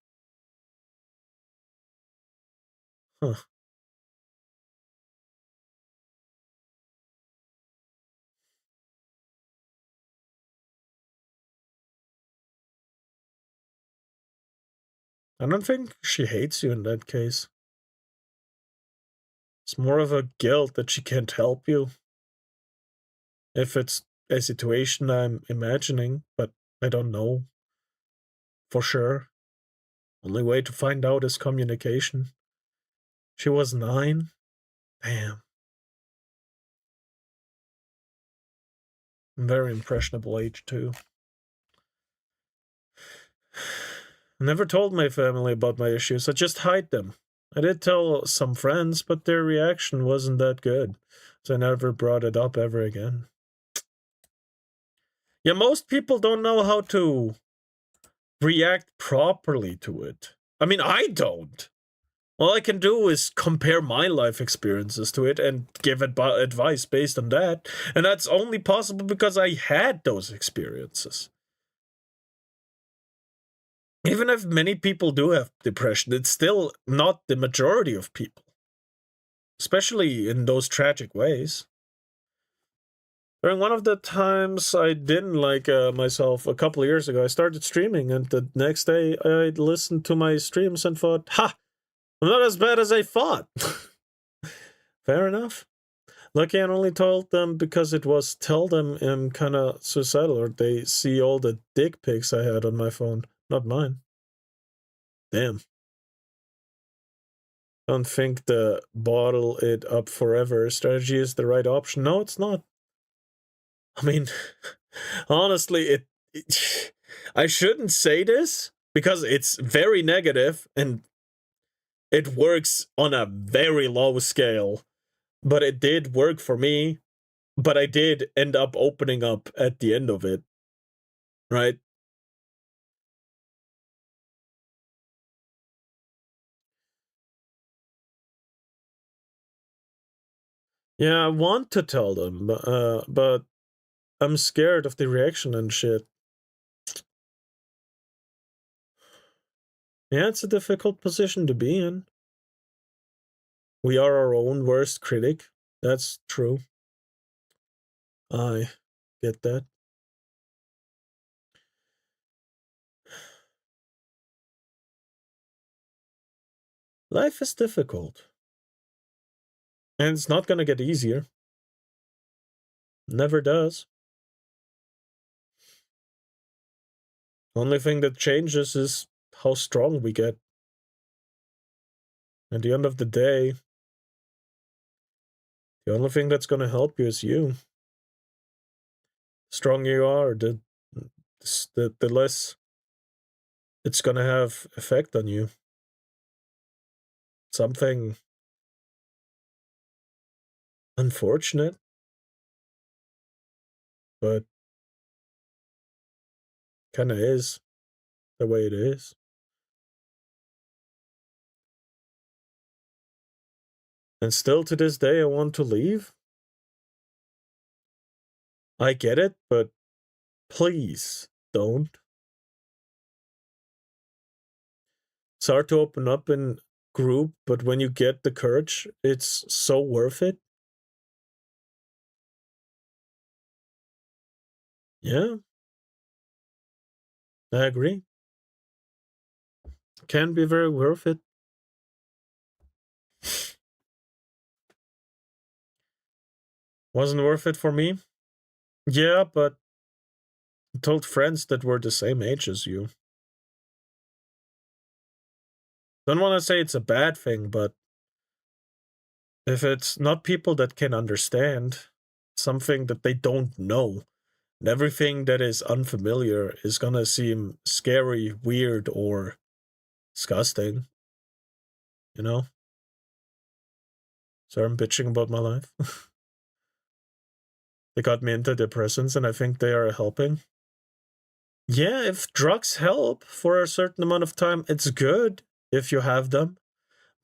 Huh. I don't think she hates you in that case. It's more of a guilt that she can't help you. If it's a situation I'm imagining, but I don't know for sure. Only way to find out is communication. She was 9. Damn. Very impressionable age, too. I never told my family about my issues. I just hide them. I did tell some friends, but their reaction wasn't that good, so I never brought it up ever again. Yeah, most people don't know how to react properly to it. I mean, I don't. All I can do is compare my life experiences to it and give advice based on that. And that's only possible because I had those experiences. Even if many people do have depression, it's still not the majority of people. Especially in those tragic ways. During one of the times I didn't like myself a couple of years ago, I started streaming, and the next day I listened to my streams and thought, ha! I'm not as bad as I thought. Fair enough. Lucky I only told them because it was tell them I'm kind of suicidal, or they see all the dick pics I had on my phone, not mine. Damn. Don't think the bottle it up forever strategy is the right option. No, it's not. I mean, honestly, I shouldn't say this because it's very negative and it works on a very low scale, but it did work for me. But I did end up opening up at the end of it, right? Yeah, I want to tell them, but I'm scared of the reaction and shit. Yeah, it's a difficult position to be in. We are our own worst critic. That's true. I get that. Life is difficult. And it's not gonna get easier. Never does. Only thing that changes is how strong we get. At the end of the day, the only thing that's gonna help you is you. The stronger you are, the less it's gonna have effect on you. Something unfortunate, but kinda is the way it is. And still to this day, I want to leave. I get it, but please don't. It's hard to open up in group, but when you get the courage, it's so worth it. Yeah, I agree. Can be very worth it. Wasn't worth it for me? Yeah, but I told friends that were the same age as you. Don't want to say it's a bad thing, but if it's not people that can understand something that they don't know, and everything that is unfamiliar is gonna seem scary, weird, or disgusting. You know? So I'm bitching about my life. They got me into depressants, and I think they are helping. Yeah, if drugs help for a certain amount of time, it's good if you have them.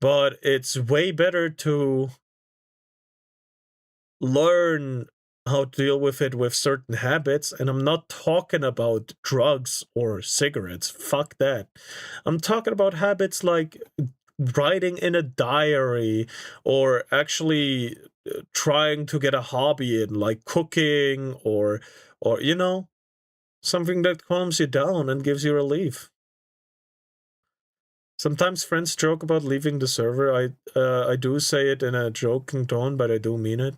But it's way better to learn how to deal with it with certain habits. And I'm not talking about drugs or cigarettes. Fuck that. I'm talking about habits like writing in a diary or actually trying to get a hobby in, like cooking or you know, something that calms you down and gives you relief. Sometimes friends joke about leaving the server. I do say it in a joking tone, but I do mean it.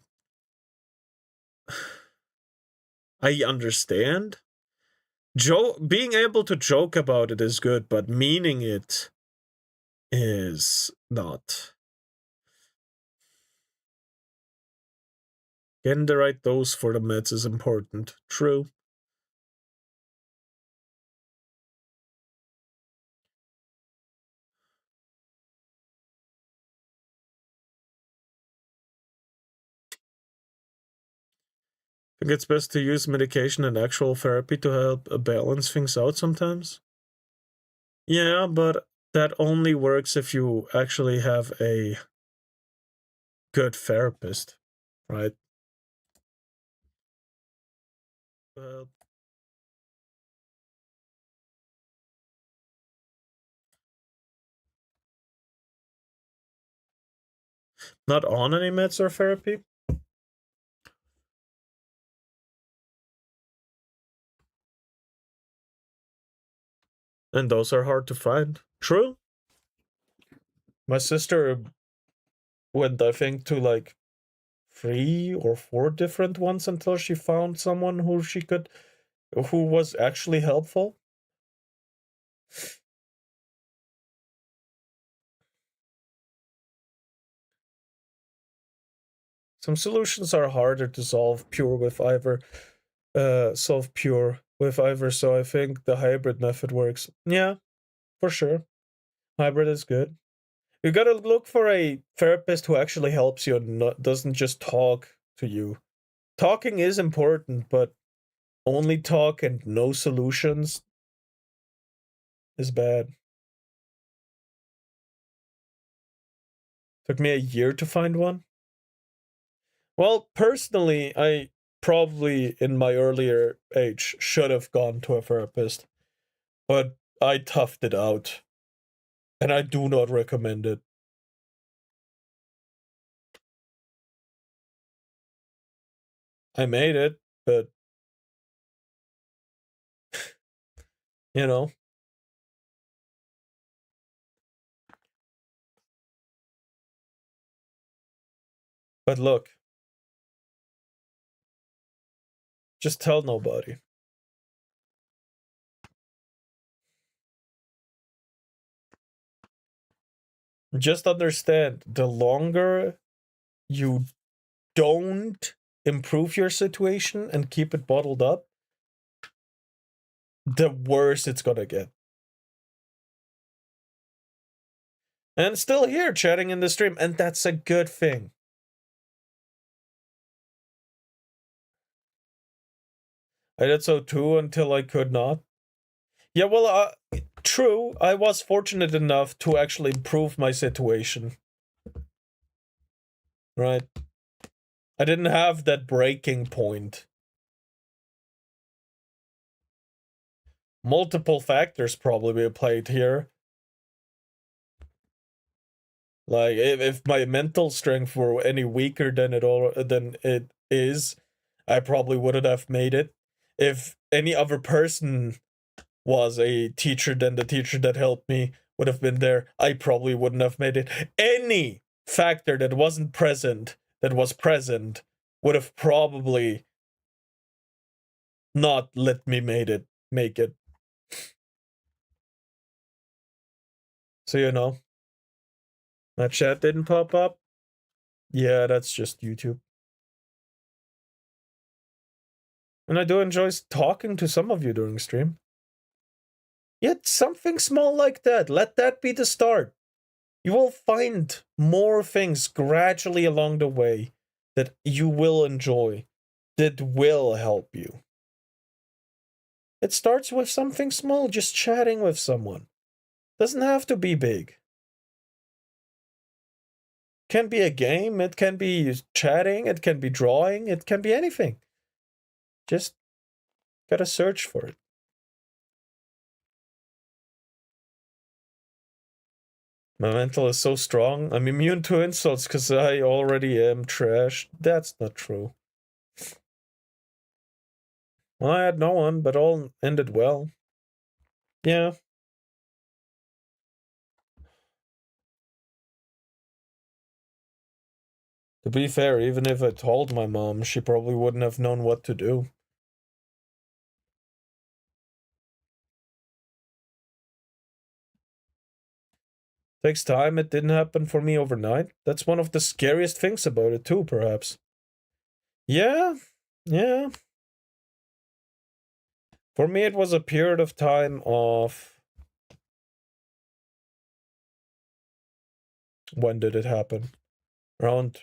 I understand. Being able to joke about it is good, but meaning it is not. Getting the right dose for the meds is important. True. I think it's best to use medication and actual therapy to help balance things out sometimes. Yeah, but that only works if you actually have a good therapist, right? Well, not on any meds or therapy. And those are hard to find. True. My sister went, I think, to like 3 or 4 different ones until she found someone who was actually helpful. Some solutions are harder to solve pure with either, so I think the hybrid method works. Yeah, for sure. Hybrid is good. You gotta look for a therapist who actually helps you and doesn't just talk to you. Talking is important, but only talk and no solutions is bad. Took me a year to find one. Well, personally, I probably in my earlier age should have gone to a therapist, but I toughed it out, and I do not recommend it. I made it, but you know. But look, just tell nobody. Just understand, the longer you don't improve your situation and keep it bottled up, the worse it's gonna get. And still here chatting in the stream, and that's a good thing. I did so too until I could not. Yeah, well, true. I was fortunate enough to actually improve my situation. Right? I didn't have that breaking point. Multiple factors probably played here. Like, if my mental strength were any weaker than it is, I probably wouldn't have made it. If any other person was a teacher than the teacher that helped me would have been there, I probably wouldn't have made it. Any factor that wasn't present, that was present, would have probably not let me make it. So, you know, my chat didn't pop up. Yeah, that's just YouTube. And I do enjoy talking to some of you during stream. Yet something small like that, let that be the start. You will find more things gradually along the way that you will enjoy, that will help you. It starts with something small, just chatting with someone. Doesn't have to be big. Can be a game, it can be chatting, it can be drawing, it can be anything. Just gotta search for it. My mental is so strong. I'm immune to insults because I already am trash. That's not true. Well, I had no one, but all ended well. Yeah. To be fair, even if I told my mom, she probably wouldn't have known what to do. Takes time. It didn't happen for me overnight. That's one of the scariest things about it too, perhaps. Yeah. For me, it was a period of time of... When did it happen? Around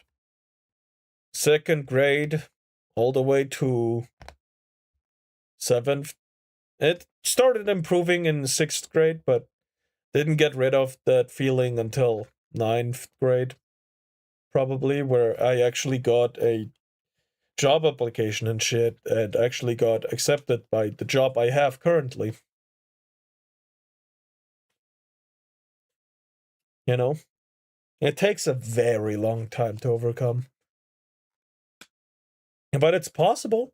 2nd grade, all the way to 7th. It started improving in 6th grade, but didn't get rid of that feeling until 9th grade, probably, where I actually got a job application and shit, and actually got accepted by the job I have currently. You know? It takes a very long time to overcome. But it's possible.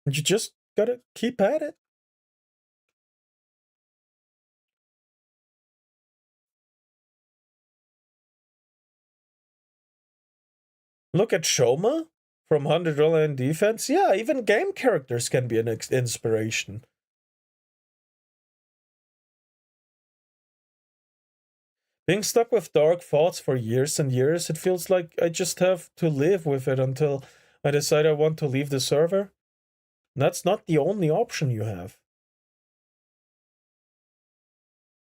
You just gotta keep at it. Look at Shoma from 100 Line Defense. Yeah, even game characters can be an inspiration. Being stuck with dark thoughts for years and years, it feels like I just have to live with it until I decide I want to leave the server. And that's not the only option you have.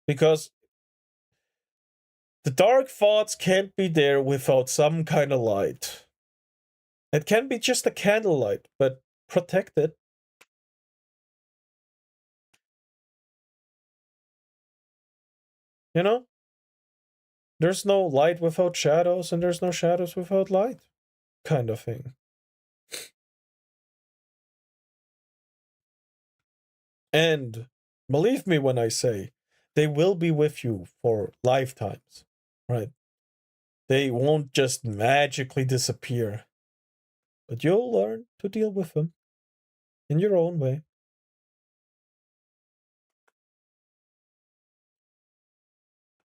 Because the dark thoughts can't be there without some kind of light. It can be just a candlelight, but protect it. You know? There's no light without shadows, and there's no shadows without light. Kind of thing. And believe me when I say, they will be with you for lifetimes, right? They won't just magically disappear. But you'll learn to deal with them in your own way.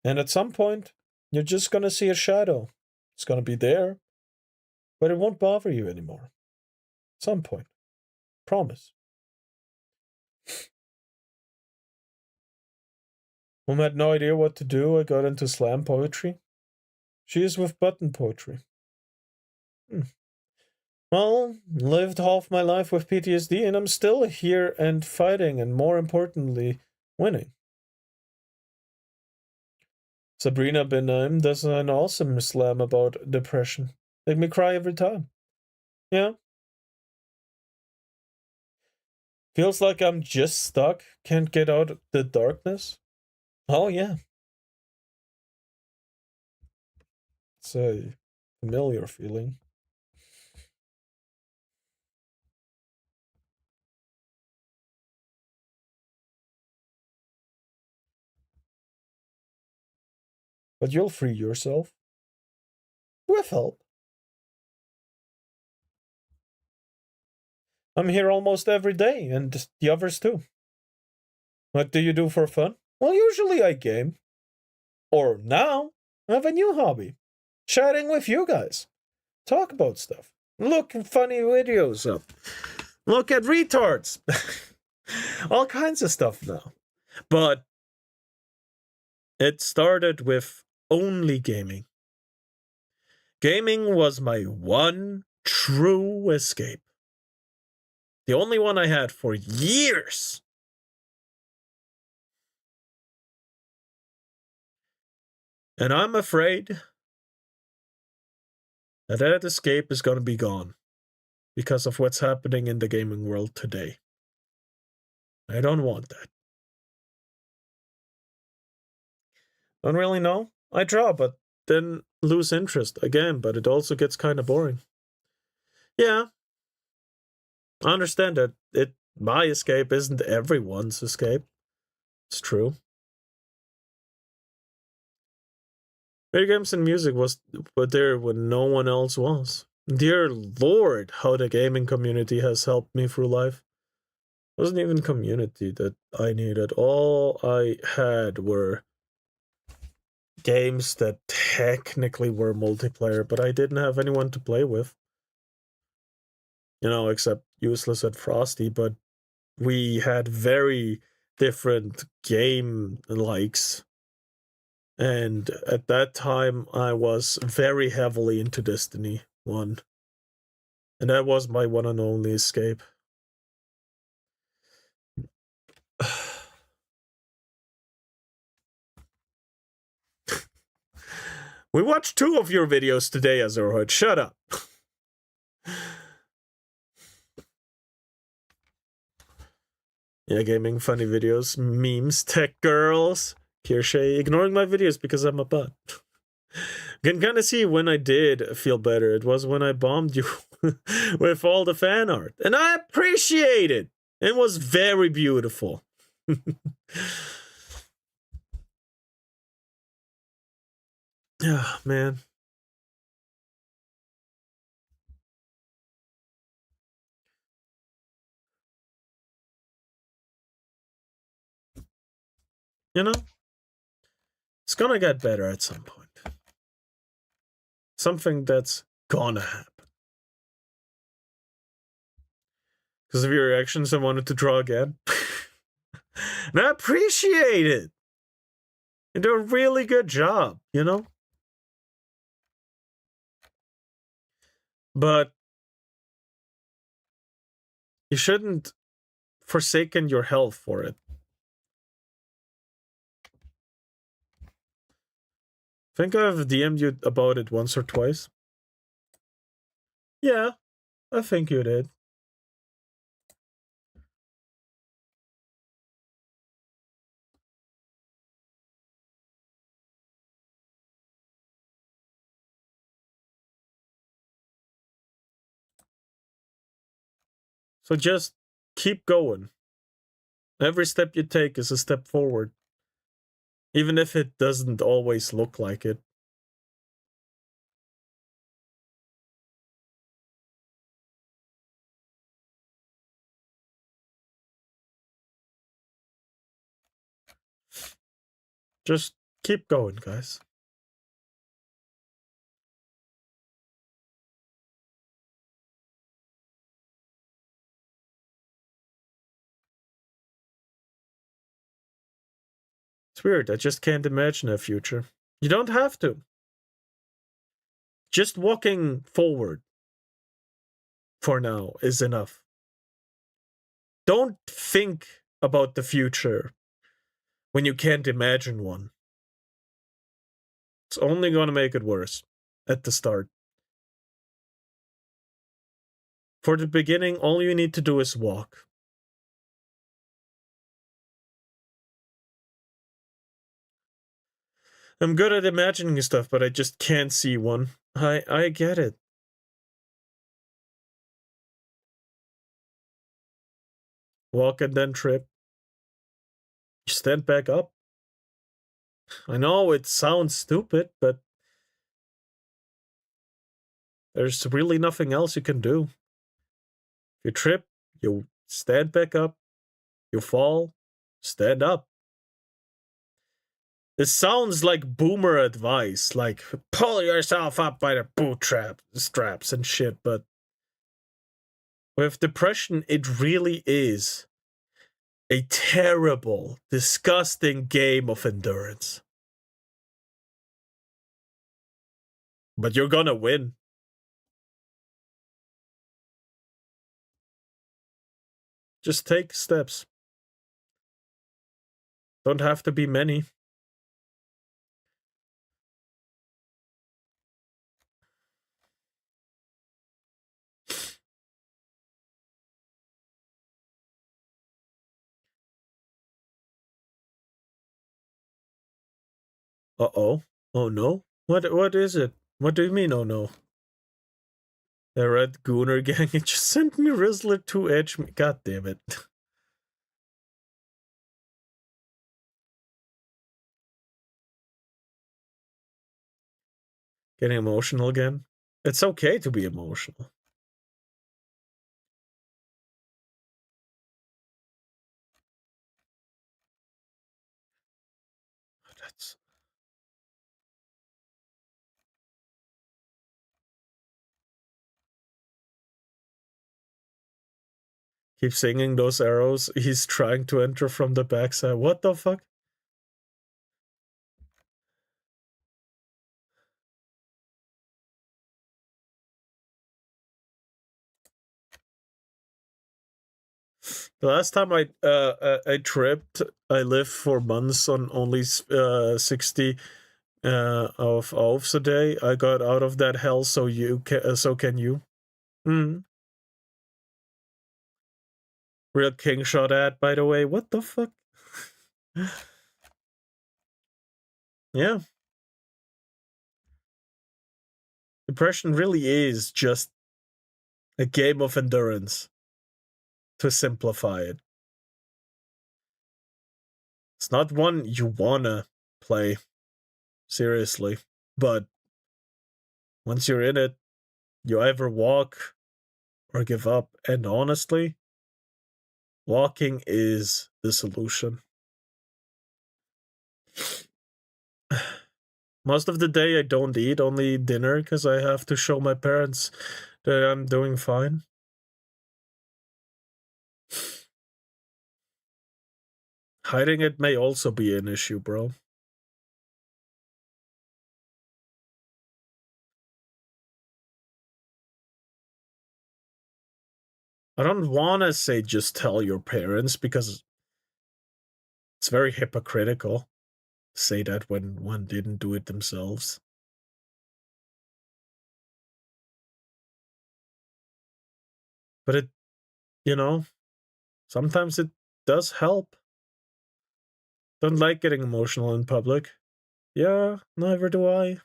And at some point, you're just gonna see a shadow. It's gonna be there, but it won't bother you anymore. At some point. Promise. Mom had no idea what to do. I got into slam poetry. She is with button poetry. Well, lived half my life with PTSD, and I'm still here and fighting, and more importantly, winning. Sabrina Benaim does an awesome slam about depression. Make me cry every time. Yeah. Feels like I'm just stuck, can't get out of the darkness. Oh, yeah. It's a familiar feeling. But you'll free yourself. With help. I'm here almost every day, and the others too. What do you do for fun? Well, usually I game. Or now, I have a new hobby. Chatting with you guys. Talk about stuff. Look at funny videos up. Look at retards. All kinds of stuff now. But it started with only gaming. Gaming was my one true escape. The only one I had for years. And I'm afraid that escape is going to be gone because of what's happening in the gaming world today. I don't want that. Don't really know. I draw, but then lose interest again, but it also gets kind of boring. Yeah. I understand that my escape isn't everyone's escape. It's true. Video games and music were there when no one else was. Dear Lord, how the gaming community has helped me through life. It wasn't even community that I needed. All I had were games that technically were multiplayer, but I didn't have anyone to play with. You know, except Useless and Frosty, but we had very different game likes. And at that time, I was very heavily into Destiny 1. And that was my one and only escape. We watched 2 of your videos today, Azurhood. Shut up. Yeah, gaming, funny videos, memes, tech girls. Kirsche ignoring my videos because I'm a butt. Can kind of see when I did feel better. It was when I bombed you with all the fan art. And I appreciate it. It was very beautiful. Yeah, man. You know, it's gonna get better at some point. Something that's gonna happen. Because of your reactions, I wanted to draw again. And I appreciate it. You do a really good job, you know? But you shouldn't forsaken your health for it. I think I've DM'd you about it once or twice. Yeah, I think you did. So just keep going. Every step you take is a step forward. Even if it doesn't always look like it. Just keep going, guys. It's weird, I just can't imagine a future. You don't have to. Just walking forward for now is enough. Don't think about the future when you can't imagine one. It's only gonna make it worse at the start. For the beginning, all you need to do is walk. I'm good at imagining stuff, but I just can't see one. I get it. Walk and then trip. You stand back up. I know it sounds stupid, but there's really nothing else you can do. If you trip, you stand back up. You fall, stand up. This sounds like boomer advice, like pull yourself up by the straps and shit, but with depression, it really is a terrible, disgusting game of endurance. But you're gonna win. Just take steps. Don't have to be many. Uh-oh. Oh no? What is it? What do you mean, oh no? The red gooner gang, it just sent me Rizzler to edge me. God damn it. Getting emotional again? It's okay to be emotional. That's... Keep singing those arrows. He's trying to enter from the backside. What the fuck? The last time I tripped, I lived for months on only 60 of oafs a day. I got out of that hell, so can you. Real king shot at, by the way. What the fuck? Yeah. Depression really is just a game of endurance, to simplify it. It's not one you wanna play, seriously. But once you're in it, you either walk or give up. And honestly, walking is the solution. Most of the day I don't eat, only dinner, because I have to show my parents that I'm doing fine. Hiding it may also be an issue, bro. I don't want to say just tell your parents, because it's very hypocritical to say that when one didn't do it themselves. But it, you know, sometimes it does help. Don't like getting emotional in public. Yeah, neither do I.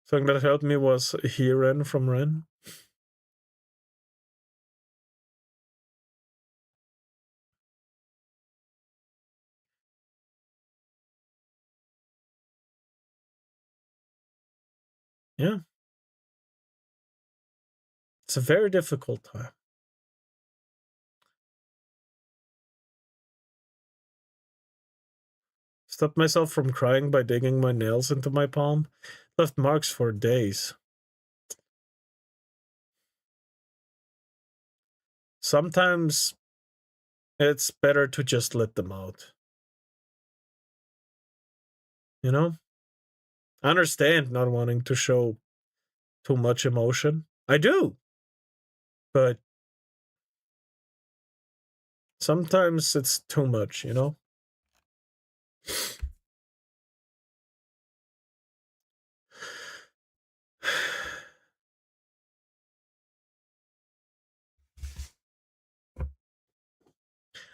Something that helped me was Ren from Ren. Yeah. It's a very difficult time. Stopped myself from crying by digging my nails into my palm. Left marks for days. Sometimes it's better to just let them out. You know? I understand not wanting to show too much emotion. I do. But sometimes it's too much, you know?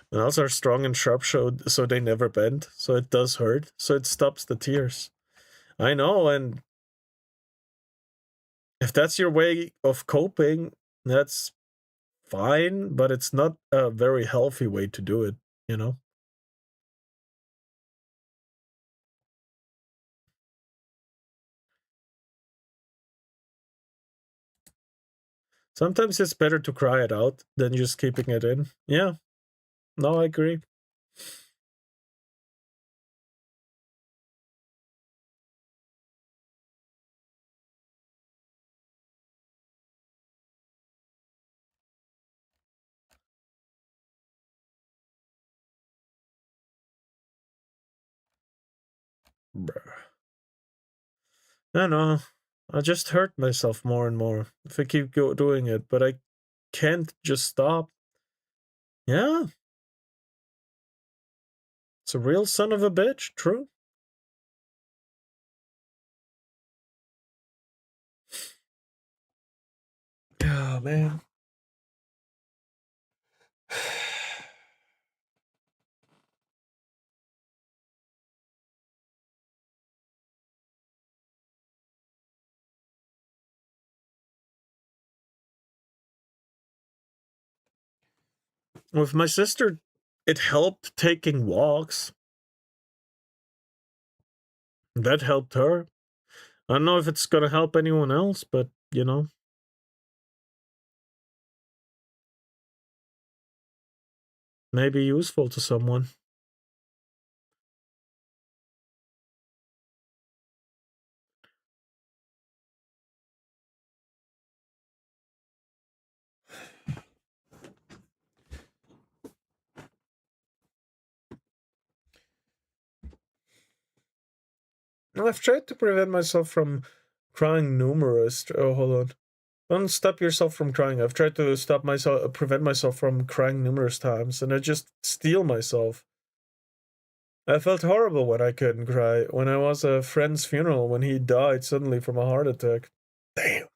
Nails are strong and sharp, so they never bend. So it does hurt. So it stops the tears. I know, and if that's your way of coping, that's fine, but it's not a very healthy way to do it, you know? Sometimes it's better to cry it out than just keeping it in. Yeah. No, I agree. Bruh. I know. I just hurt myself more and more if I keep doing it, but I can't just stop. Yeah. It's a real son of a bitch, true. Oh, man. With my sister, it helped taking walks. That helped her. I don't know if it's gonna help anyone else, but, you know. Maybe useful to someone. I've tried to prevent myself from crying numerous. Oh, hold on. Don't stop yourself from crying. I've tried to prevent myself from crying numerous times, and I just steel myself. I felt horrible when I couldn't cry. When I was at a friend's funeral, when he died suddenly from a heart attack. Damn.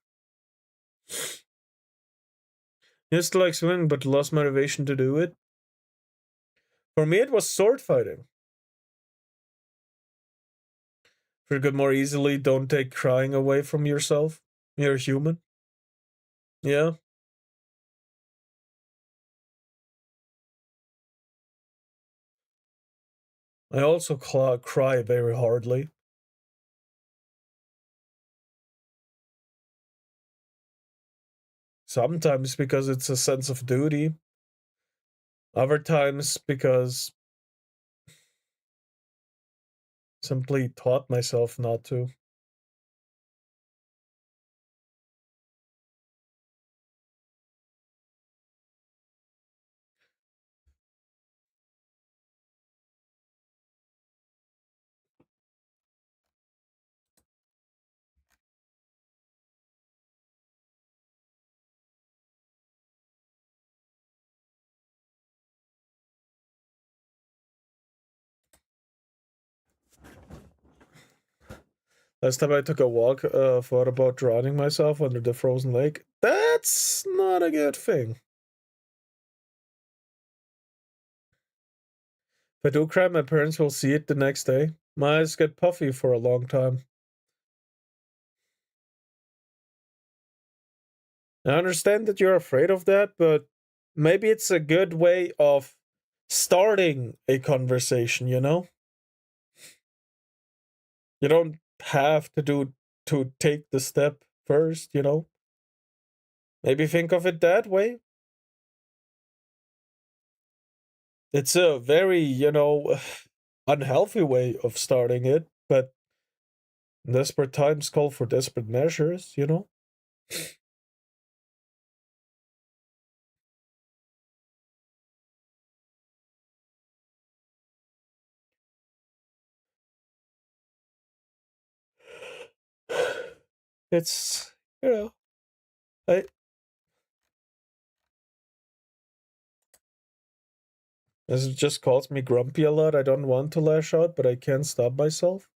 Used to like swimming, but lost motivation to do it. For me, it was sword fighting. Forget more easily, don't take crying away from yourself. You're human. Yeah. I also cry very hardly. Sometimes because it's a sense of duty. Other times because simply taught myself not to. Last time I took a walk, thought about drowning myself under the frozen lake. That's not a good thing. If I do cry, my parents will see it the next day. My eyes get puffy for a long time. I understand that you're afraid of that, but maybe it's a good way of starting a conversation, you know? You don't have to take the step first, you know? Maybe think of it that way. It's a very, you know, unhealthy way of starting it, but desperate times call for desperate measures, you know? It's, you know, I as it just calls me grumpy a lot. I don't want to lash out, but I can't stop myself.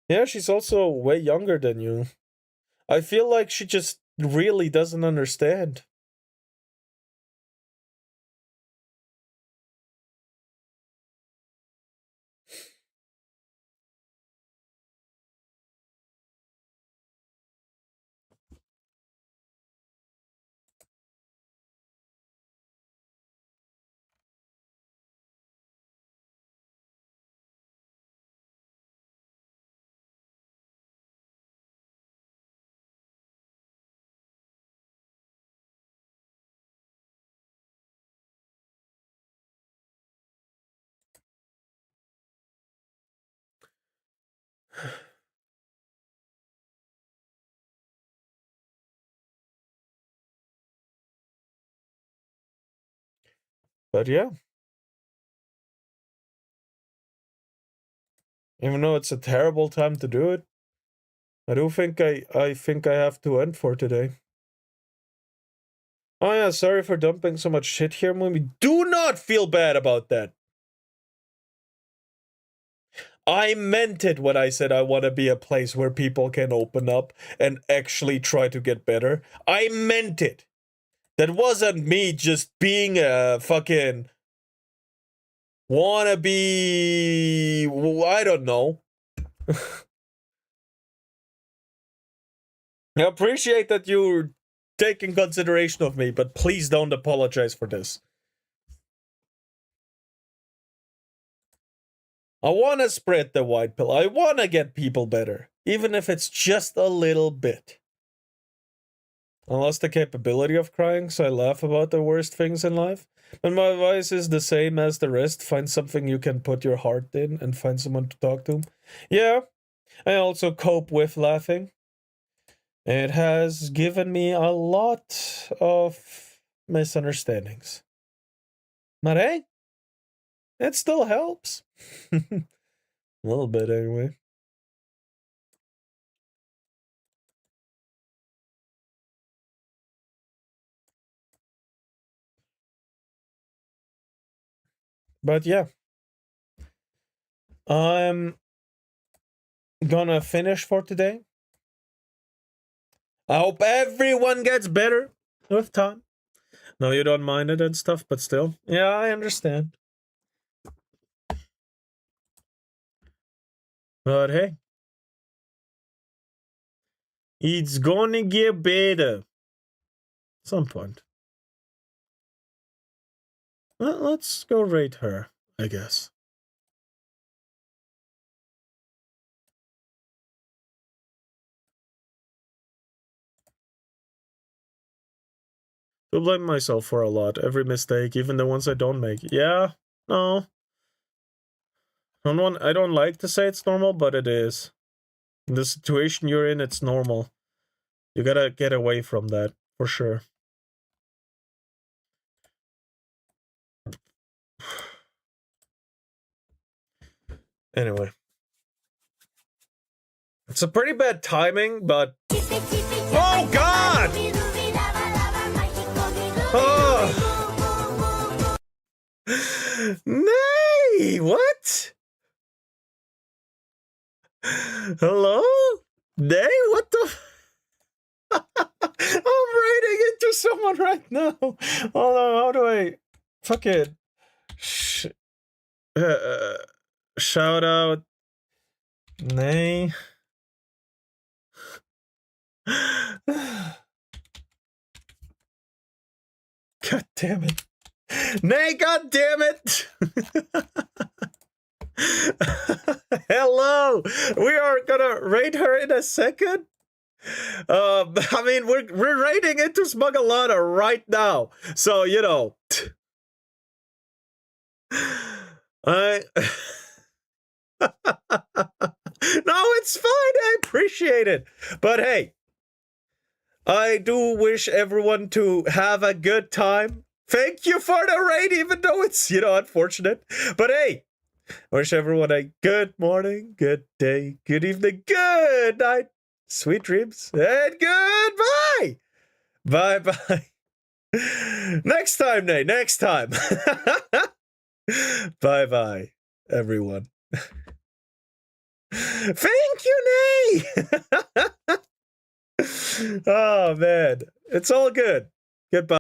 Yeah, she's also way younger than you. I feel like she just really doesn't understand. But yeah, even though it's a terrible time to do it, I think I have to end for today. Oh yeah, sorry for dumping so much shit here, Mumi. Do not feel bad about that. I meant it when I said I want to be a place where people can open up and actually try to get better. I meant it. That wasn't me just being a fucking wannabe. I don't know. I appreciate that you're taking consideration of me, but please don't apologize for this. I want to spread the white pill. I want to get people better, even if it's just a little bit. I lost the capability of crying, so I laugh about the worst things in life. And my advice is the same as the rest. Find something you can put your heart in and find someone to talk to. Yeah, I also cope with laughing. It has given me a lot of misunderstandings. But hey, it still helps. A little bit, anyway. But yeah. I'm gonna finish for today. I hope everyone gets better with time. No, you don't mind it and stuff, but still. Yeah, I understand. But hey. It's gonna get better. Some point. Well, let's go rate her, I guess. I blame myself for a lot. Every mistake, even the ones I don't make. Yeah, no. I don't like to say it's normal, but it is. In the situation you're in, it's normal. You gotta get away from that, for sure. Anyway. It's a pretty bad timing, but... Oh, God! Oh! Nay! What? Hello? Nay? What the... I'm writing into someone right now. Hold on, how do I... Fucking... shout out... Nay... God damn it. Nay, god damn it! Hello! We are gonna rate her in a second. I mean, we're rating into Smugalana right now. So, you know. No, it's fine. I appreciate it. But hey, I do wish everyone to have a good time. Thank you for the raid, even though it's, you know, unfortunate. But hey, I wish everyone a good morning, good day, good evening, good night, sweet dreams, and goodbye. Bye-bye. Next time, Nay, next time. Bye-bye, everyone. Thank you, Nay! Oh, man. It's all good. Goodbye.